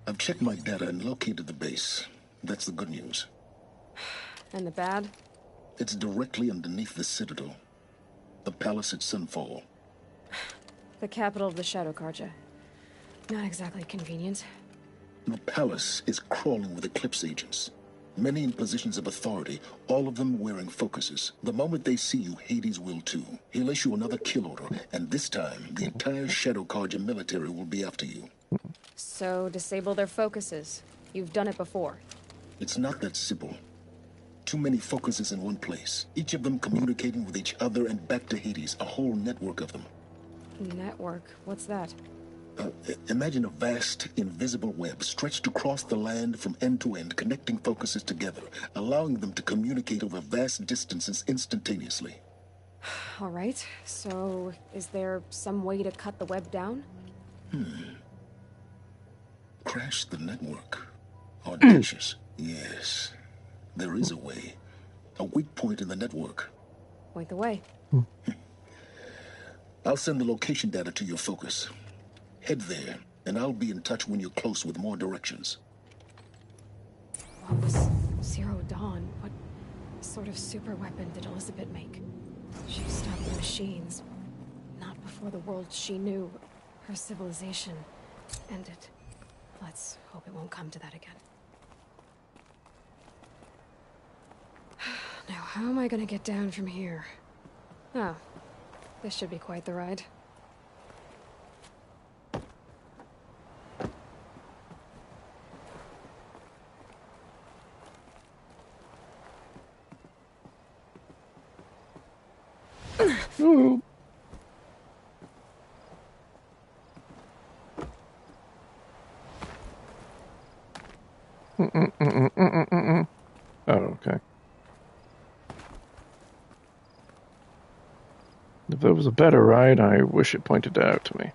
I've checked my data and located the base. That's the good news. And the bad? It's directly underneath the Citadel. The palace at Sunfall. The capital of the Shadow Carja. Not exactly convenient. The palace is crawling with Eclipse agents. Many in positions of authority, all of them wearing focuses. The moment they see you, Hades will too. He'll issue another kill order, and this time, the entire Shadow Carja military will be after you. So, disable their focuses. You've done it before. It's not that simple. Too many focuses in one place, each of them communicating with each other and back to Hades, a whole network of them. Network? What's that? Imagine a vast, invisible web stretched across the land from end to end, connecting focuses together, allowing them to communicate over vast distances instantaneously. All right, so is there some way to cut the web down? Crash the network. Audacious. Yes, there is a way. A weak point in the network. Point the way. I'll send the location data to your focus. Head there, and I'll be in touch when you're close with more directions. What was Zero Dawn? What sort of super weapon did Elizabeth make? She stopped the machines. Not before the world she knew, her civilization, ended. Let's hope it won't come to that again. Now, how am I gonna get down from here? Oh, this should be quite the ride. Ooh. Oh, okay. If there was a better ride, I wish it pointed it out to me.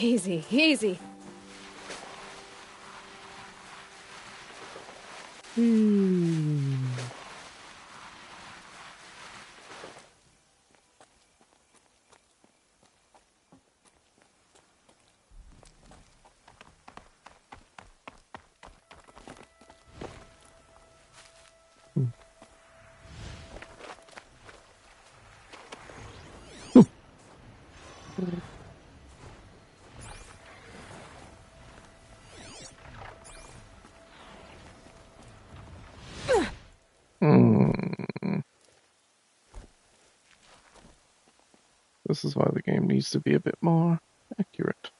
Easy, easy. This is why the game needs to be a bit more accurate.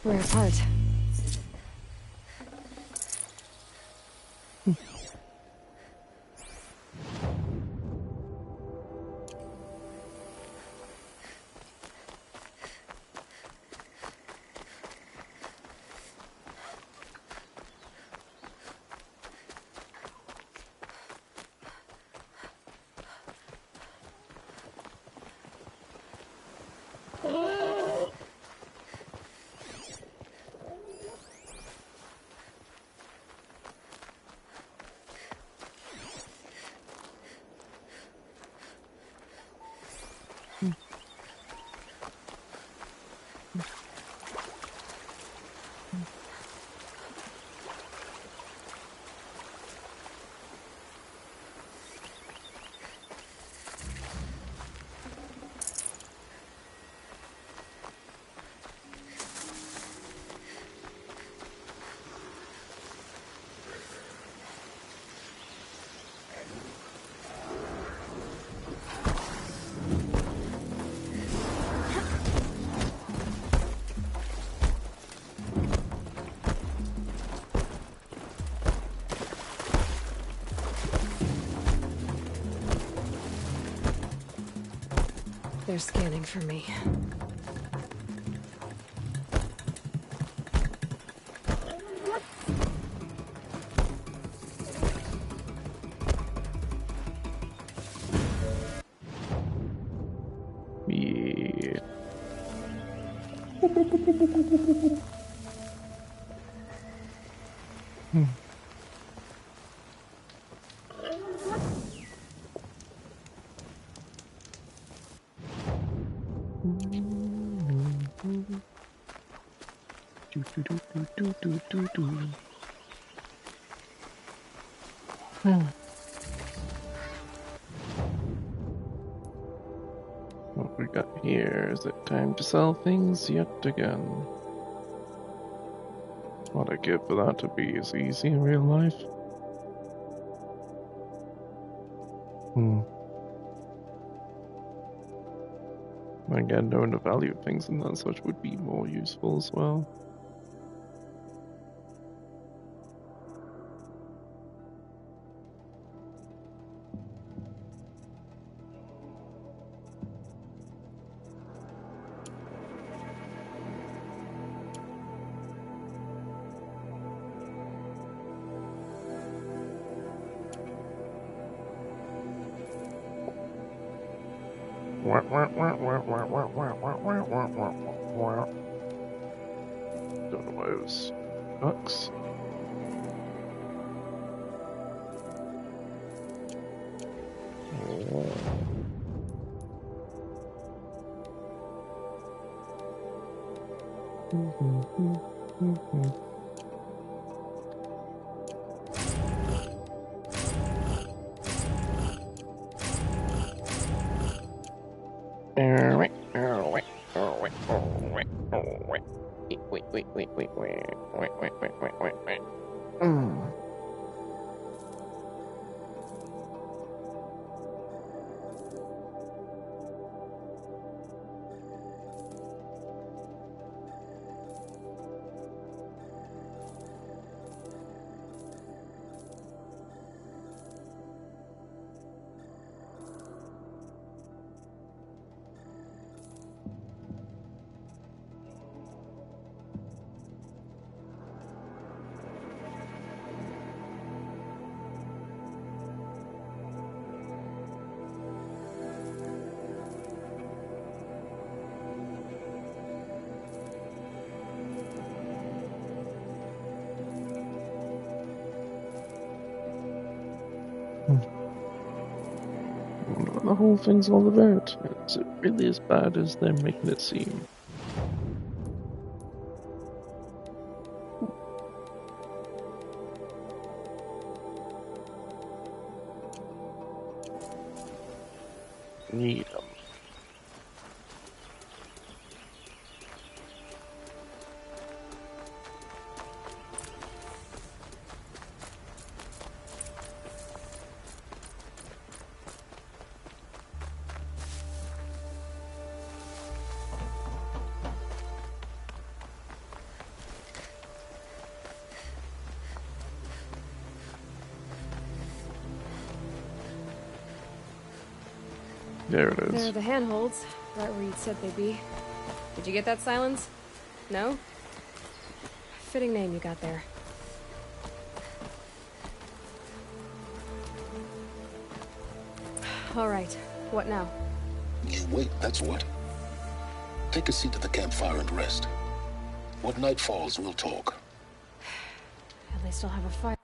Rare part. They're scanning for me. Yeah. What we got here? Is it time to sell things yet again? What I give for that to be as easy in real life? Again, knowing the value of things and that such would be more useful as well. Don't know those ducks. What the whole thing's all about. Is it really as bad as they're making it seem? Need 'em. There it is. There are the handholds, right where you'd said they'd be. Did you get that, Silence? No? Fitting name you got there. All right, what now? You wait, that's what. Take a seat at the campfire and rest. When night falls, we'll talk. At least I'll have a fire.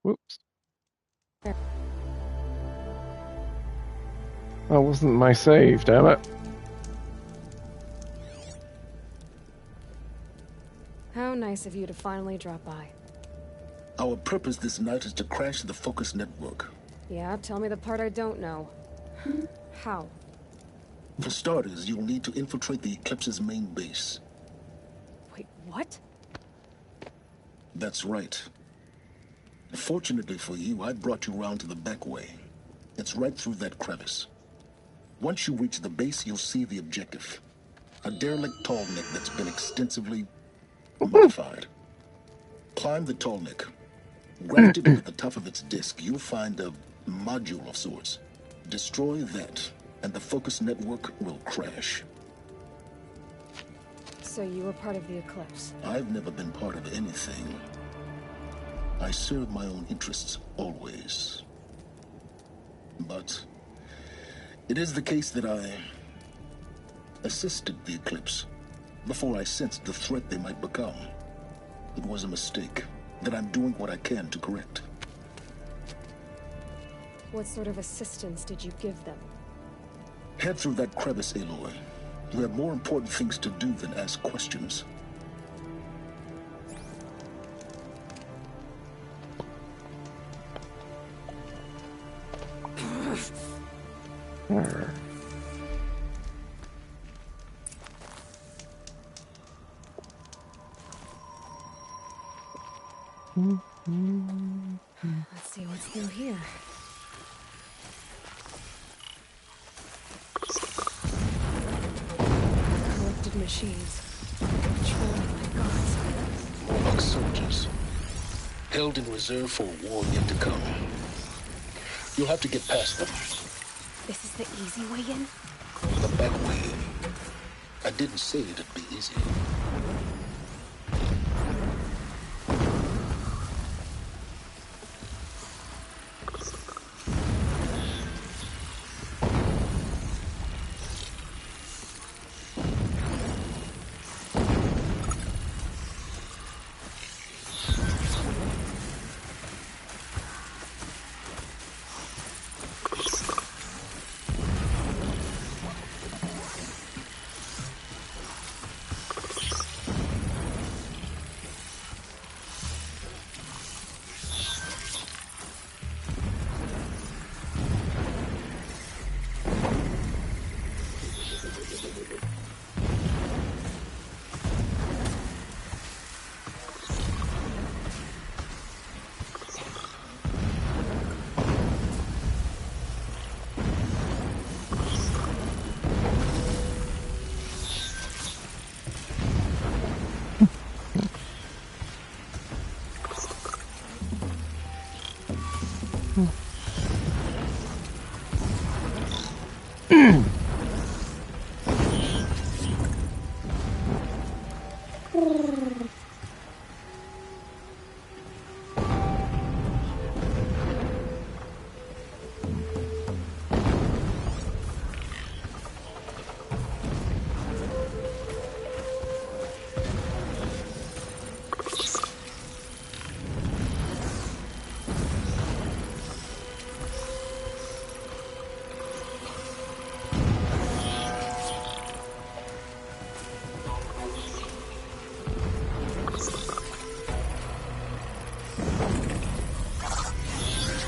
Whoops. That wasn't my save, damn it. How nice of you to finally drop by. Our purpose this night is to crash the Focus network. Yeah, tell me the part I don't know. How? For starters, you'll need to infiltrate the Eclipse's main base. Wait, what? That's right. Fortunately for you, I brought you round to the back way. It's right through that crevice. Once you reach the base, you'll see the objective. A derelict tall neck that's been extensively modified. Climb the tall neck. Grafted into the top of its disc, you'll find a module of sorts. Destroy that, and the focus network will crash. So you were part of the eclipse? I've never been part of anything. I serve my own interests, always. But it is the case that I assisted the eclipse before I sensed the threat they might become. It was a mistake that I'm doing what I can to correct. What sort of assistance did you give them? Head through that crevice, Aloy. You have more important things to do than ask questions. Let's see what's through here. Collected machines. Controlling my gods. Morlock soldiers. Held in reserve for a war yet to come. You'll have to get past them. This is the easy way in? The back way in. I didn't say it'd be easy.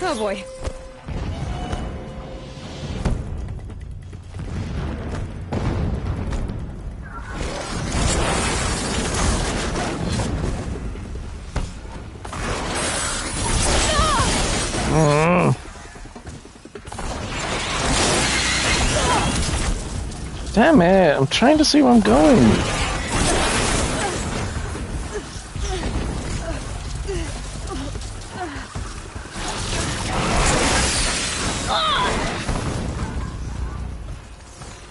Oh boy. Damn it, I'm trying to see where I'm going.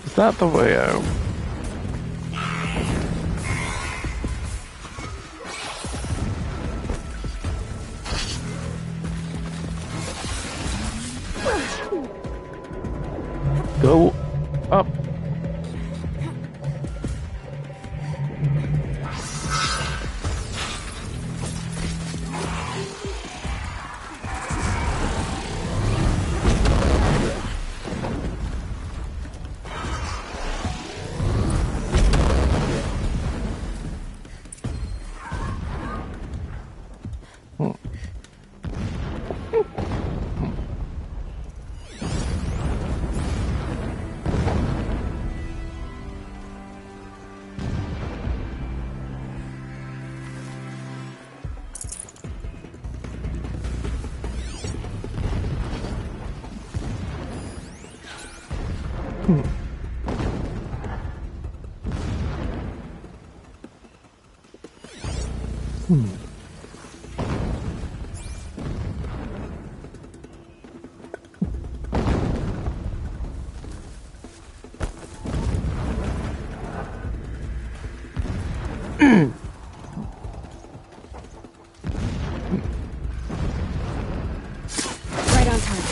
Is that the way out? Go up. Right on time.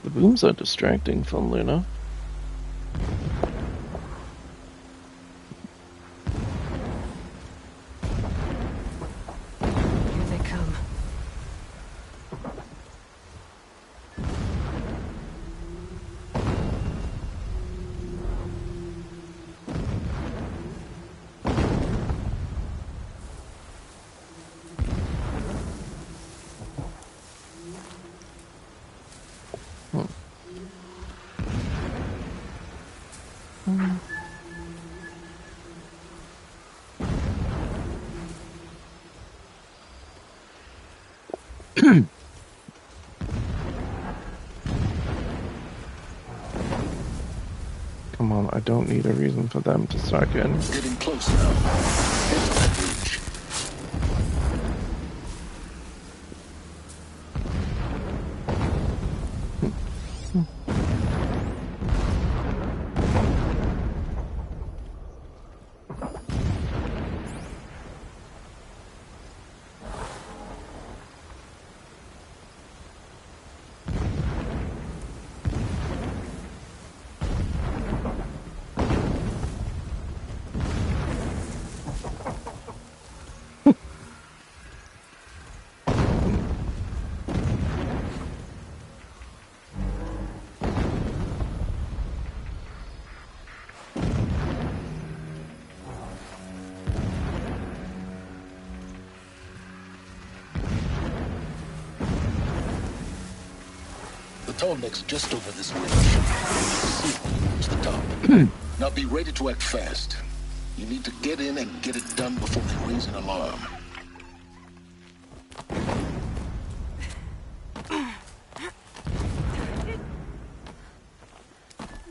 The booms are distracting, funnily enough. Here they come. Come on, I don't need a reason for them to start getting... Getting close now. Head to that bridge. The tall neck's just over this ridge. See it when you reach the top. Now be ready to act fast. You need to get in and get it done before they raise an alarm.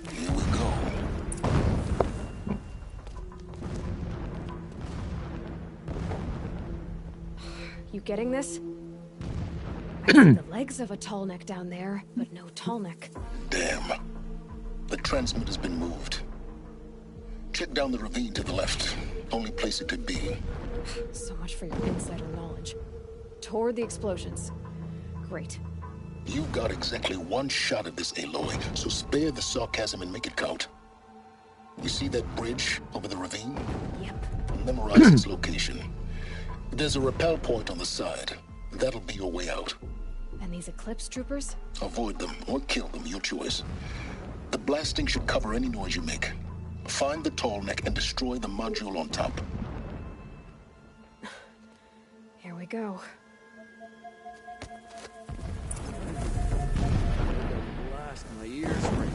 Here we go. You getting this? I see the legs of a tall neck down there, but no tall neck. Damn. The transmitter's been moved. Check down the ravine to the left. Only place it could be. So much for your insider knowledge. Toward the explosions. Great. You've got exactly one shot at this, Aloy, so spare the sarcasm and make it count. You see that bridge over the ravine? Yep. Memorize its location. There's a rappel point on the side. That'll be your way out. And these Eclipse troopers? Avoid them or kill them, your choice. The blasting should cover any noise you make. Find the tall neck and destroy the module on top. Here we go. Blast my ears ring.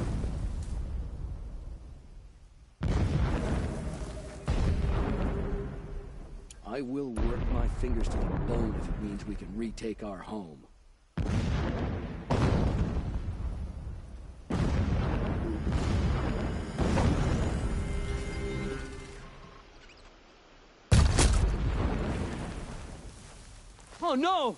I will work my fingers to the bone if it means we can retake our home. Oh no!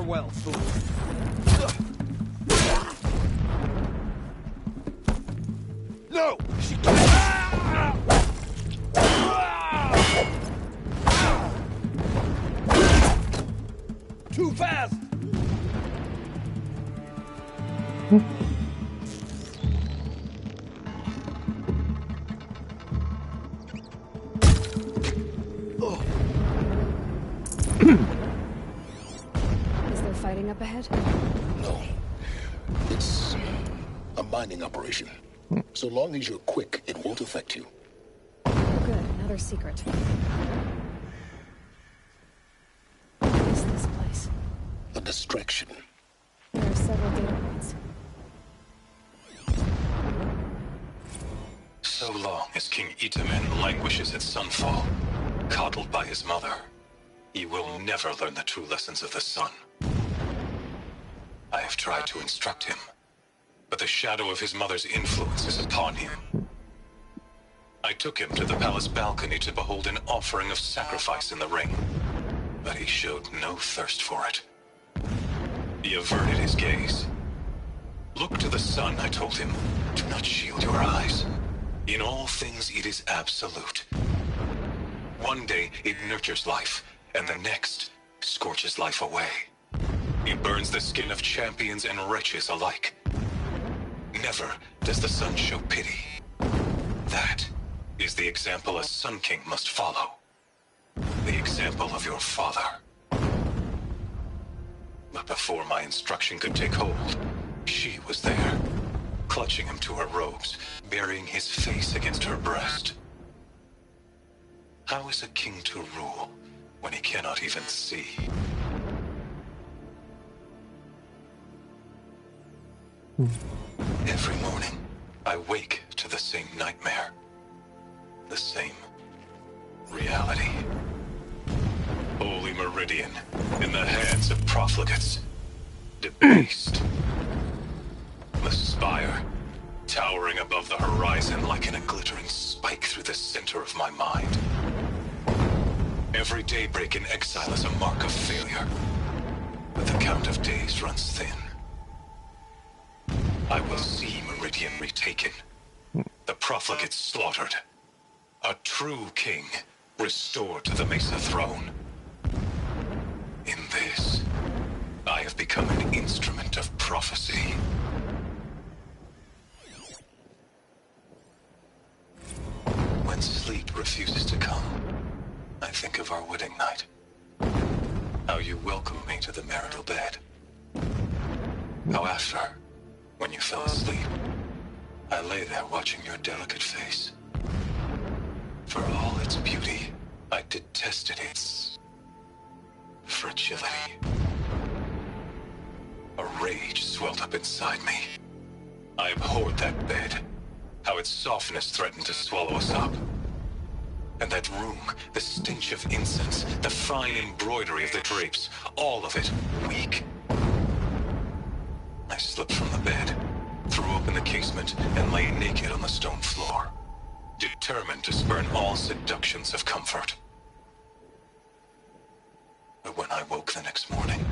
Farewell, fool. No! She Too fast! Is there fighting up ahead? No. It's a mining operation. So long as you're quick, it won't affect you. Oh, good. Another secret. What is this place? A distraction. There are several data points. So long as King Itamen languishes at Sunfall, coddled by his mother, he will never learn the true lessons of the sun. I have tried to instruct him, but the shadow of his mother's influence is upon him. I took him to the palace balcony to behold an offering of sacrifice in the ring, but he showed no thirst for it. He averted his gaze. Look to the sun, I told him. Do not shield your eyes. In all things, it is absolute. One day, it nurtures life, and the next, scorches life away. It burns the skin of champions and wretches alike. Never does the sun show pity. That is the example a Sun King must follow. The example of your father. But before my instruction could take hold, she was there, clutching him to her robes, burying his face against her breast. How is a king to rule when he cannot even see? Every morning, I wake to the same nightmare. The same reality. Holy Meridian, in the hands of profligates. Debased. The spire, towering above the horizon like a glittering spike through the center of my mind. Every daybreak in exile is a mark of failure, but the count of days runs thin. I will see Meridian retaken, the profligates slaughtered, a true king restored to the Mesa throne. In this, I have become an instrument of prophecy. When sleep refuses to come, I think of our wedding night. How you welcomed me to the marital bed. How after, when you fell asleep, I lay there watching your delicate face. For all its beauty, I detested its fragility. A rage swelled up inside me. I abhorred that bed, how its softness threatened to swallow us up. And that room, the stench of incense, the fine embroidery of the drapes, all of it weak. I slipped from the bed, threw open the casement, and lay naked on the stone floor, determined to spurn all seductions of comfort. But when I woke the next morning,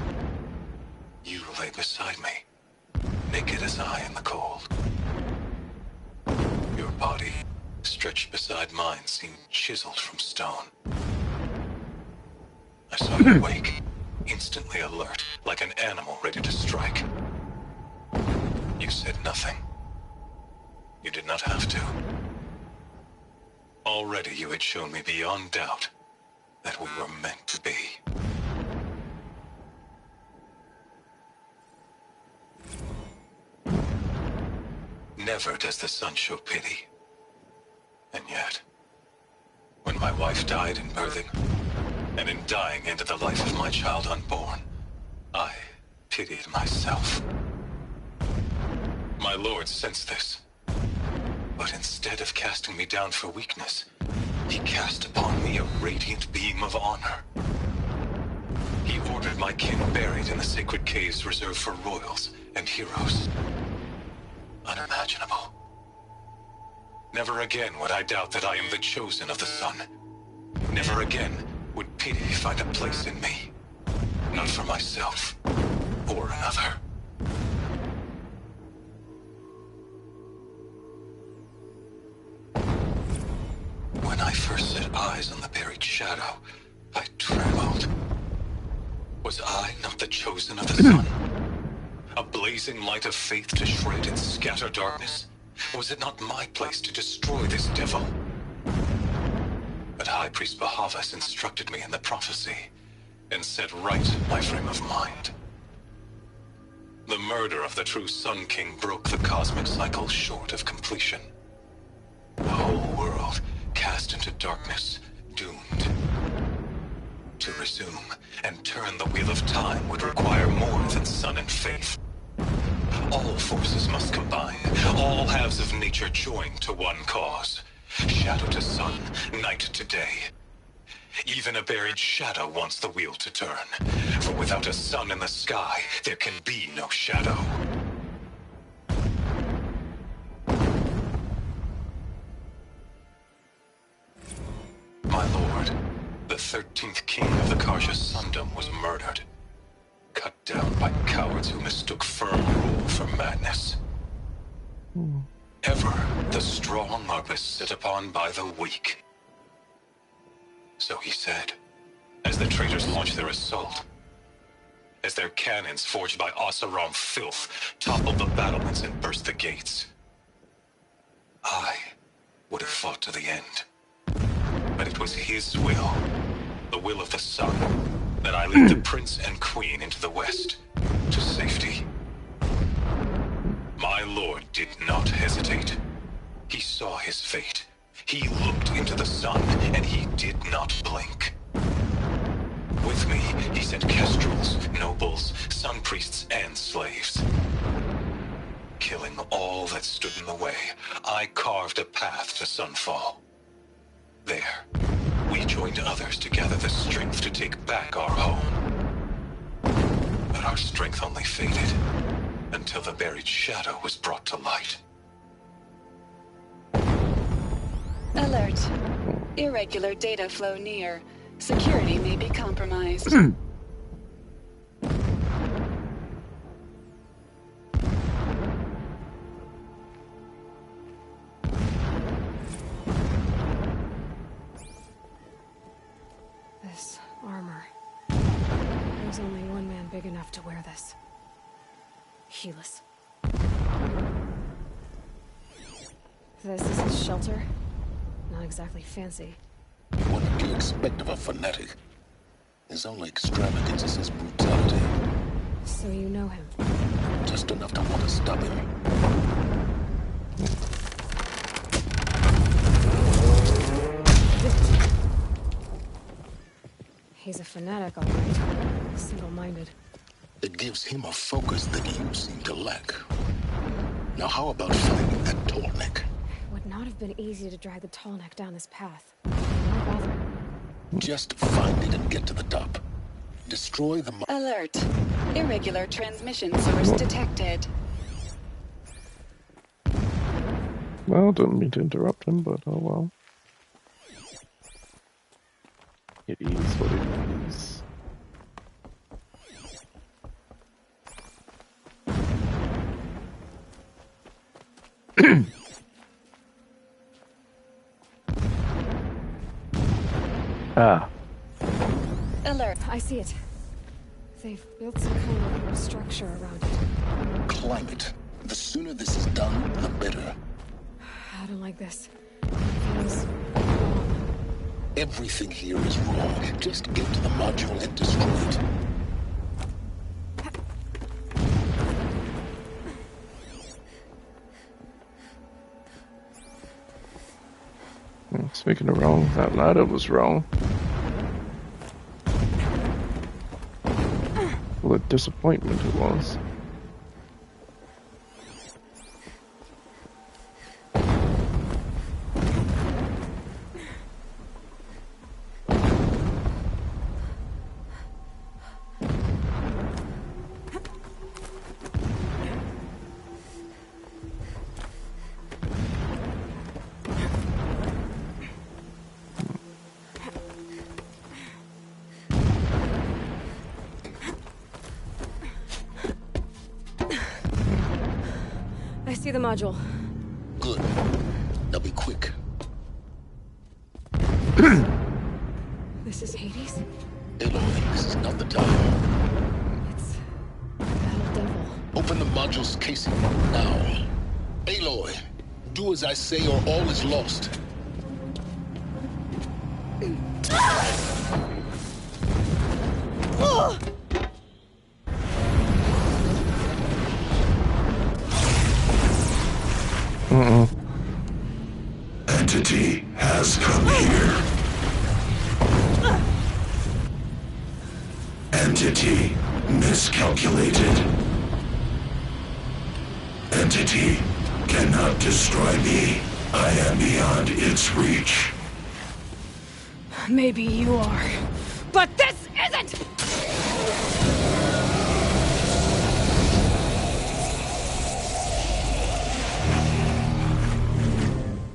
you lay beside me, naked as I in the cold. Your body, stretched beside mine, seemed chiseled from stone. I saw you wake, instantly alert, like an animal ready to strike. You said nothing. You did not have to. Already you had shown me beyond doubt that we were meant to be. Never does the sun show pity. And yet, when my wife died in birthing, and in dying ended the life of my child unborn, I pitied myself. My lord sensed this, but instead of casting me down for weakness, he cast upon me a radiant beam of honor. He ordered my kin buried in the sacred caves reserved for royals and heroes. Unimaginable. Never again would I doubt that I am the chosen of the sun. Never again would pity find a place in me. Not for myself, or another. When I first set eyes on the buried shadow, I trembled. Was I not the chosen of the sun? A blazing light of faith to shred and scatter darkness? Was it not my place to destroy this devil? But High Priest Bahavas instructed me in the prophecy and set right my frame of mind. The murder of the true Sun King broke the cosmic cycle short of completion. The whole world cast into darkness, doomed. To resume and turn the wheel of time would require more than sun and faith. All forces must combine, all halves of nature join to one cause. Shadow to sun, night to day. Even a buried shadow wants the wheel to turn, for without a sun in the sky, there can be no shadow. My lord, the 13th king of the Karja Sundom was murdered. Cut down by cowards who mistook firm rule for madness. Ever the strong are beset upon by the weak. So he said, as the traitors launched their assault. As their cannons, forged by Oseram filth, toppled the battlements and burst the gates. I would have fought to the end. But it was his will, the will of the sun, that I lead the prince and queen into the west, to safety. My lord did not hesitate. He saw his fate. He looked into the sun, and he did not blink. With me, he sent kestrels, nobles, sun priests, and slaves. Killing all that stood in the way, I carved a path to sunfall. There, we joined others to gather the strength to take back our home. But our strength only faded until the buried shadow was brought to light. Alert. Irregular data flow near. Security may be compromised. This armor. There's only one man big enough to wear this. Helis. This is his shelter. Not exactly fancy. What did you expect of a fanatic? His only extravagance is his brutality. So you know him? Just enough to want to stop him. He's a fanatic, all right. Single-minded. It gives him a focus that you seem to lack. Now how about finding that tallneck? Would not have been easy to drag the tallneck down this path. Why bother? Just find it and get to the top. Destroy the... Alert. Irregular transmission source detected. Well, don't mean to interrupt him, but oh well. It is what it is. Ah. Alert. I see it. They've built some kind of structure around it. Climb it. The sooner this is done, the better. I don't like this. It feels wrong. Everything here is wrong. Just get to the module and destroy it. Speaking of wrong, that ladder was wrong. What a disappointment it was. the module. Good. Now be quick. This is Hades? Aloy, this is not the time. It's Battle Devil. Open the module's casing now. Aloy, do as I say or all is lost. Entity has come here. Entity miscalculated. Entity cannot destroy me. I am beyond its reach. Maybe you are, but this isn't!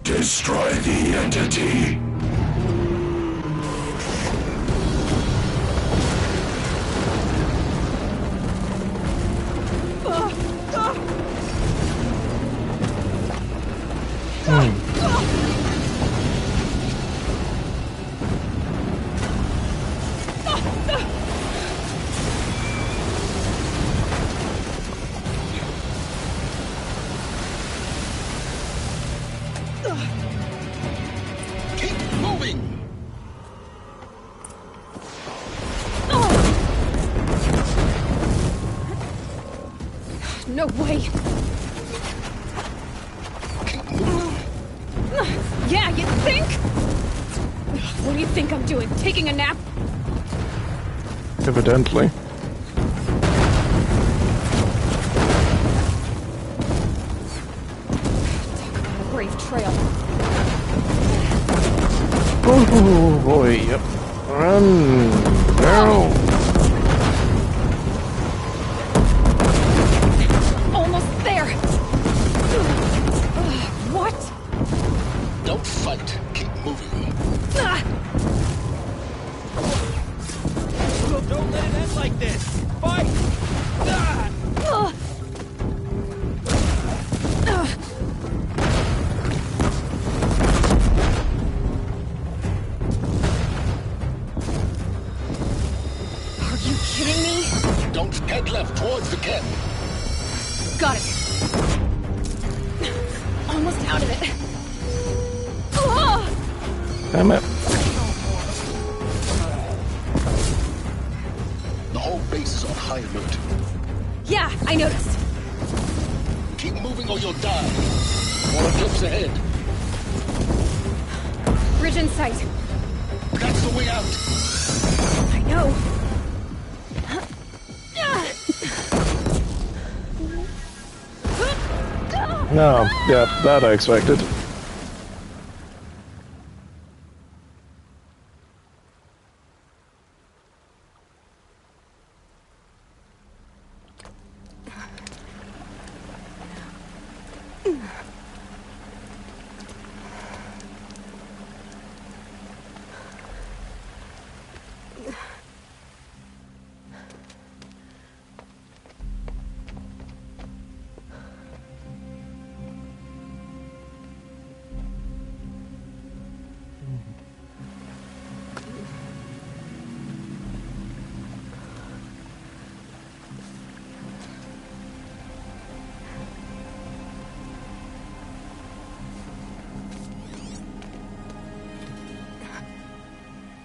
Destroy the entity. Keep moving! No way! Yeah, you think? What do you think I'm doing? Taking a nap? Evidently. Brave trail. Oh boy, yep. Run! No! Almost there! What? Don't fight. Keep moving. Don't let it end like this! Fight! Are you kidding me? Don't head left towards the camp. Got it. Almost out of it. Damn it. The whole base is on high alert. Yeah, I noticed. Keep moving or you'll die. More eclipse ahead. Bridge in sight. That's the way out. I know. No, yeah, that I expected.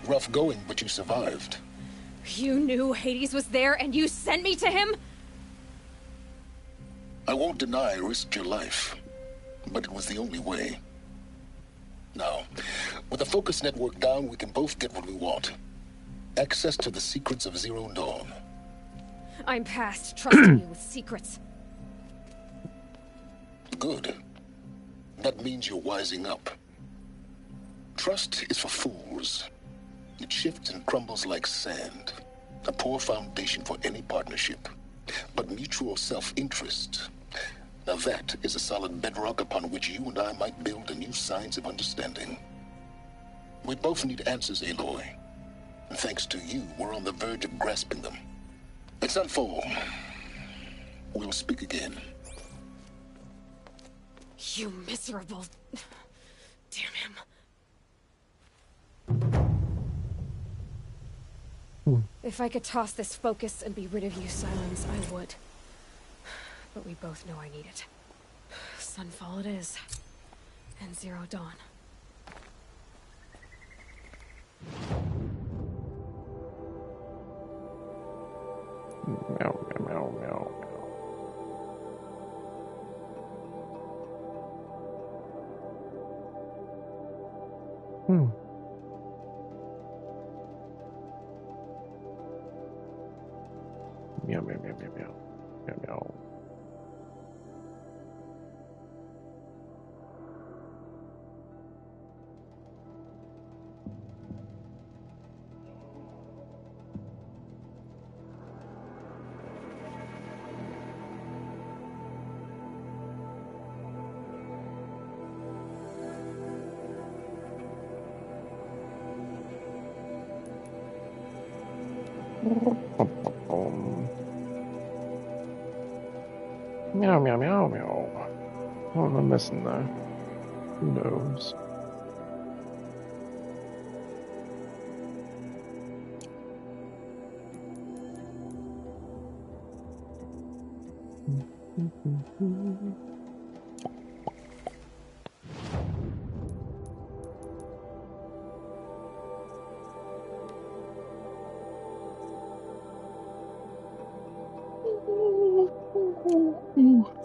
Rough going, but you survived. You knew Hades was there and you sent me to him? I won't deny I risked your life, but it was the only way. Now, with the focus network down, we can both get what we want. Access to the secrets of Zero Dawn. I'm past trusting you with secrets. Good. That means you're wising up. Trust is for fools. It shifts and crumbles like sand. A poor foundation for any partnership. But mutual self-interest, now that is a solid bedrock upon which you and I might build a new science of understanding. We both need answers, Aloy. And thanks to you, we're on the verge of grasping them. Let's unfold. We'll speak again. You miserable... Damn him. If I could toss this focus and be rid of you, Silence, I would. But we both know I need it. Sunfall it is. And Zero Dawn. Meow, meow, meow, meow. Meow, meow, meow, meow, meow. Meow, meow. Meow, meow, meow, meow. What am I missing there? Who knows?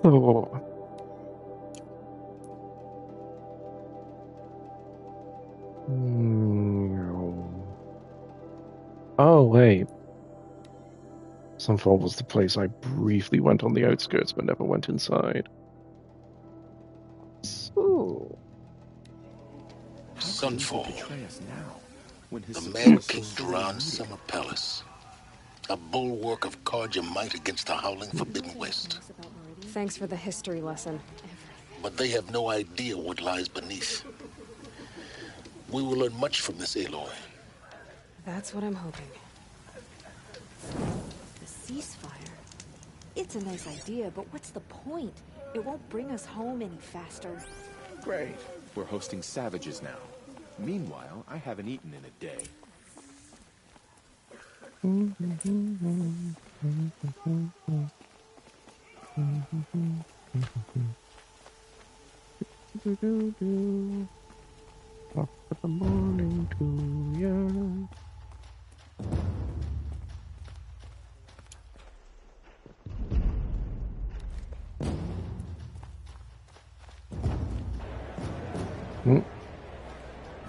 Oh. Oh, wait. Sunfall was the place I briefly went on the outskirts but never went inside. Ooh. Sunfall. The Mad King Duran's summer palace. A bulwark of Carja might against the howling Forbidden West. Thanks for the history lesson. But they have no idea what lies beneath. We will learn much from this Aloy. That's what I'm hoping. The ceasefire? It's a nice idea, but what's the point? It won't bring us home any faster. Great. We're hosting savages now. Meanwhile, I haven't eaten in a day. Top of the morning to ya.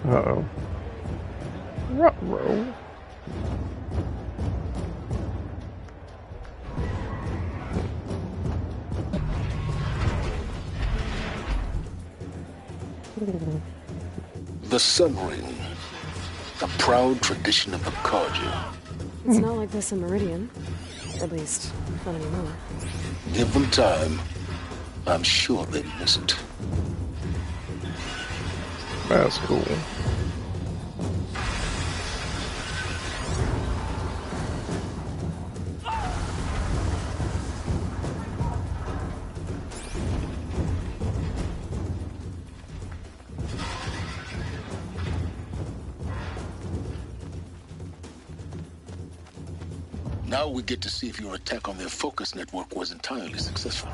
Uh-oh. Ruh-roh. The Sun Ring. A proud tradition of the Carja. It's not like this in Meridian. At least, not anymore. Give them time. I'm sure they miss it. That's cool. Now we get to see if your attack on their focus network was entirely successful.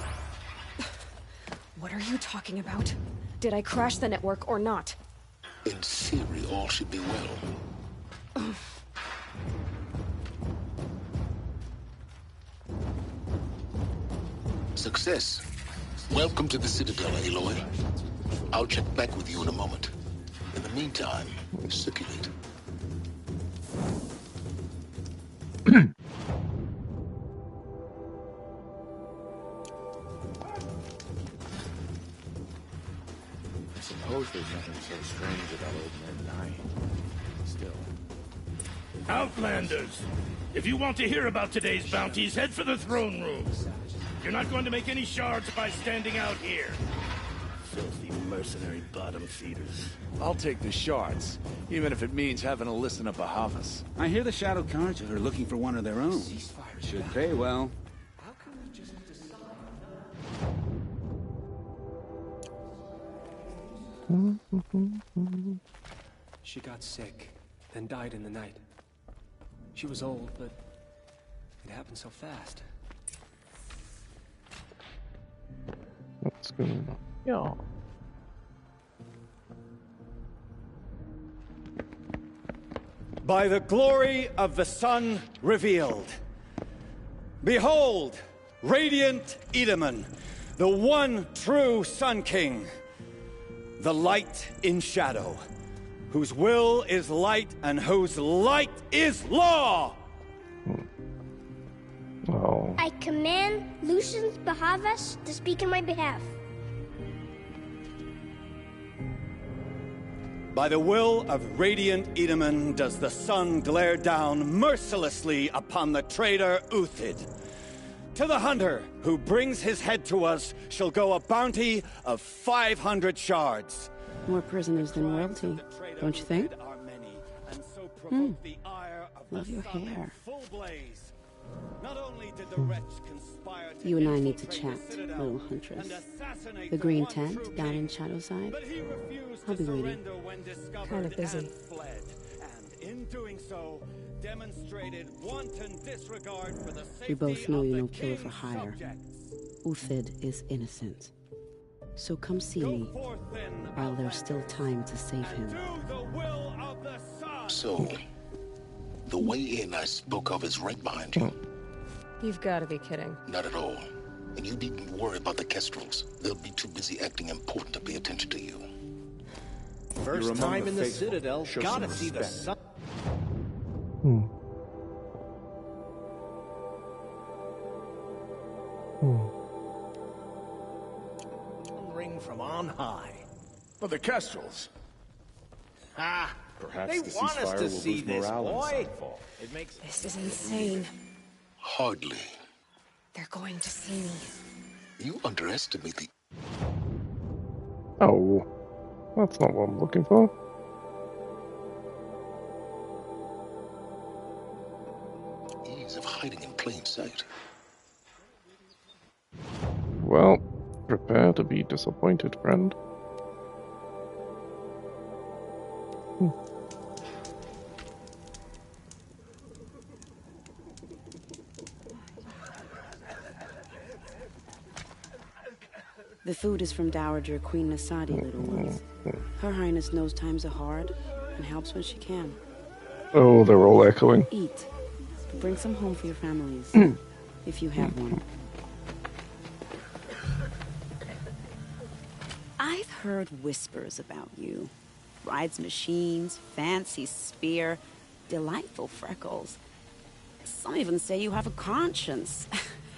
What are you talking about? Did I crash the network or not? In theory, all should be well. Success. Welcome to the Citadel, Aloy. I'll check back with you in a moment. In the meantime, circulate. I suppose there's nothing so strange about old men dying. Still. Outlanders! If you want to hear about today's bounties, head for the throne room. You're not going to make any shards by standing out here. Filthy mercenary bottom feeders. I'll take the shards, even if it means having to listen to Bahavas. I hear the Shadow Carja are looking for one of their own. Should pay well. She got sick, then died in the night. She was old, but it happened so fast. What's going on? Yeah. By the glory of the sun revealed. Behold, radiant Edaman, the one true Sun King, the light in shadow, whose will is light and whose light is law! Oh. I command Lucius Bahavas to speak in my behalf. By the will of radiant Edaman does the sun glare down mercilessly upon the traitor Uthid. To the hunter who brings his head to us shall go a bounty of 500 shards. More prisoners than royalty, don't you think? Love your hair. You and I need to chat, little huntress. The green tent down in Shadowside. I'll be waiting. Kind of busy. In doing so, demonstrated wanton disregard for the We both safety know of you're the no killer for king's hire. subjects. Uthid is innocent. So come see me while there's still time to save him. So, the way in I spoke of is right behind you. You've got to be kidding. Not at all. And you needn't worry about the Kestrels. They'll be too busy acting important to pay attention to you. First time in the Citadel, gotta see the sun. Ring from on high. For the Kestrels. Ha! Perhaps They the want us ceasefire to will see boost this, morale in boy. Sunfall. It makes This is insane. Hardly. They're going to see me. You underestimate the Oh. That's not what I'm looking for. ease of hiding in plain sight. Well, prepare to be disappointed, friend. The food is from Dowager Queen Nasadi, little ones. Her Highness knows times are hard and helps when she can. Oh, they're all echoing. Eat. Bring some home for your families, if you have one. I've heard whispers about you. Rides machines, fancy spear, delightful freckles. Some even say you have a conscience.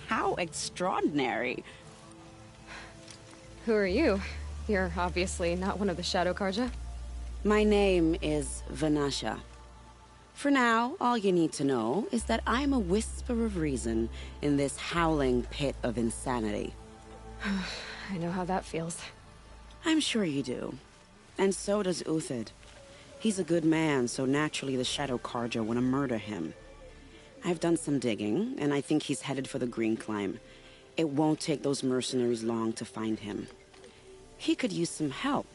How extraordinary. Who are you? You're obviously not one of the Shadow Karja. My name is Vanasha. For now, all you need to know is that I'm a whisper of reason in this howling pit of insanity. I know how that feels. I'm sure you do. And so does Uthid. He's a good man, so naturally the Shadow Karja want to murder him. I've done some digging, and I think he's headed for the Green Climb. It won't take those mercenaries long to find him. He could use some help,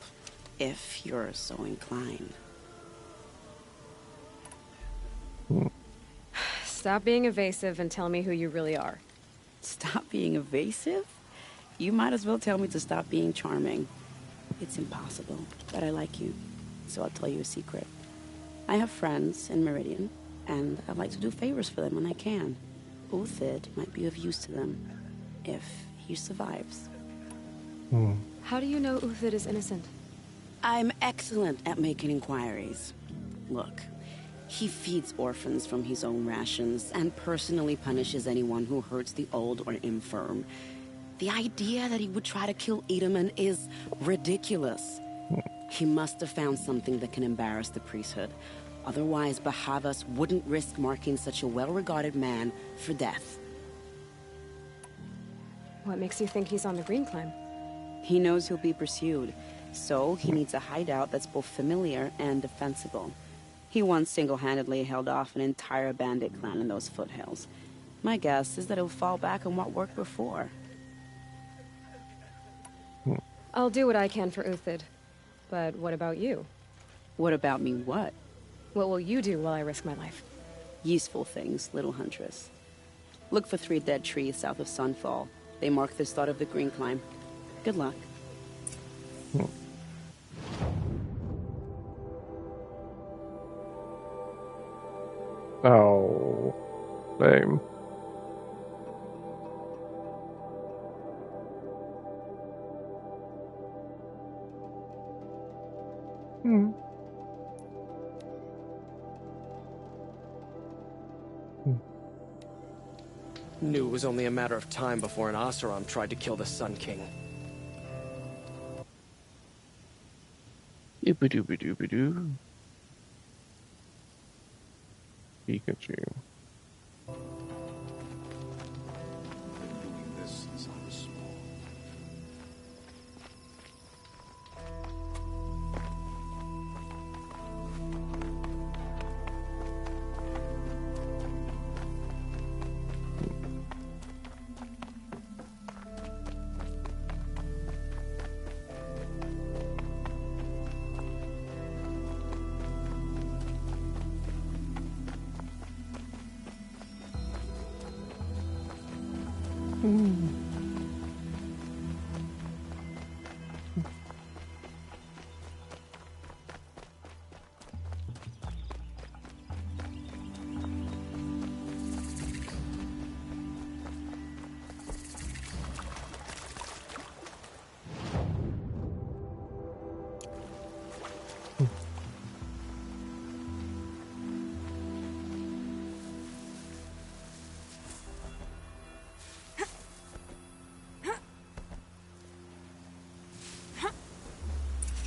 if you're so inclined. Stop being evasive and tell me who you really are. Stop being evasive? You might as well tell me to stop being charming. It's impossible, but I like you, so I'll tell you a secret. I have friends in Meridian, and I like to do favors for them when I can. Uthid might be of use to them, if he survives. How do you know Uthid is innocent? I'm excellent at making inquiries. Look, he feeds orphans from his own rations and personally punishes anyone who hurts the old or infirm. The idea that he would try to kill Edaman is ridiculous. He must have found something that can embarrass the priesthood. Otherwise, Bahavas wouldn't risk marking such a well-regarded man for death. What makes you think he's on the Green Climb? He knows he'll be pursued, so he needs a hideout that's both familiar and defensible. He once single-handedly held off an entire bandit clan in those foothills. My guess is that he'll fall back on what worked before. I'll do what I can for Uthid. But what about you? What about me what? What will you do while I risk my life? Useful things, little huntress. Look for 3 dead trees south of Sunfall. They mark the start of the green climb. Good luck. Oh, lame. Knew it was only a matter of time before an Oseram tried to kill the Sun King. Doobie-doobie-doobie-doo. Pikachu. Doing this since I was small.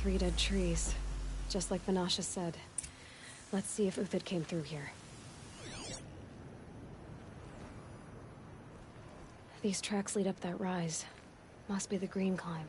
Three dead trees. Just like Vanasha said. Let's see if Uthid came through here. These tracks lead up that rise. Must be the green climb.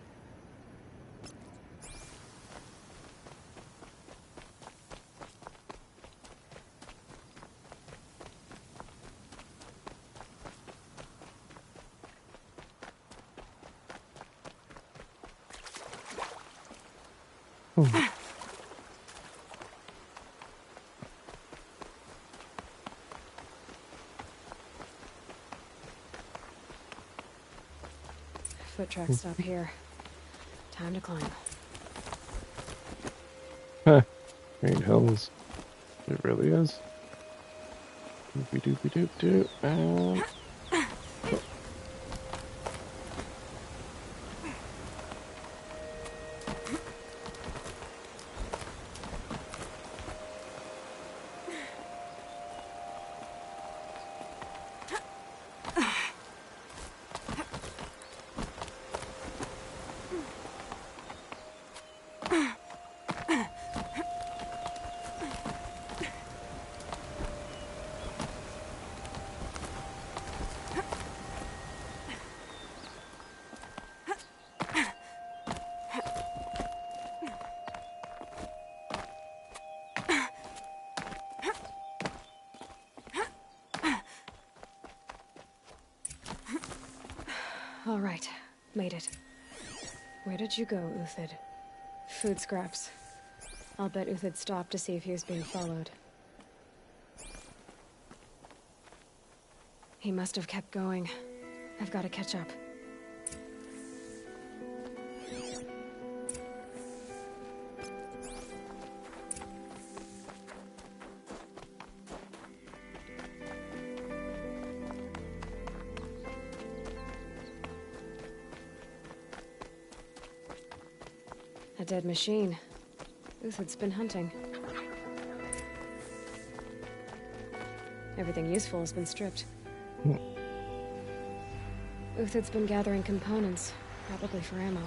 Foot tracks stop here. Time to climb. Huh. Green Hills. It really is. Doopy-doopy-doop-doop. All right, made it. Where did you go, Uthid? Food scraps. I'll bet Uthid stopped to see if he was being followed. He must have kept going. I've got to catch up. A dead machine. Uthid's been hunting. Everything useful has been stripped. Uthid's been gathering components, probably for ammo.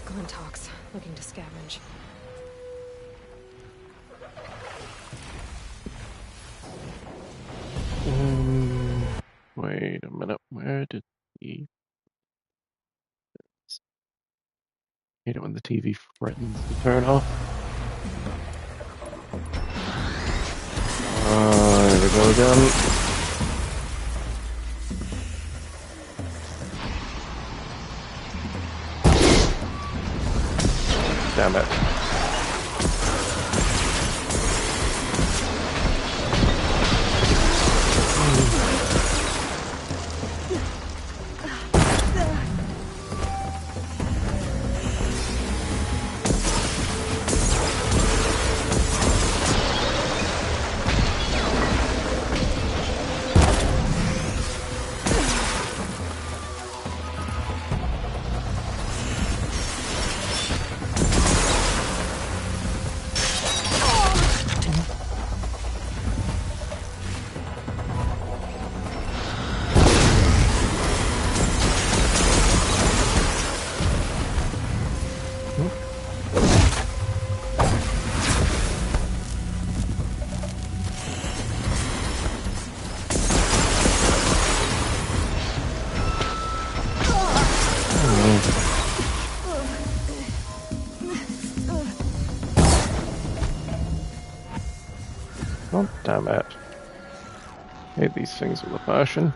Glintox, looking to scavenge. Wait a minute. Where did he... hate it when the TV threatens to turn off. There we go again. damn it. Oh, damn it. Hate these things with a passion.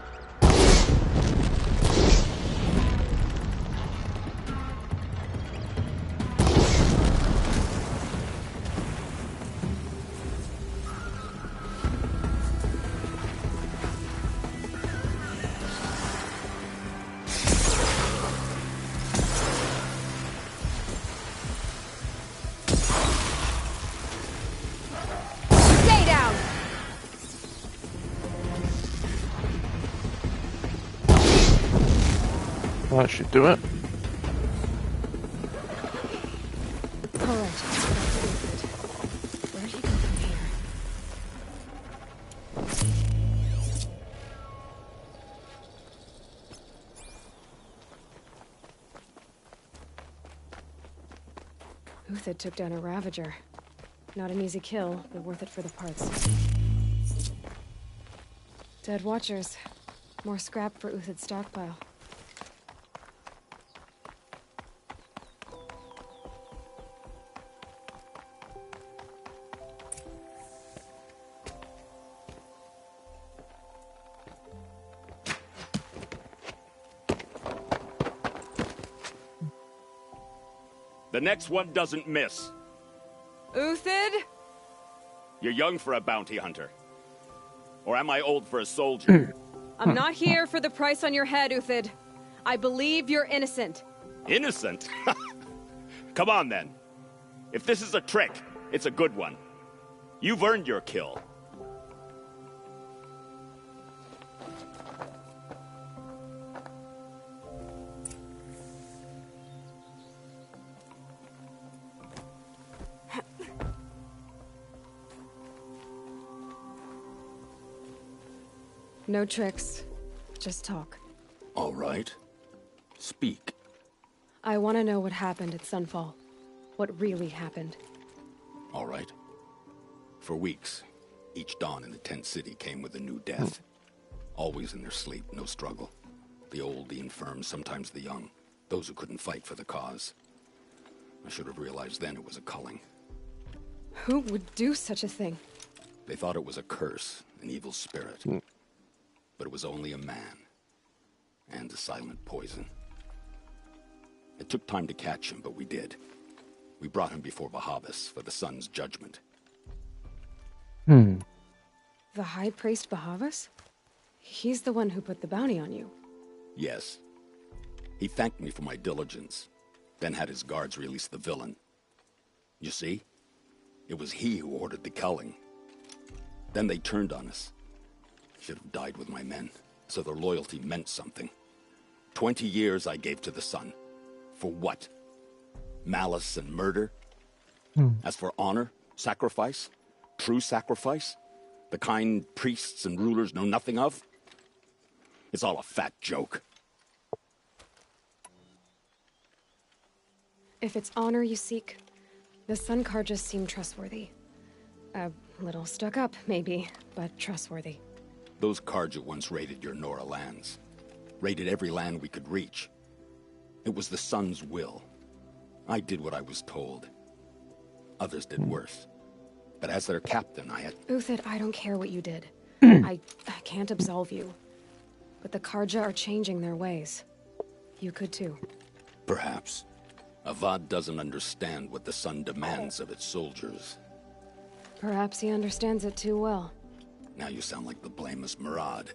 That should do it. Alright, where do you go from here? Uthid took down a Ravager. Not an easy kill, but worth it for the parts. Dead Watchers. More scrap for Uthid's stockpile. The next one doesn't miss. Uthid? You're young for a bounty hunter. Or am I old for a soldier? I'm not here for the price on your head, Uthid. I believe you're innocent. Innocent? Come on, then. If this is a trick, it's a good one. You've earned your kill. No tricks. Just talk. All right. Speak. I want to know what happened at Sunfall. What really happened. All right. For weeks, each dawn in the tent city came with a new death. Always in their sleep, no struggle. The old, the infirm, sometimes the young. Those who couldn't fight for the cause. I should have realized then it was a culling. Who would do such a thing? They thought it was a curse, an evil spirit. But it was only a man. And a silent poison. It took time to catch him, but we did. We brought him before Bahavas for the sun's judgment. The High Priest Bahavas? He's the one who put the bounty on you. Yes. He thanked me for my diligence, then had his guards release the villain. You see? It was he who ordered the culling. Then they turned on us. Should have died with my men, so their loyalty meant something. 20 years I gave to the sun. For what? Malice and murder? As for honor, sacrifice, true sacrifice, the kind priests and rulers know nothing of? It's all a fat joke. If it's honor you seek, the Sun Karjas seem trustworthy. A little stuck up, maybe, but trustworthy. Those Karja once raided your Nora lands. Raided every land we could reach. It was the Sun's will. I did what I was told. Others did worse. But as their captain, I had... Uthid, I don't care what you did. I can't absolve you. But the Karja are changing their ways. You could too. Perhaps. Avad doesn't understand what the sun demands of its soldiers. Perhaps he understands it too well. Now you sound like the blameless Murad.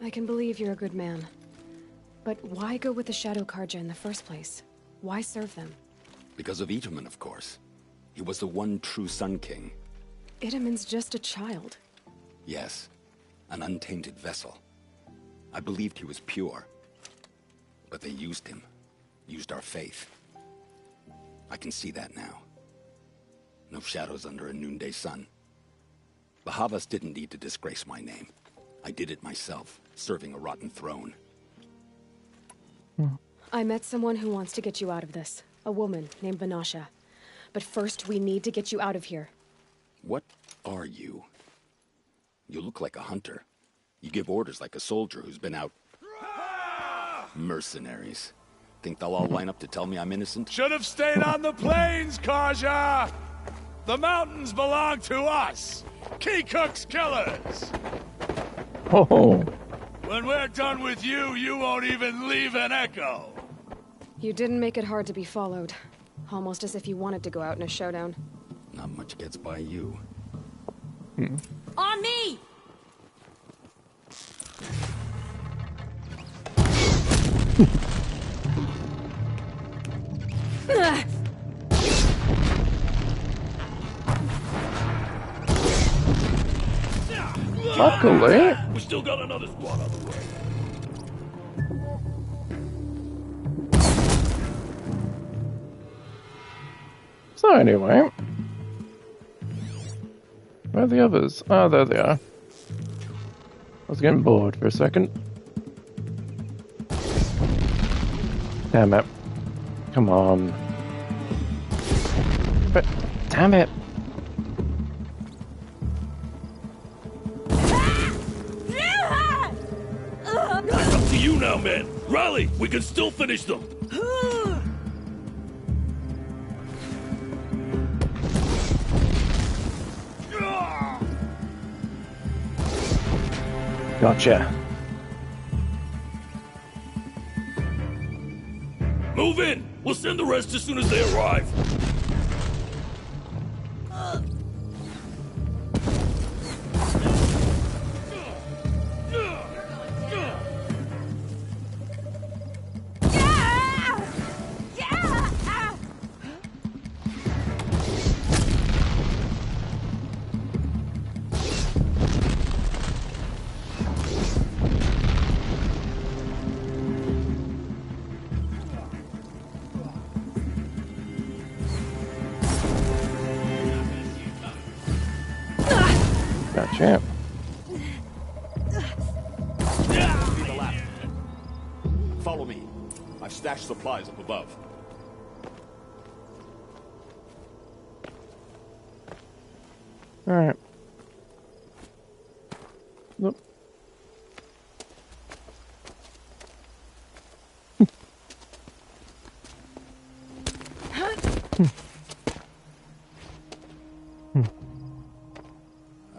I can believe you're a good man. But why go with the Shadow Karja in the first place? Why serve them? Because of Itaman, of course. He was the one true Sun King. Itaman's just a child. Yes, an untainted vessel. I believed he was pure. But they used him. Used our faith. I can see that now. No shadows under a noonday sun. Bahavas didn't need to disgrace my name. I did it myself, serving a rotten throne. I met someone who wants to get you out of this. A woman named Vanasha. But first, we need to get you out of here. What are you? You look like a hunter. You give orders like a soldier who's been out... Mercenaries. Think they'll all line up to tell me I'm innocent? Should have stayed on the plains, Karja! The mountains belong to us! Keecook's killers! Oh. When we're done with you, you won't even leave an echo! You didn't make it hard to be followed. Almost as if you wanted to go out in a showdown. Not much gets by you. On me! Luckily, we still got another squad on the way. so anyway. Where are the others? Oh, there they are. I was getting bored for a second. Damn it. Come on. But, damn it. It's up to you now, man. Rally, we can still finish them. Gotcha. Move in. We'll send the rest as soon as they arrive. Gotcha. Follow me. I've stashed supplies up above. Alright. Nope.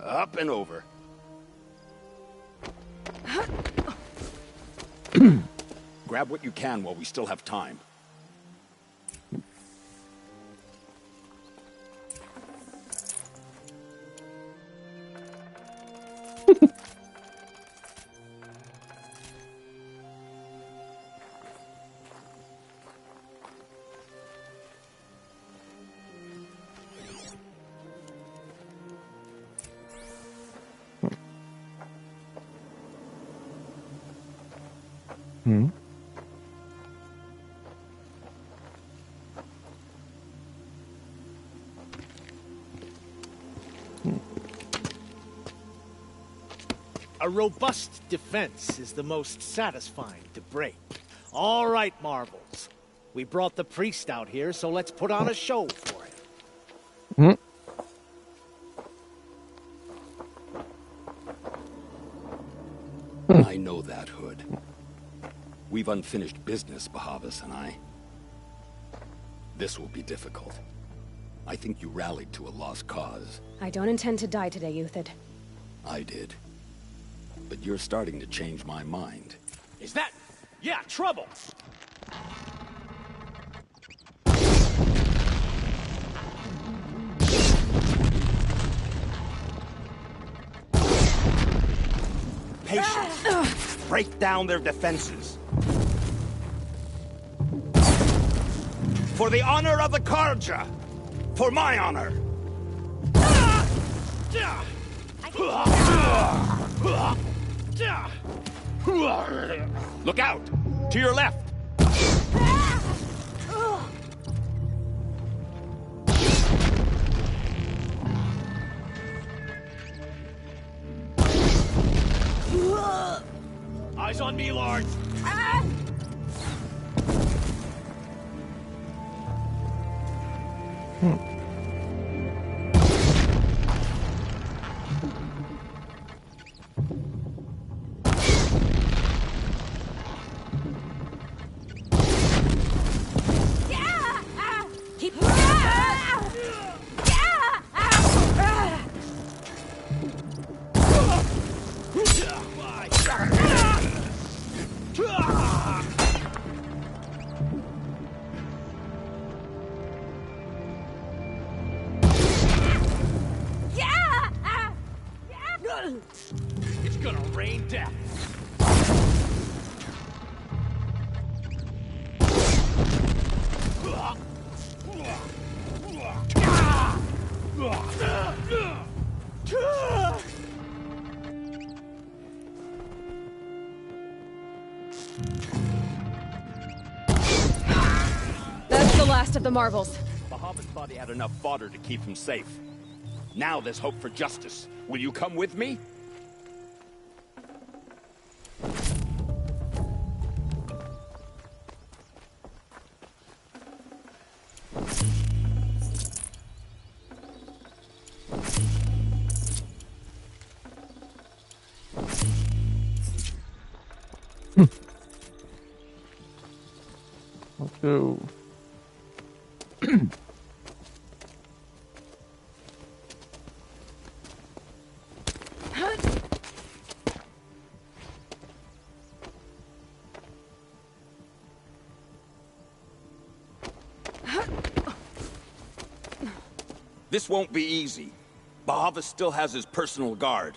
Up and over. Grab what you can while we still have time. A robust defense is the most satisfying to break. All right, Marvels. We brought the priest out here, so let's put on a show for him. I know that, Hood. We've unfinished business, Bahavas and I. This will be difficult. I think you rallied to a lost cause. I don't intend to die today, Euthid. I did. But you're starting to change my mind. Is that... yeah, trouble! break down their defenses. For the honor of the Karja! For my honor! Look out! To your left! Eyes on me, Lord! It's gonna rain death. That's the last of the marvels. Bahamut thought he had enough fodder to keep him safe. Now there's hope for justice. Will you come with me? Let's go. This won't be easy. Bahamut still has his personal guard.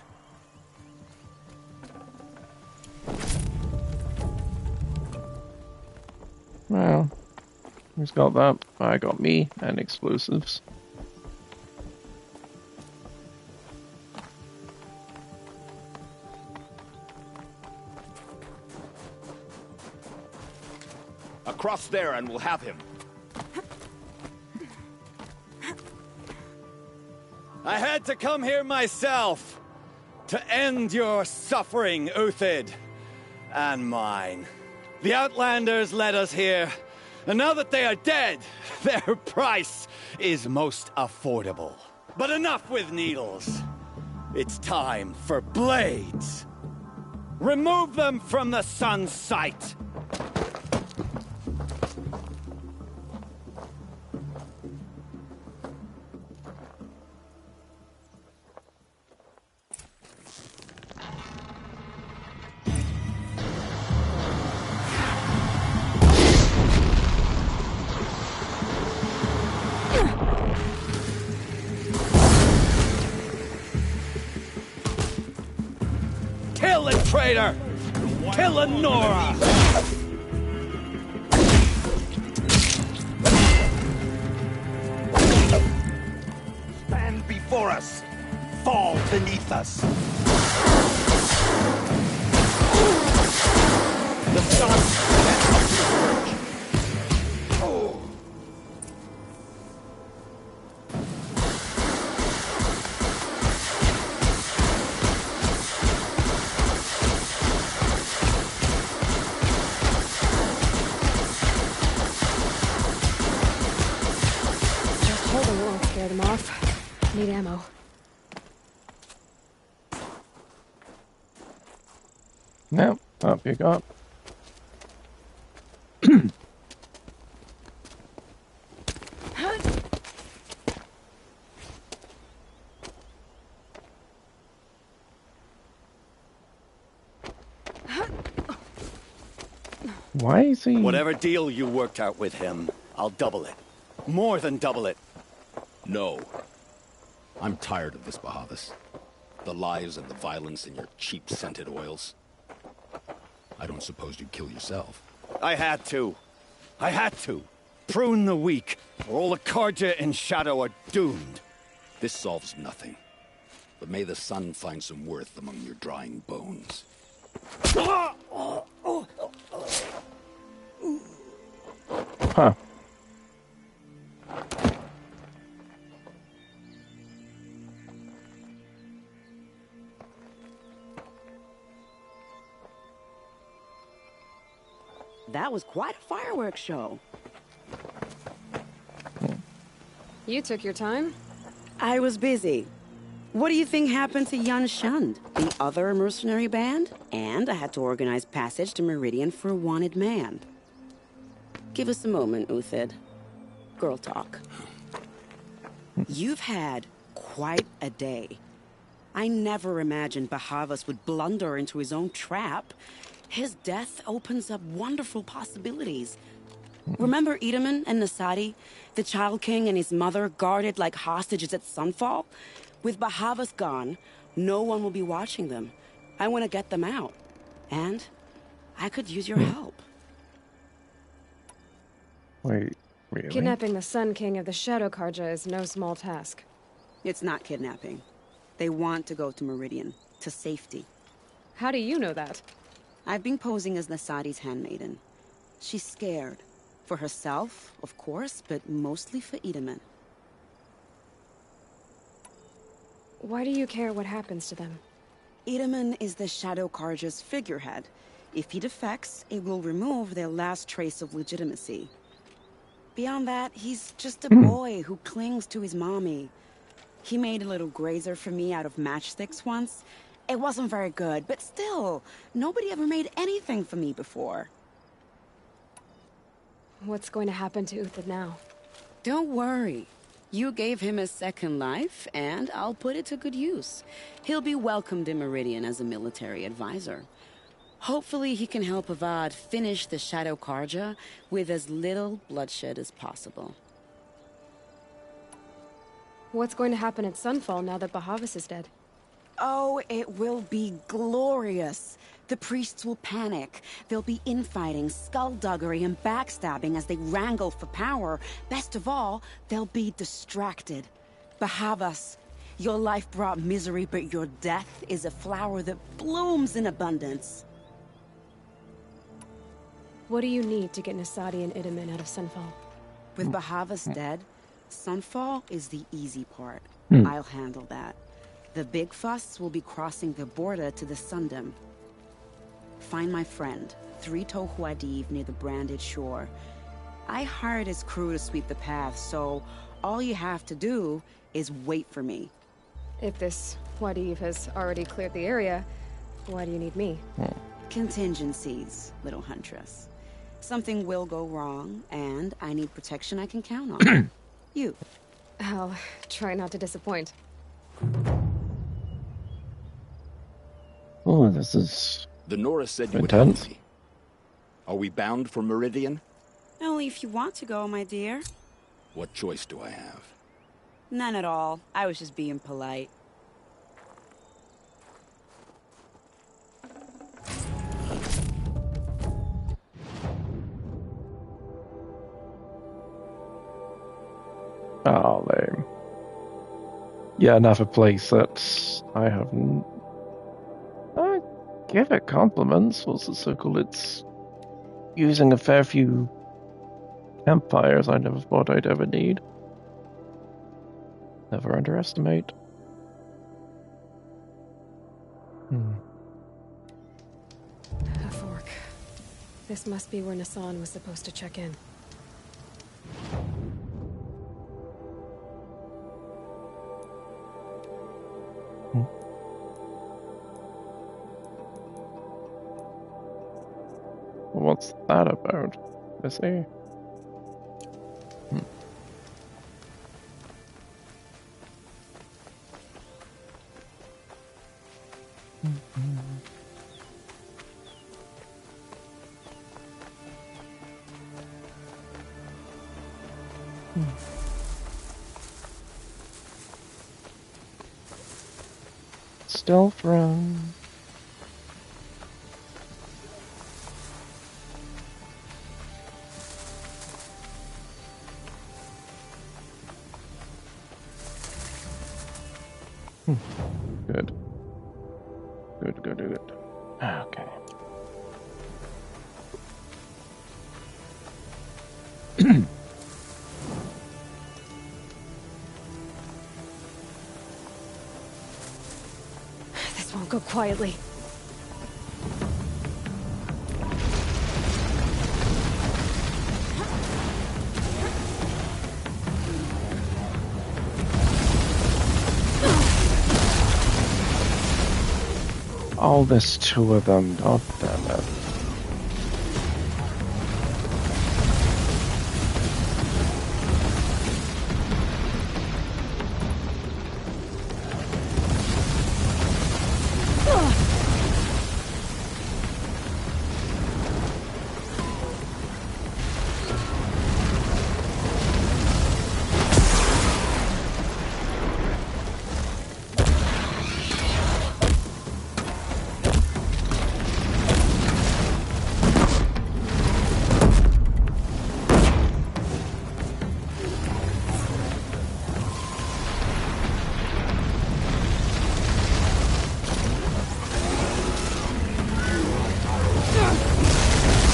Well, he's got that. I got me and explosives. Across there and we'll have him. I had to come here myself to end your suffering, Uthid, and mine. The Outlanders led us here, and now that they are dead, their price is most affordable. But enough with needles. It's time for blades. Remove them from the sun's sight. Kill the traitor! Kill Nora! Stand before us! Fall beneath us! The sun can't help you emerge. Oh. Holding won't scare them off. Need ammo. Now, up you got. Why is he... Whatever deal you worked out with him, I'll double it. More than double it. No. I'm tired of this, Bahamut. The lies and the violence in your cheap scented oils. I don't suppose you'd kill yourself. I had to. I had to. Prune the weak, or all the Karja in Shadow are doomed. This solves nothing. But may the sun find some worth among your drying bones. Huh. That was quite a fireworks show. You took your time? I was busy. What do you think happened to Yun Shund, the other mercenary band? And I had to organize passage to Meridian for a wanted man. Give us a moment, Uthid. Girl talk. You've had quite a day. I never imagined Bahavas would blunder into his own trap. His death opens up wonderful possibilities. Remember Edaman and Nasadi, the Child King and his mother guarded like hostages at Sunfall? With Bahavas gone, no one will be watching them. I want to get them out. And I could use your help. Wait, really? Kidnapping the Sun King of the Shadow Karja is no small task. It's not kidnapping. They want to go to Meridian, to safety. How do you know that? I've been posing as Nasadi's handmaiden. She's scared. For herself, of course, but mostly for Edaman. Why do you care what happens to them? Edaman is the Shadow Karja's figurehead. If he defects, it will remove their last trace of legitimacy. Beyond that, he's just a boy who clings to his mommy. He made a little grazer for me out of matchsticks once. It wasn't very good, but still, nobody ever made anything for me before. What's going to happen to Uthid now? Don't worry. You gave him a second life, and I'll put it to good use. He'll be welcomed in Meridian as a military advisor. Hopefully he can help Avad finish the Shadow Karja with as little bloodshed as possible. What's going to happen at Sunfall now that Bahavas is dead? Oh, it will be glorious. The priests will panic. There'll be infighting, skullduggery, and backstabbing as they wrangle for power. Best of all, they'll be distracted. Bahavas, your life brought misery, but your death is a flower that blooms in abundance. What do you need to get Nasadi and Edaman out of Sunfall? With Bahavas dead, Sunfall is the easy part. I'll handle that. The big fuss will be crossing the border to the Sundom. Find my friend, 3-Toe Huadiv, near the branded shore. I hired his crew to sweep the path, so all you have to do is wait for me. If this Huadiv has already cleared the area, why do you need me? Contingencies, little huntress. Something will go wrong, and I need protection I can count on. You. I'll try not to disappoint. Oh, this is... The Nora said you would help me. Are we bound for Meridian? Only if you want to go, my dear. What choice do I have? None at all. I was just being polite. Oh, lame. Yeah, another place that I haven't... I give it compliments. What's the circle? It's using a fair few campfires I never thought I'd ever need. Never underestimate. A fork. This must be where Nassan was supposed to check in. What's that about? Missy? Stealth run. Good. Good. Okay. This won't go quietly. Oh, there's two of them. Oh, damn it.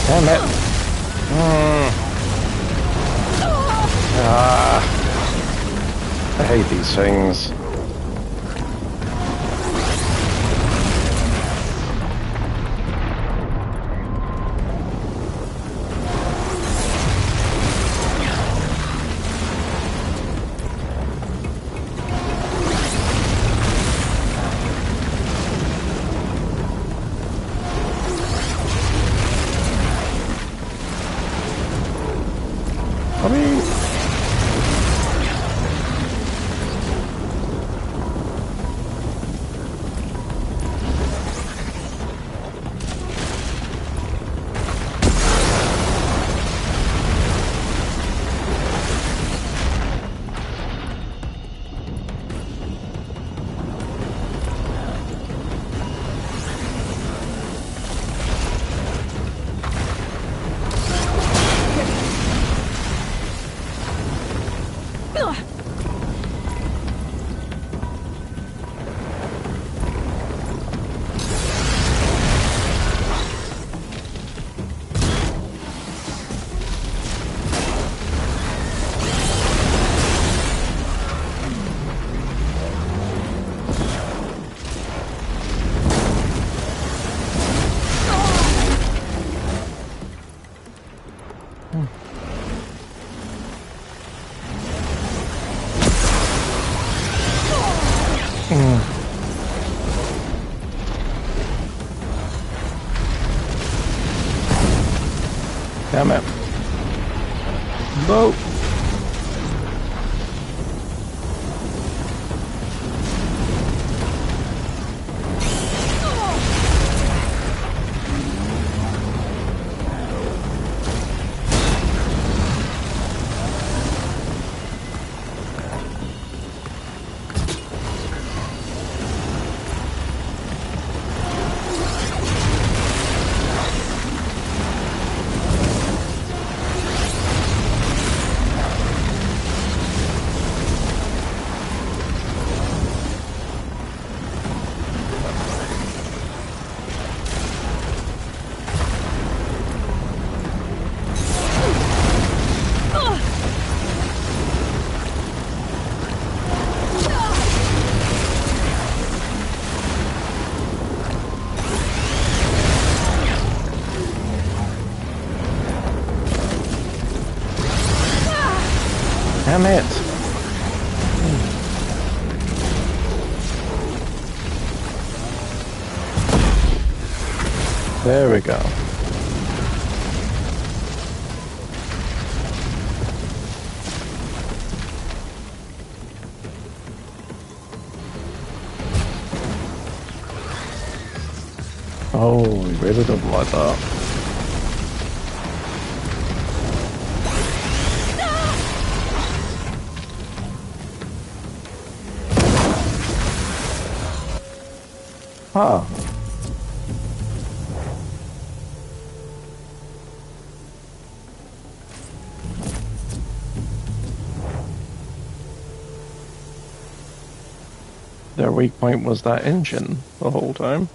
Damn it. I hate these things. Damn it. No. Damn it. There we go. Oh, we really don't like that. Huh. their weak point was that engine the whole time.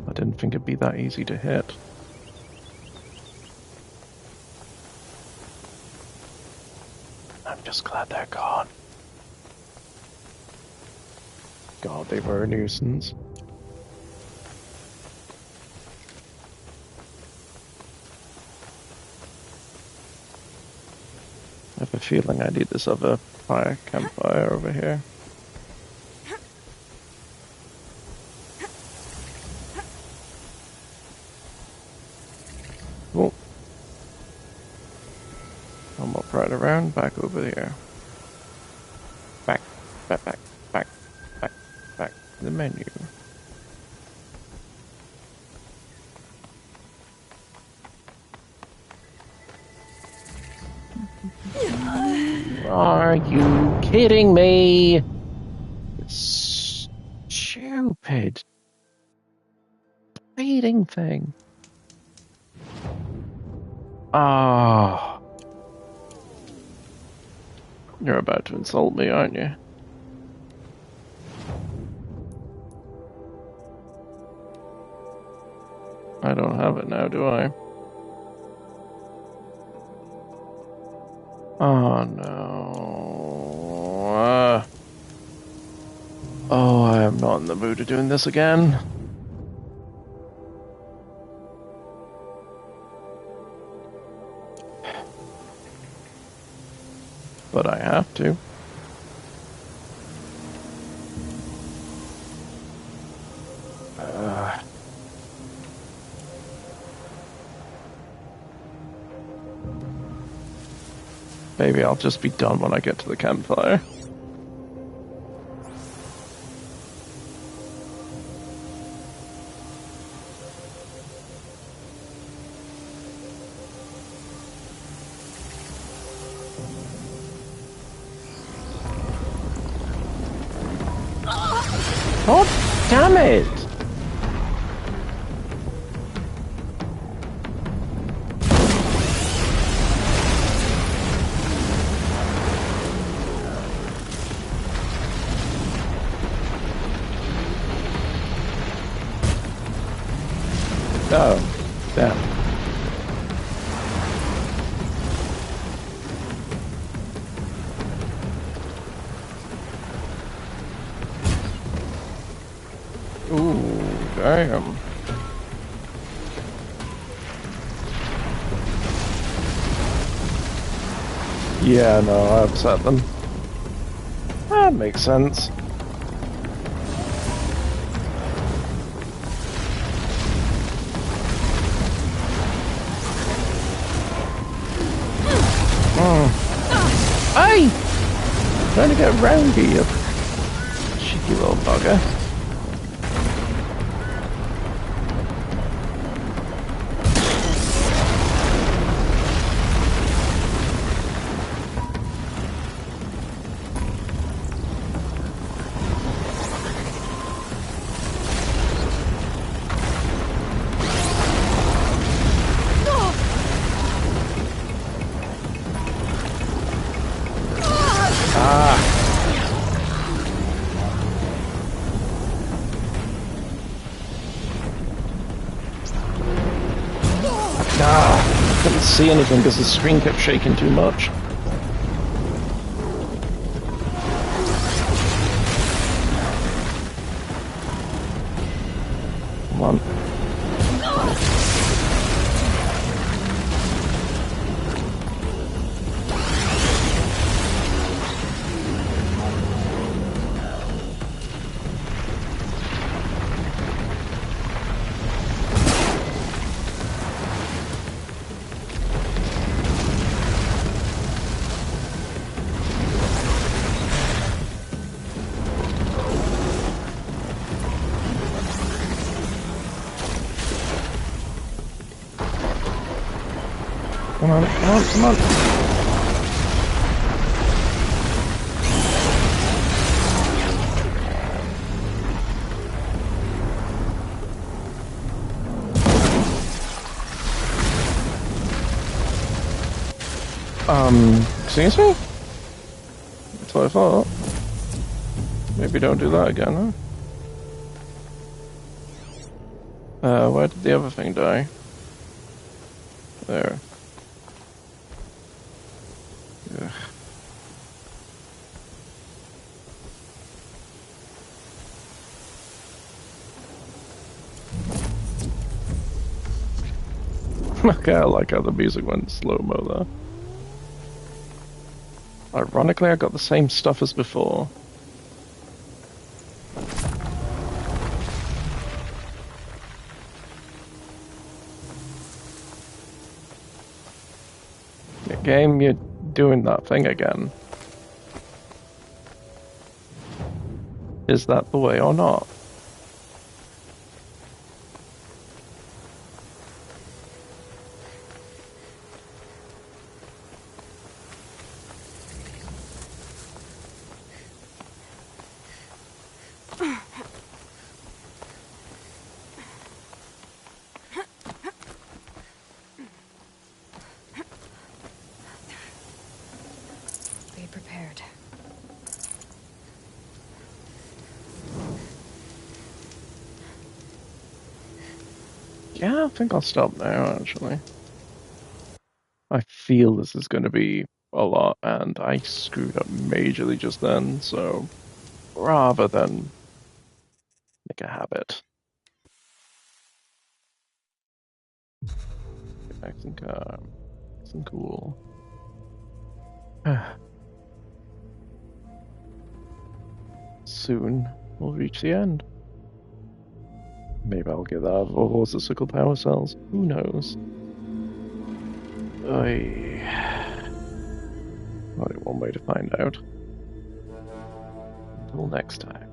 I didn't think it'd be that easy to hit. I'm just glad they're gone. God, they were a nuisance. I have a feeling I need this other campfire over here. Cool. I'm up right around, back over here. Back to the menu. Are you kidding me? It's stupid bleeding thing. Ah. You're about to insult me, aren't you? I don't have it now, do I? Oh no. Oh, I am not in the mood of doing this again. But I have to. Maybe I'll just be done when I get to the campfire. God damn it! Oh, damn. Ooh, damn. Yeah, no, I upset them. That makes sense. Hey! Trying to get around you, cheeky little bugger. Couldn't see anything because the screen kept shaking too much. Come on. Come on, come on, come on. Excuse me? That's what I thought. Maybe don't do that again, huh? Where did the other thing die? There. Ugh. Okay, I like how the music went slow-mo there. Ironically, I got the same stuff as before. Game, you're doing that thing again. Is that the way or not? Be prepared. Yeah, I think I'll stop now, actually. I feel this is going to be a lot, and I screwed up majorly just then, so rather than make a habit. I think, cool. Soon, we'll reach the end. Maybe I'll get out of a horsicle power cells. Who knows? Only one way to find out. Until next time.